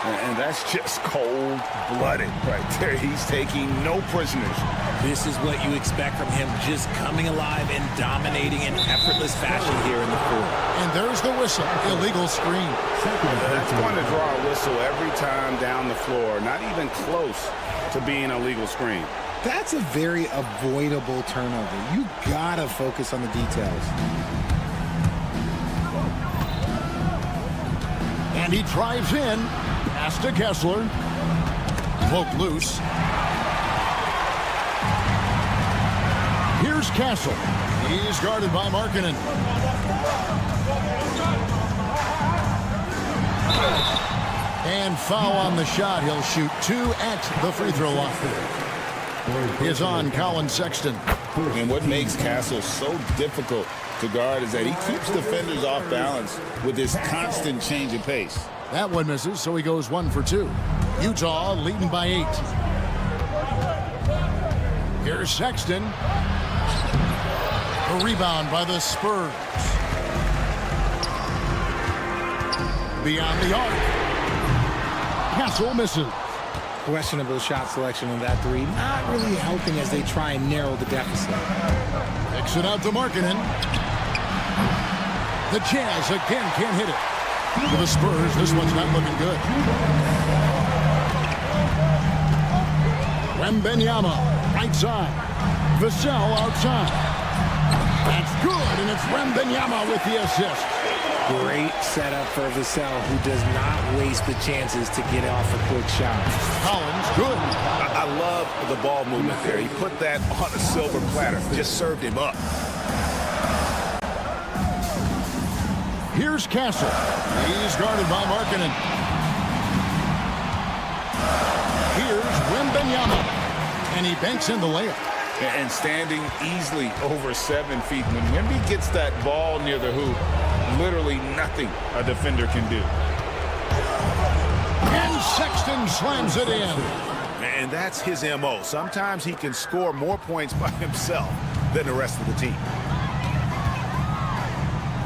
And that's just cold-blooded right there. He's taking no prisoners. This is what you expect from him, just coming alive and dominating in effortless fashion here in the fourth. And there's the whistle. Illegal screen. That's going to draw a whistle every time down the floor. Not even close to being a legal screen. That's a very avoidable turnover. You gotta focus on the details. And he drives in. Pass to Kessler. Poke loose. Here's Castle. He's guarded by Markkanen. And foul on the shot. He'll shoot 2 at the free throw line. Is on Colin Sexton. And what makes Castle so difficult to guard is that he keeps defenders off balance with his constant change of pace. That one misses, so he goes 1 for 2. Utah leading by 8. Here's Sexton. The rebound by the Spurs. Beyond the arc. Castle misses. Questionable shot selection on that 3. Not really helping as they try and narrow the deficit. Kicks it out to Markkanen. The Jazz again can't hit it. For the Spurs, this one's not looking good. Wembanyama, right side. Vassell outside. That's good, and it's Wembanyama with the assist. Great setup for Vassell, who does not waste the chances to get off a quick shot. Collins, good. I love the ball movement there. He put that on a silver platter. Just served him up. Here's Castle. He's guarded by Markkanen. Here's Wembanyama. And he banks in the layup. And standing easily over 7 feet. When Wemby gets that ball near the hoop, literally nothing a defender can do. And Sexton slams it in. And that's his MO. Sometimes he can score more points by himself than the rest of the team.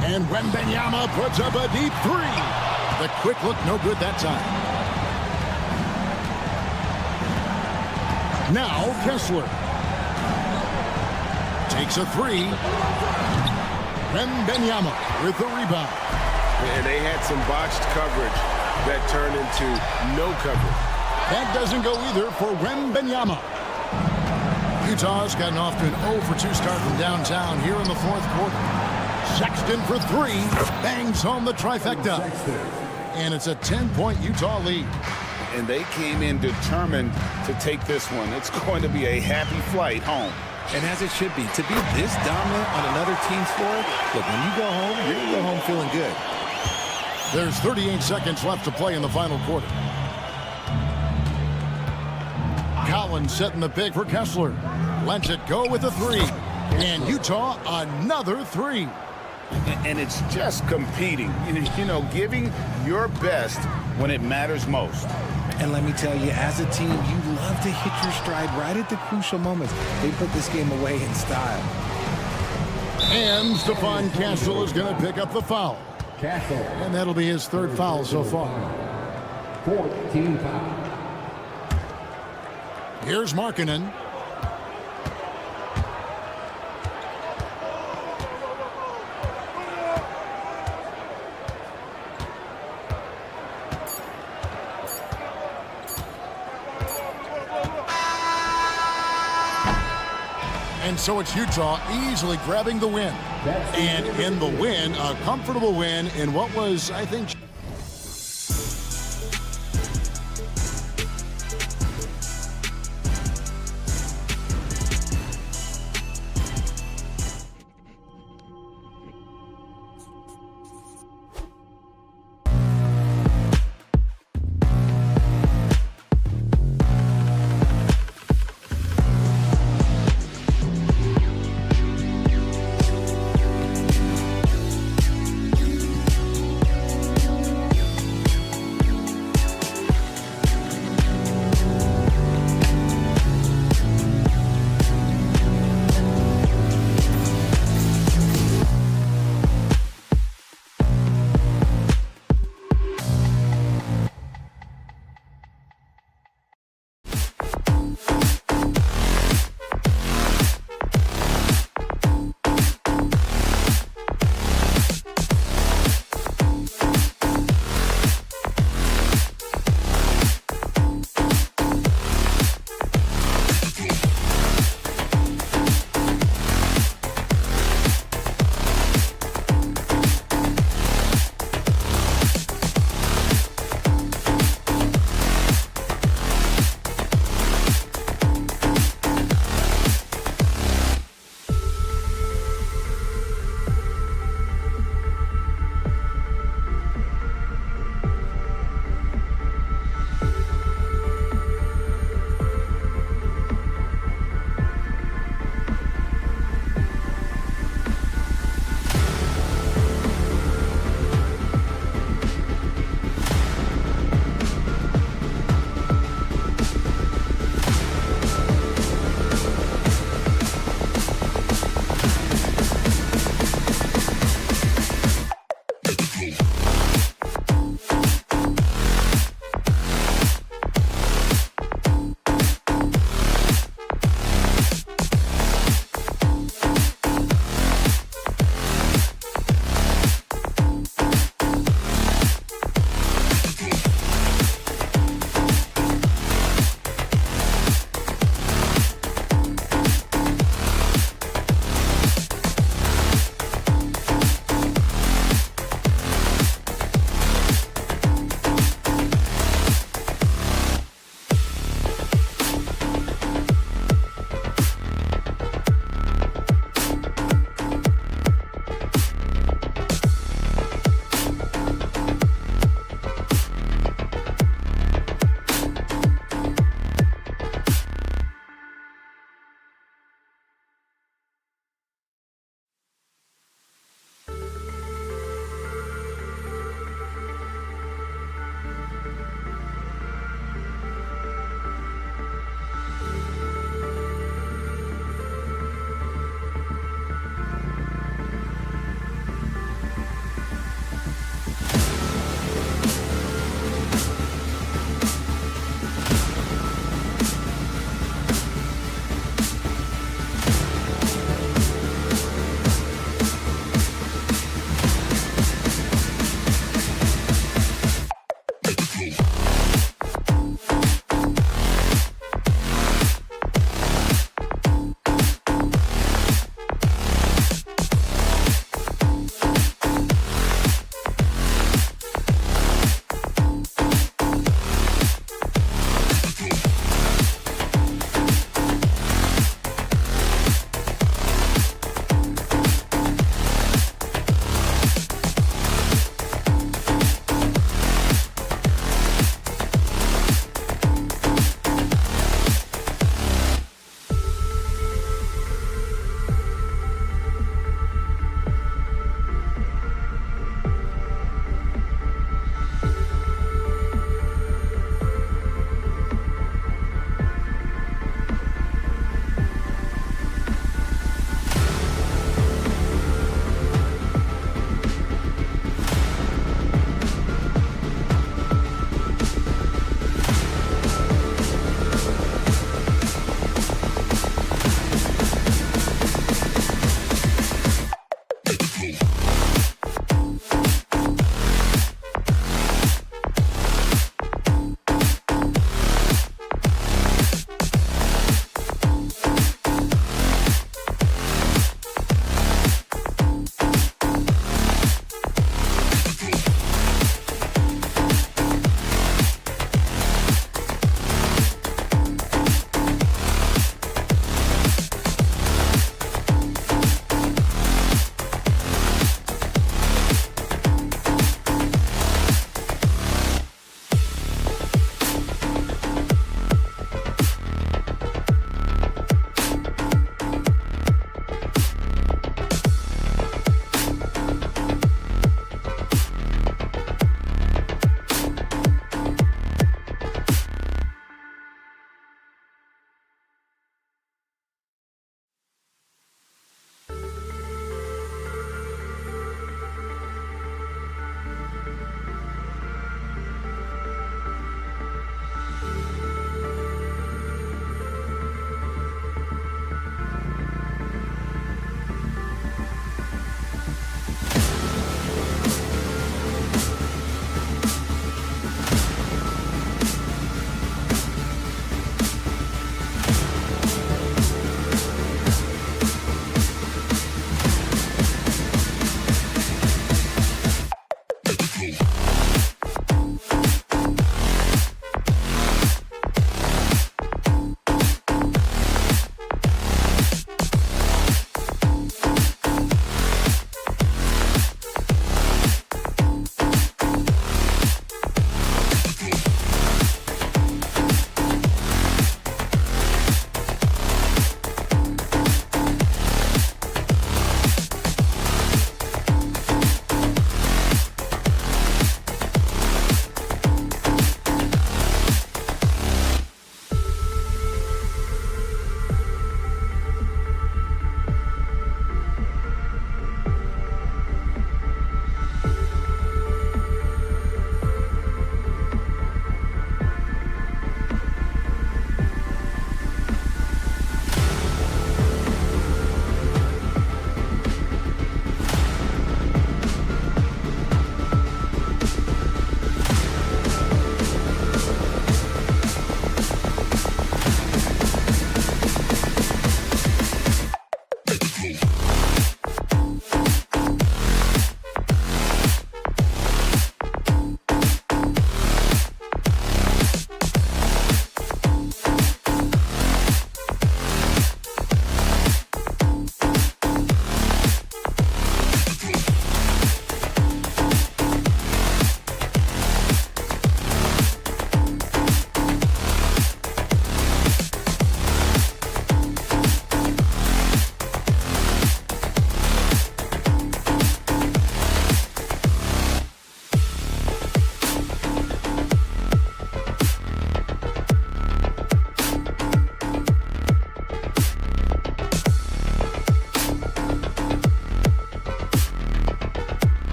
And Wembanyama puts up a deep 3. The quick look, no good that time. Now Kessler. Takes a 3. Wembanyama with the rebound. And they had some botched coverage that turned into no coverage. That doesn't go either for Wembanyama. Utah's gotten off to an 0 for 2 start from downtown here in the fourth quarter. Sexton for 3. Bangs home the trifecta. And it's a 10-point Utah lead. And they came in determined to take this one. It's going to be a happy flight home. And as it should be, to be this dominant on another team's floor, look, when you go home, you're going to go home feeling good. There's 38 seconds left to play in the final quarter. Collins setting the pick for Kessler. Lets it go with a 3. And Utah, another 3. And it's just competing, you know, giving your best when it matters most. And let me tell you, as a team, you love to hit your stride right at the crucial moments. They put this game away in style. And Stephon Castle is going to pick up the foul. Castle. And that'll be his third foul so far. 14 foul. Here's Markkanen. And so it's Utah easily grabbing the win. And in the win, a comfortable win in what was, I think...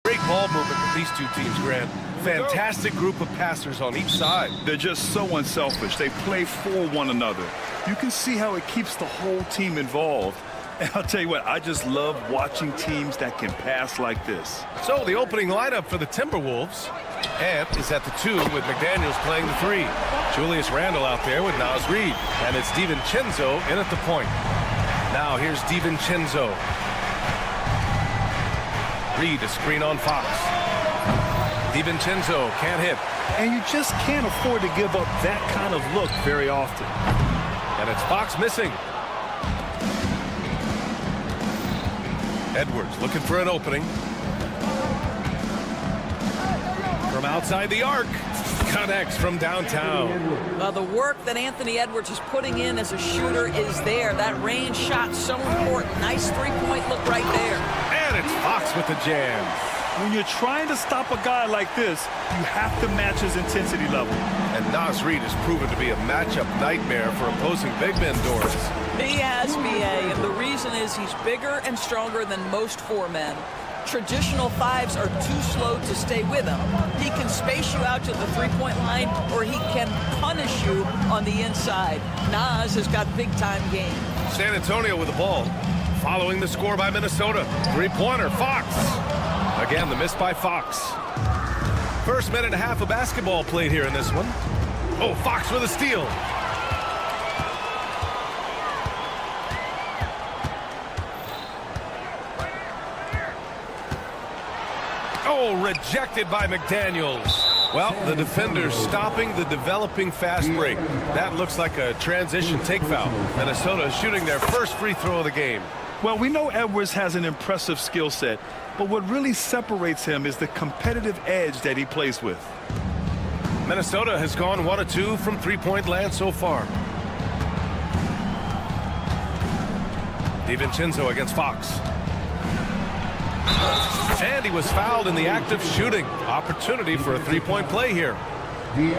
Great ball movement with these two teams, Grant. Fantastic group of passers on each side. They're just so unselfish. They play for one another. You can see how it keeps the whole team involved. And I'll tell you what, I just love watching teams that can pass like this. So the opening lineup for the Timberwolves. Ant is at the 2 with McDaniels playing the 3. Julius Randle out there with Naz Reid. And it's DiVincenzo in at the point. Now here's DiVincenzo. Reid a screen on Fox. DiVincenzo can't hit. And you just can't afford to give up that kind of look very often. And it's Fox missing. Edwards looking for an opening. From outside the arc. Connects from downtown. Well, the work that Anthony Edwards is putting in as a shooter is there. That range shot so important. Nice three-point look right there. And it's Fox with the jam. When you're trying to stop a guy like this, you have to match his intensity level. And Naz Reid has proven to be a matchup nightmare for opposing big men, Doris. He has, BA, and the reason is he's bigger and stronger than most 4 men. Traditional 5s are too slow to stay with him. He can space you out to the three-point line, or he can punish you on the inside. Naz has got big-time game. San Antonio with the ball. Following the score by Minnesota. Three-pointer, Fox. Again, the miss by Fox. First minute and a half of basketball played here in this one. Oh, Fox with a steal. Oh, rejected by McDaniels. Well, the defenders stopping the developing fast break. That looks like a transition take foul. Minnesota shooting their first free throw of the game. Well, we know Edwards has an impressive skill set, but what really separates him is the competitive edge that he plays with. Minnesota has gone 1 of 2 from three-point land so far. DiVincenzo against Fox. And he was fouled in the act of shooting. Opportunity for a three-point play here.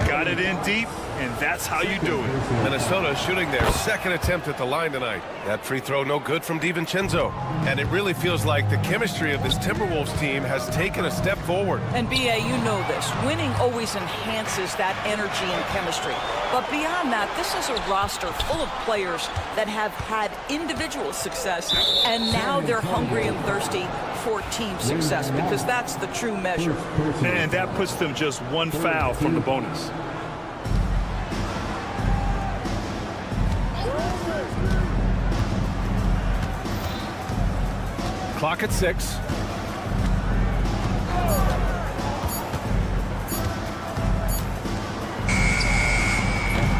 Got it in deep, and that's how you do it. Minnesota shooting their second attempt at the line tonight. That free throw no good from DiVincenzo. And it really feels like the chemistry of this Timberwolves team has taken a step forward. And BA, you know this. Winning always enhances that energy and chemistry. But beyond that, this is a roster full of players that have had individual success, and now they're hungry and thirsty for team success, because that's the true measure. And that puts them just 1 foul from the bonus. Clock at 6.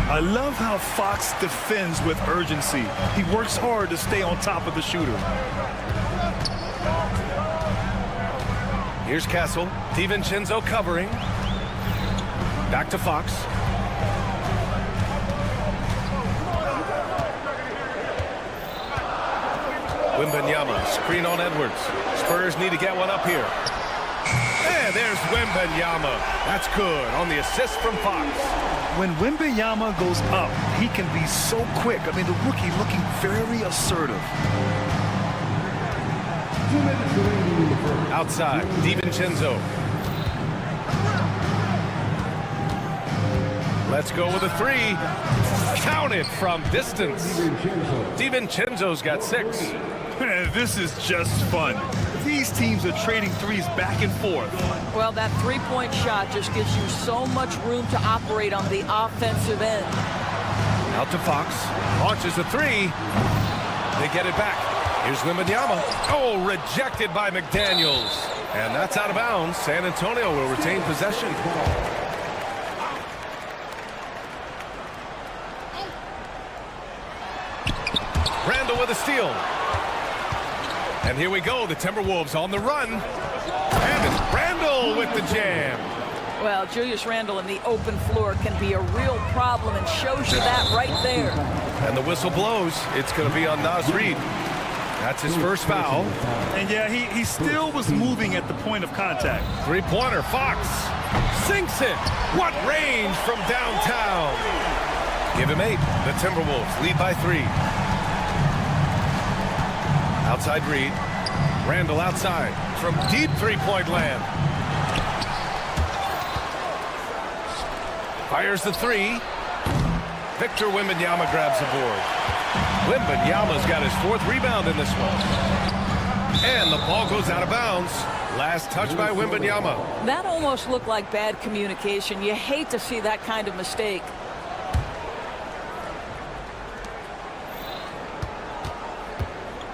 I love how Fox defends with urgency. He works hard to stay on top of the shooter. Here's Castle. DiVincenzo covering. Back to Fox. Wembanyama, screen on Edwards. Spurs need to get one up here. And there's Wembanyama. That's good on the assist from Fox. When Wembanyama goes up, he can be so quick. I mean, the rookie looking very assertive. Outside, DiVincenzo. Let's go with a 3. Counted from distance. DiVincenzo's got 6. This is just fun. These teams are trading threes back and forth. Well, that three-point shot just gives you so much room to operate on the offensive end. Out to Fox. Launches a 3. They get it back. Here's Wembanyama. Oh, rejected by McDaniels. And that's out of bounds. San Antonio will retain possession. Randle with a steal. And here we go, the Timberwolves on the run. And it's Randle with the jam. Well, Julius Randle in the open floor can be a real problem, and shows you that right there. And the whistle blows. It's going to be on Naz Reid. That's his first foul. And yeah, he still was moving at the point of contact. Three-pointer, Fox sinks it. What range from downtown. Give him 8. The Timberwolves lead by 3. Outside Reid. Randall outside from deep three-point land. Fires the three. Victor Wembanyama grabs the board. Wembanyama's got his 4th rebound in this one. And the ball goes out of bounds. Last touch by Wembanyama. That almost looked like bad communication. You hate to see that kind of mistake.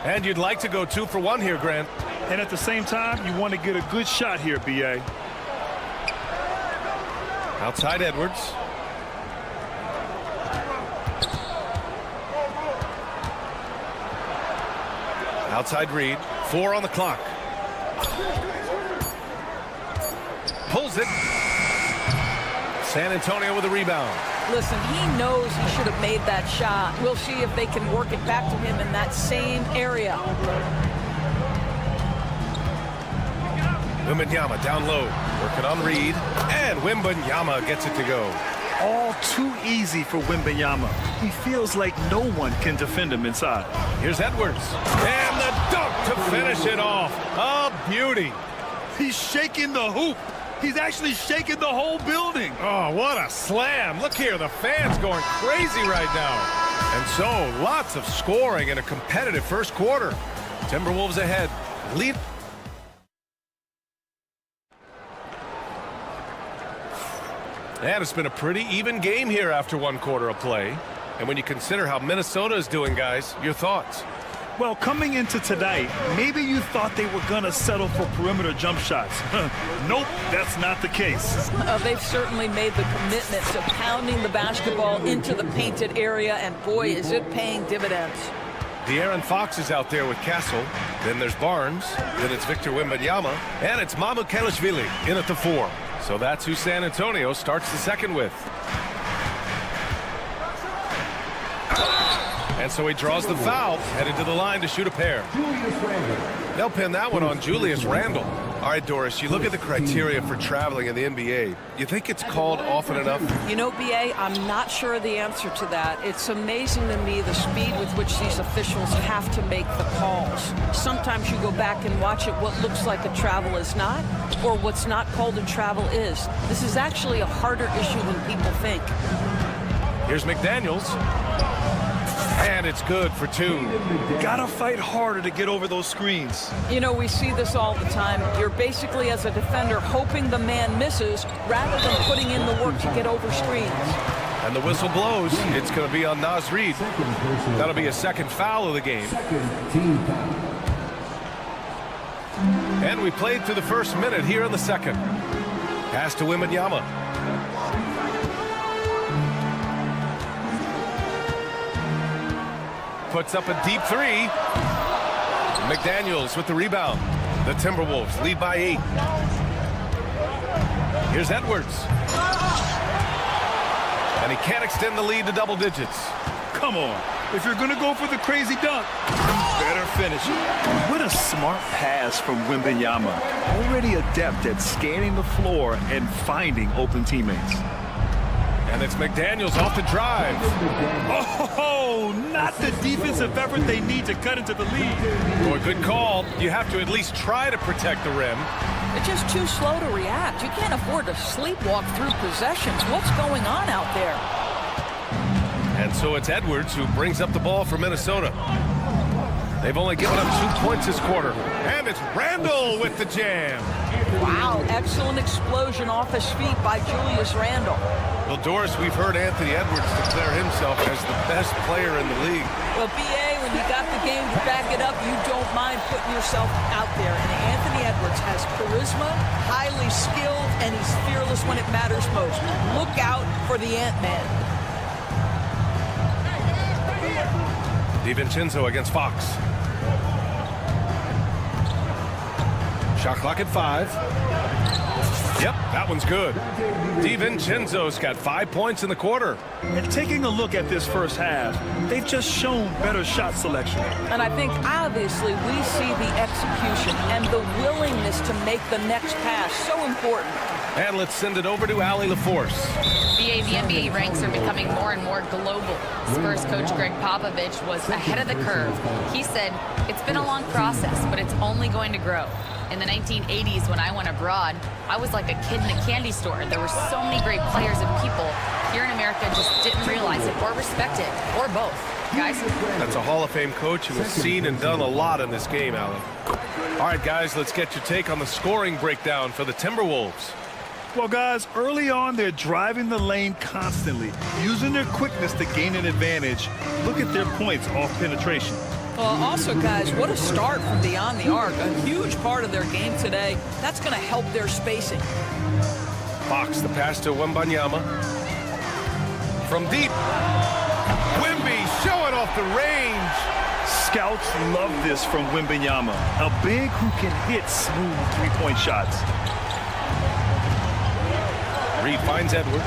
And you'd like to go 2 for 1 here, Grant. And at the same time, you want to get a good shot here, B.A. Outside Edwards. Outside Reed. 4 on the clock. Pulls it. San Antonio with a rebound. Listen, he knows he should have made that shot. We'll see if they can work it back to him in that same area. Wembanyama down low. Working on Reed. And Wembanyama gets it to go. All too easy for Wembanyama. He feels like no one can defend him inside. Here's Edwards. And the dunk to finish it off. A beauty. He's shaking the hoop. He's actually shaking the whole building. Oh, what a slam. Look here, the fans going crazy right now. And so, lots of scoring in a competitive first quarter. Timberwolves ahead. Lead. And it's been a pretty even game here after 1 quarter of play. And when you consider how Minnesota is doing, guys, your thoughts? Well, coming into tonight, maybe you thought they were going to settle for perimeter jump shots. Nope, that's not the case. They've certainly made the commitment to pounding the basketball into the painted area, and boy, is it paying dividends. De'Aaron Fox is out there with Castle. Then there's Barnes. Then it's Victor Wembanyama. And it's Mamu Kelishvili in at the 4. So that's who San Antonio starts the second with. And so he draws the foul, headed to the line to shoot a pair. They'll pin that one on Julius Randle. All right, Doris, you look at the criteria for traveling in the NBA. You think it's called often enough? You know, B.A., I'm not sure of the answer to that. It's amazing to me the speed with which these officials have to make the calls. Sometimes you go back and watch it, what looks like a travel is not, or what's not called a travel is. This is actually a harder issue than people think. Here's McDaniels. And it's good for 2. Gotta fight harder to get over those screens. You know, we see this all the time. You're basically, as a defender, hoping the man misses rather than putting in the work to get over screens. And the whistle blows. It's going to be on Naz Reid. That'll be a second foul of the game. And we played through the first minute here in the second. Pass to Wembanyama. Puts up a deep 3. McDaniels with the rebound. The Timberwolves lead by 8. Here's Edwards. And he can't extend the lead to double digits. Come on. If you're going to go for the crazy dunk, you better finish it. What a smart pass from Wembanyama. Already adept at scanning the floor and finding open teammates. And it's McDaniels off the drive. Oh, not the defensive effort they need to cut into the lead. Boy, good call. You have to at least try to protect the rim. They're just too slow to react. You can't afford to sleepwalk through possessions. What's going on out there? And so it's Edwards who brings up the ball for Minnesota. They've only given up 2 points this quarter. And it's Randle with the jam. Wow, excellent explosion off his feet by Julius Randle. Well, Doris, we've heard Anthony Edwards declare himself as the best player in the league. Well, B.A., when you got the game to back it up, you don't mind putting yourself out there. And Anthony Edwards has charisma, highly skilled, and he's fearless when it matters most. Look out for the Ant-Man. DiVincenzo against Fox. Shot clock at 5. Yep, that one's good. DiVincenzo's got 5 points in the quarter. And taking a look at this first half, they've just shown better shot selection. And I think, obviously, we see the execution and the willingness to make the next pass so important. And let's send it over to Allie LaForce. The NBA ranks are becoming more and more global. Spurs coach Greg Popovich was ahead of the curve. He said, it's been a long process, but it's only going to grow. In the 1980s, when I went abroad, I was like a kid in a candy store. There were so many great players and people here in America just didn't realize it or respect it, or both. Guys? That's a Hall of Fame coach who has seen and done a lot in this game, Allie. All right, guys, let's get your take on the scoring breakdown for the Timberwolves. Well, guys, early on, they're driving the lane constantly, using their quickness to gain an advantage. Look at their points off penetration. Well, also, guys, what a start from beyond the arc. A huge part of their game today. That's going to help their spacing. Fox, the pass to Wembanyama. From deep. Wemby showing off the range. Scouts love this from Wembanyama, a big who can hit smooth three-point shots. Reed finds Edwards.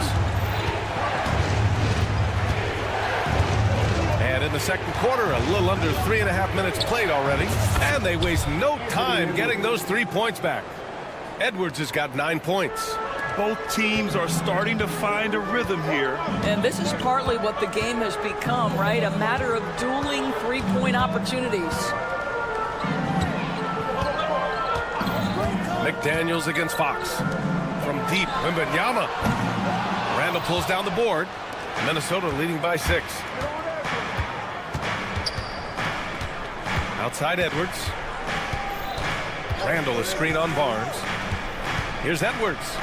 And in the second quarter, a little under 3.5 minutes played already. And they waste no time getting those 3 points back. Edwards has got 9 points. Both teams are starting to find a rhythm here. And this is partly what the game has become, right? A matter of dueling three-point opportunities. McDaniels against Fox. From deep, Wembanyama. Randall pulls down the board. Minnesota leading by 6. Outside Edwards. Randall, a screen on Barnes. Here's Edwards.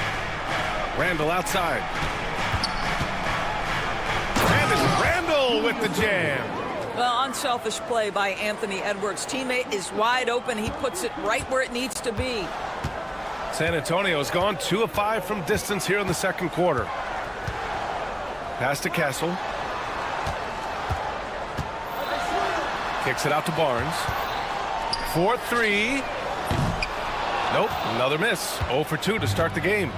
Randall outside. And it's Randall with the jam. Well, unselfish play by Anthony Edwards. Teammate is wide open. He puts it right where it needs to be. San Antonio has gone 2 of 5 from distance here in the second quarter. Pass to Castle. Kicks it out to Barnes. 4-3. Nope, another miss. 0 for 2 to start the game.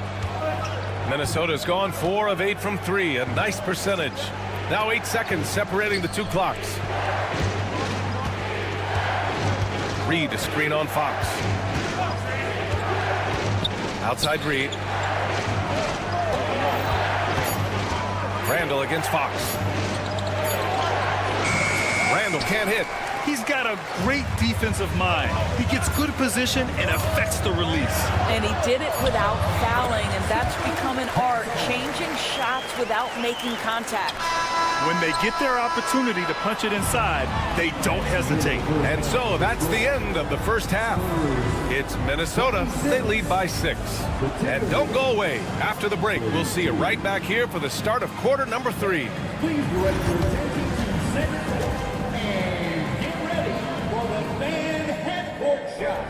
Minnesota's gone 4 of 8 from 3, a nice percentage. Now 8 seconds separating the 2 clocks. Reed, a screen on Fox. Outside Reed. Randall against Fox. Randall can't hit. He's got a great defensive mind. He gets good position and affects the release. And he did it without fouling, and that's become an art, changing shots without making contact. When they get their opportunity to punch it inside, they don't hesitate. And so that's the end of the first half. It's Minnesota. They lead by 6. And don't go away. After the break, we'll see you right back here for the start of quarter number 3. Please direct your attention to center court and get ready for the fan half-court shot.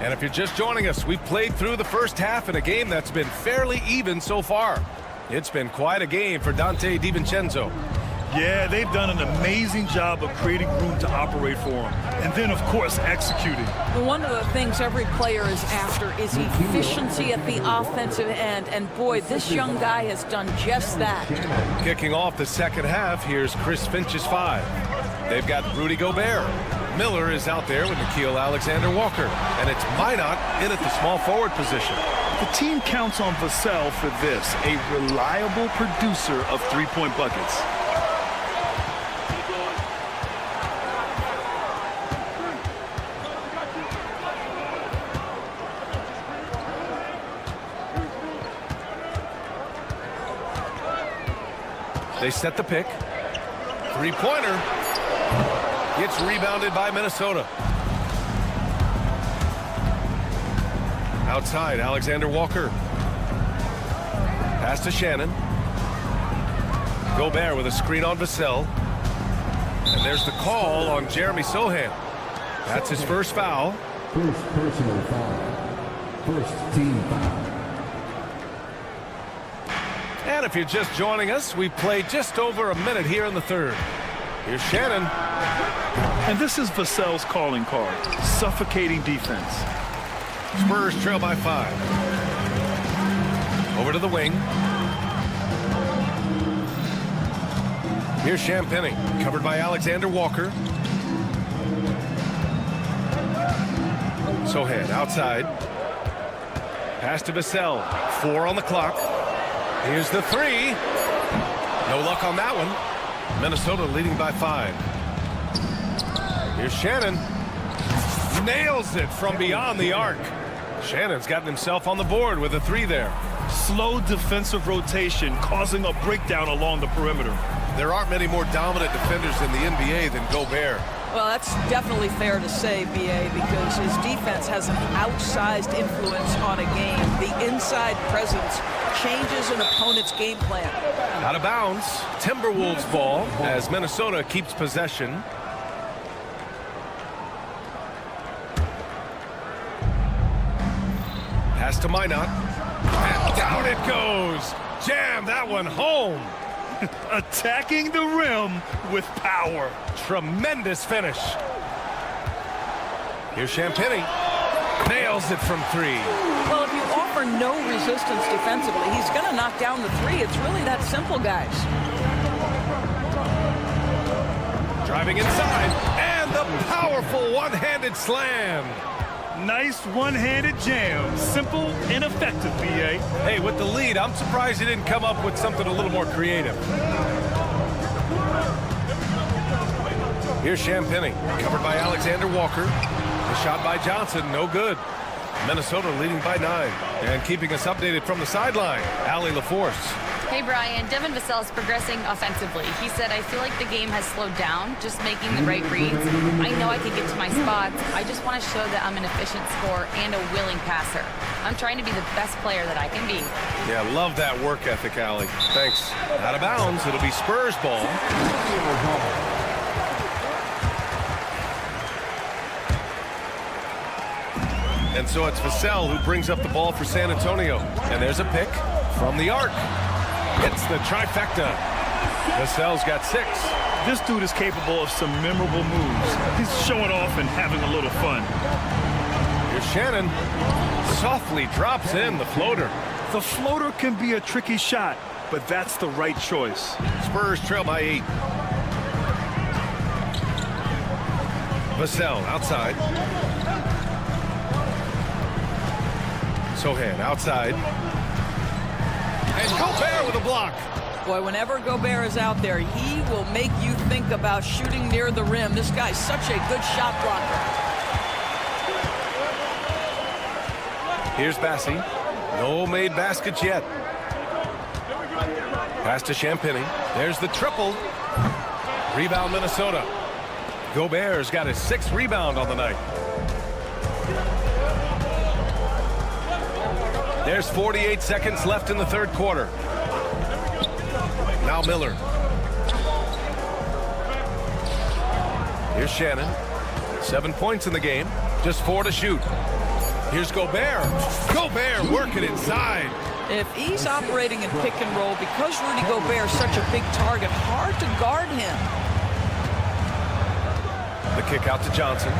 And if you're just joining us, we've played through the first half in a game that's been fairly even so far. It's been quite a game for Dante DiVincenzo. Yeah, they've done an amazing job of creating room to operate for him. And then, of course, executing. Well, one of the things every player is after is efficiency at the offensive end. And boy, this young guy has done just that. Kicking off the second half, here's Chris Finch's 5. They've got Rudy Gobert. Miller is out there with Nickeil Alexander-Walker. And it's Minot in at the small forward position. The team counts on Vassell for this, a reliable producer of three-point buckets. They set the pick. Three-pointer. Gets rebounded by Minnesota. Outside, Alexander Walker. Pass to Shannon. Gobert with a screen on Vassell. And there's the call on Jeremy Sohan. That's his first foul. First personal foul. First team foul. And if you're just joining us, we've played just over a minute here in the third. Here's Shannon. And this is Vassell's calling card, suffocating defense. Spurs trail by 5. Over to the wing. Here's Champagny, covered by Alexander Walker. Sohan outside. Pass to Vassell. 4 on the clock. Here's the 3. No luck on that one. Minnesota leading by 5. Here's Shannon. Nails it from beyond the arc. Shannon's gotten himself on the board with a 3 there. Slow defensive rotation causing a breakdown along the perimeter. There aren't many more dominant defenders in the NBA than Gobert. Well, that's definitely fair to say, B.A., because his defense has an outsized influence on a game. The inside presence changes an opponent's game plan. Out of bounds. Timberwolves ball as Minnesota keeps possession. Pass to Minot. And down it goes. Jam that one home. Attacking the rim with power. Tremendous finish. Here's Champagny. Nails it from 3. Well, if you offer no resistance defensively, he's going to knock down the 3. It's really that simple, guys. Driving inside. And the powerful one-handed slam. Nice one-handed jam. Simple and effective, B.A. Hey, with the lead, I'm surprised he didn't come up with something a little more creative. Here's Champagny, covered by Alexander Walker. The shot by Johnson, no good. Minnesota leading by 9. And keeping us updated from the sideline, Allie LaForce. Hey, Brian. Devin Vassell is progressing offensively. He said, I feel like the game has slowed down, just making the right reads. I know I can get to my spots. I just want to show that I'm an efficient scorer and a willing passer. I'm trying to be the best player that I can be. Yeah, love that work ethic, Allie. Thanks. Out of bounds, it'll be Spurs ball. And so it's Vassell who brings up the ball for San Antonio. And there's a pick from the arc. It's the trifecta. Vassell's got 6. This dude is capable of some memorable moves. He's showing off and having a little fun. Here's Shannon. Softly drops in the floater. The floater can be a tricky shot, but that's the right choice. Spurs trail by 8. Vassell outside. Sohan outside. And Gobert with a block. Boy, whenever Gobert is out there, he will make you think about shooting near the rim. This guy's such a good shot blocker. Here's Bassi. No made baskets yet. Pass to Champagny. There's the triple. Rebound Minnesota. Gobert's got his 6th rebound on the night. There's 48 seconds left in the 3rd quarter. Now Miller. Here's Shannon. 7 points in the game. Just 4 to shoot. Here's Gobert. Gobert working inside. If he's operating in pick and roll, because Rudy Gobert is such a big target, hard to guard him. The kick out to Johnson.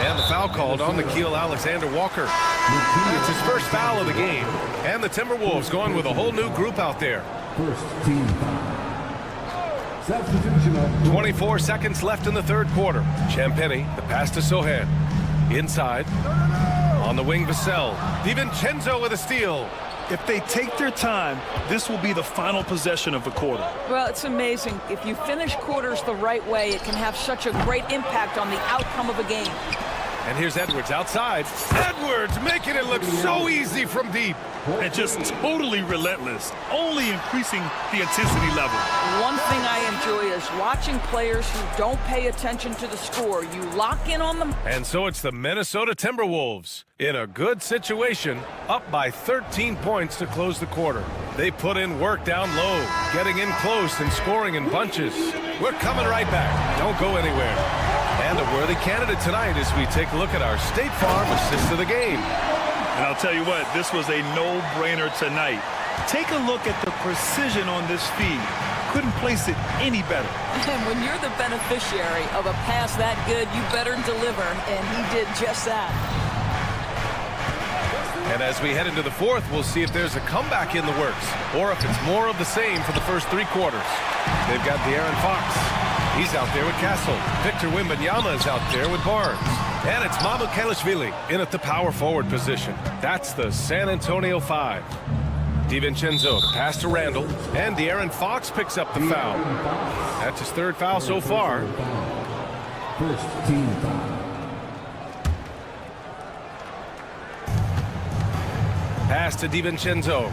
And the foul called on Nickeil Alexander-Walker. It's his first foul of the game. And the Timberwolves going with a whole new group out there. First team foul. Substitution of 24 seconds left in the 3rd quarter. Champagny, the pass to Sohan. Inside. On the wing, Vassell. DiVincenzo with a steal. If they take their time, this will be the final possession of the quarter. Well, it's amazing. If you finish quarters the right way, it can have such a great impact on the outcome of a game. And here's Edwards outside. Edwards making it look so easy from deep. And just totally relentless, only increasing the intensity level. One thing I enjoy is watching players who don't pay attention to the score. You lock in on them. And so it's the Minnesota Timberwolves in a good situation, up by 13 points to close the quarter. They put in work down low, getting in close and scoring in bunches. We're coming right back. Don't go anywhere. And a worthy candidate tonight as we take a look at our State Farm assist of the game. And I'll tell you what, this was a no-brainer tonight. Take a look at the precision on this feed. Couldn't place it any better. And when you're the beneficiary of a pass that good, you better deliver, and he did just that. And as we head into the fourth, we'll see if there's a comeback in the works or if it's more of the same for the first 3 quarters. They've got De'Aaron Fox. He's out there with Castle. Victor Wembanyama is out there with Barnes. And it's Mamu Kelishvili in at the power forward position. That's the San Antonio 5. DiVincenzo to pass to Randall. And De'Aaron Fox picks up the foul. That's his 3rd foul so far. First team foul. Pass to DiVincenzo.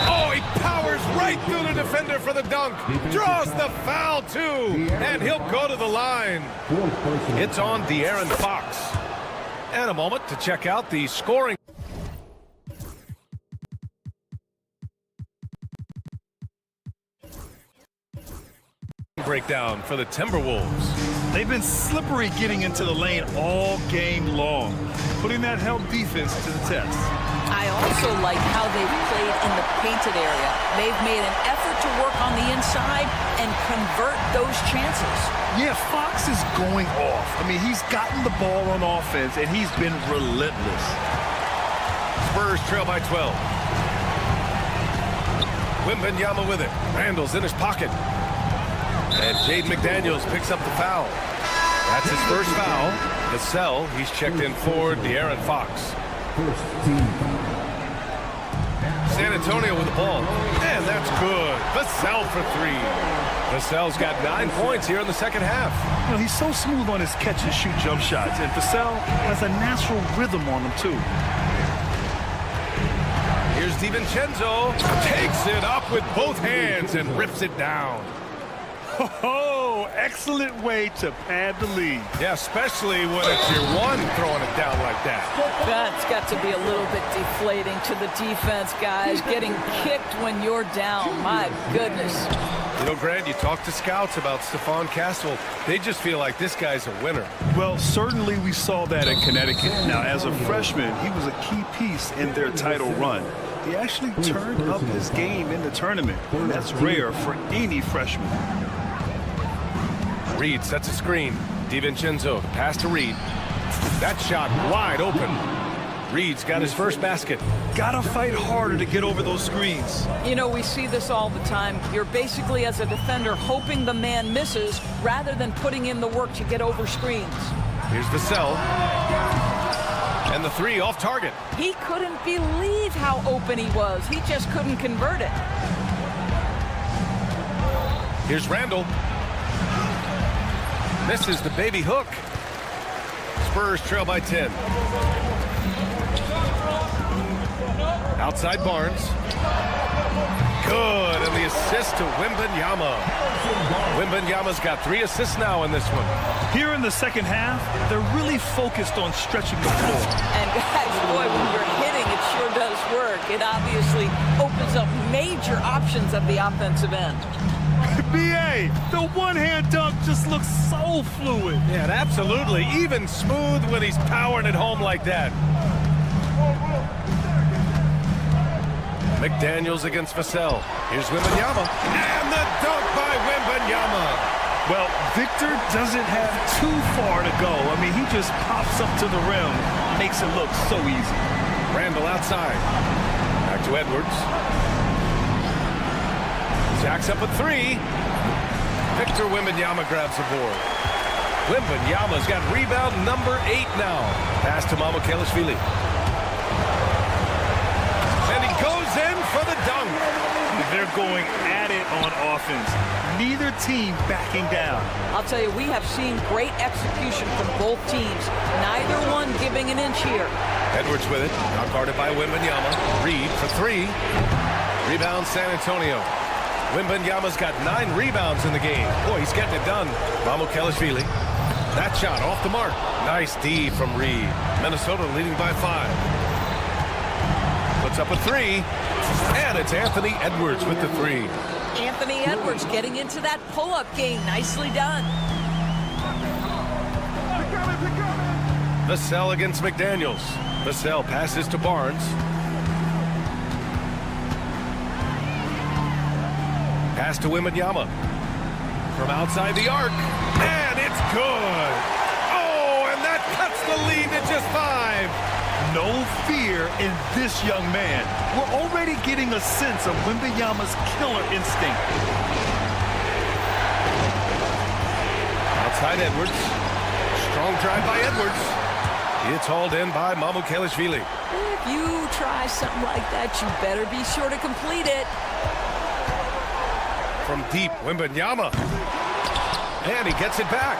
Oh, he powers right through the defender for the dunk. Draws the foul, too. And he'll go to the line. It's on De'Aaron Fox. And a moment to check out the scoring. Breakdown for the Timberwolves. They've been slippery getting into the lane all game long, putting that help defense to the test. I also like how they've played in the painted area. They've made an effort to work on the inside and convert those chances. Yeah, Fox is going off. I mean, he's gotten the ball on offense, and he's been relentless. Spurs trail by 12. Wembanyama with it. Randall's in his pocket. And Jaden McDaniels picks up the foul. That's his first foul. Vassell, he's checked in for De'Aaron Fox. First team foul. San Antonio with the ball. And that's good. Vassell for 3. Vassell's got 9 points here in the second half. You know, he's so smooth on his catch-and-shoot jump shots, and Vassell has a natural rhythm on him, too. Here's DiVincenzo. Takes it up with both hands and rips it down. Oh, excellent way to pad the lead. Yeah, especially when it's your one throwing it down like that. That's got to be a little bit deflating to the defense, guys. Getting kicked when you're down. My goodness. You know, Grant, you talk to scouts about Stephon Castle. They just feel like this guy's a winner. Well, certainly we saw that in Connecticut. Now, as a freshman, he was a key piece in their title run. He actually turned up his game in the tournament. That's rare for any freshman. Reed sets a screen. DiVincenzo, pass to Reed. That shot wide open. Reed's got his first basket. Gotta fight harder to get over those screens. You know, we see this all the time. You're basically, as a defender, hoping the man misses rather than putting in the work to get over screens. Here's Vassell. And the 3 off target. He couldn't believe how open he was. He just couldn't convert it. Here's Randall. Misses the baby hook. Spurs trail by 10. Outside Barnes. Good, and the assist to Wembanyama. Wembanyama's got 3 assists now in this one. Here in the second half, they're really focused on stretching the floor. And guys, boy, when you're hitting, it sure does work. It obviously opens up major options at the offensive end. B.A., the one-hand dunk just looks so fluid. Yeah, absolutely. Even smooth when he's powering it home like that. McDaniels against Vassell. Here's Wembanyama. And the dunk by Wembanyama. Well, Victor doesn't have too far to go. I mean, he just pops up to the rim. Makes it look so easy. Randall outside. Back to Edwards. Jacks up a 3. Victor Wembanyama grabs the board. Wembanyama's got rebound number 8 now. Pass to Mamu Kelishvili. And he goes in for the dunk. They're going at it on offense. Neither team backing down. I'll tell you, we have seen great execution from both teams. Neither one giving an inch here. Edwards with it. Now guarded by Wembanyama. Reed for 3. Rebound San Antonio. Wembanyama's got 9 rebounds in the game. Boy, he's getting it done. Mamu Kelishvili. That shot off the mark. Nice D from Reed. Minnesota leading by 5. Puts up a 3. And it's Anthony Edwards with the 3. Anthony Edwards getting into that pull-up game. Nicely done. Vassell against McDaniels. Vassell passes to Barnes. Pass to Wembanyama. From outside the arc. And it's good. Oh, and that cuts the a lead to just 5. No fear in this young man. We're already getting a sense of Wembanyama's killer instinct. Outside Edwards. Strong drive by Edwards. It's hauled in by Mamukelashvili. If you try something like that, you better be sure to complete it. From deep, Wembanyama. And he gets it back.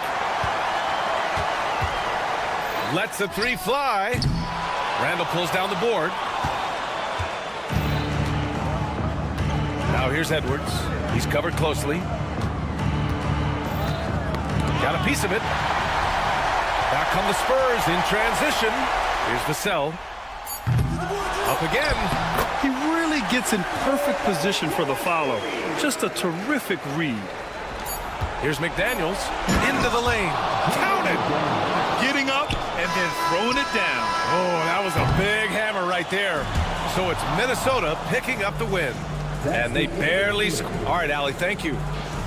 Lets the 3 fly. Randall pulls down the board. Now here's Edwards. He's covered closely. Got a piece of it. Back come the Spurs in transition. Here's Vassell. Up again. He really gets in perfect position for the follow. Just a terrific read. Here's McDaniels into the lane. Counted. Getting up and then throwing it down. Oh, that was a big hammer right there. So it's Minnesota picking up the win. And they barely... All right, Allie, thank you.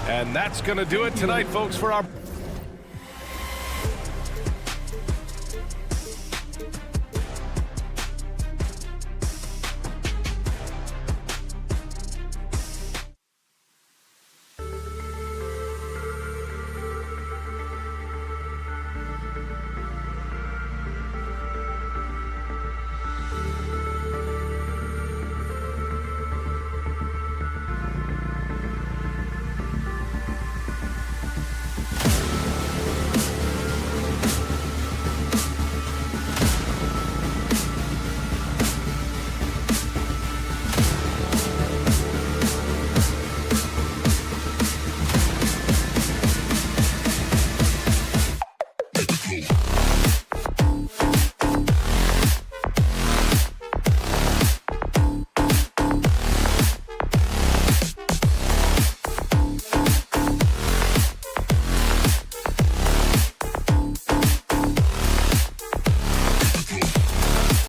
And that's going to do it tonight, folks, for our...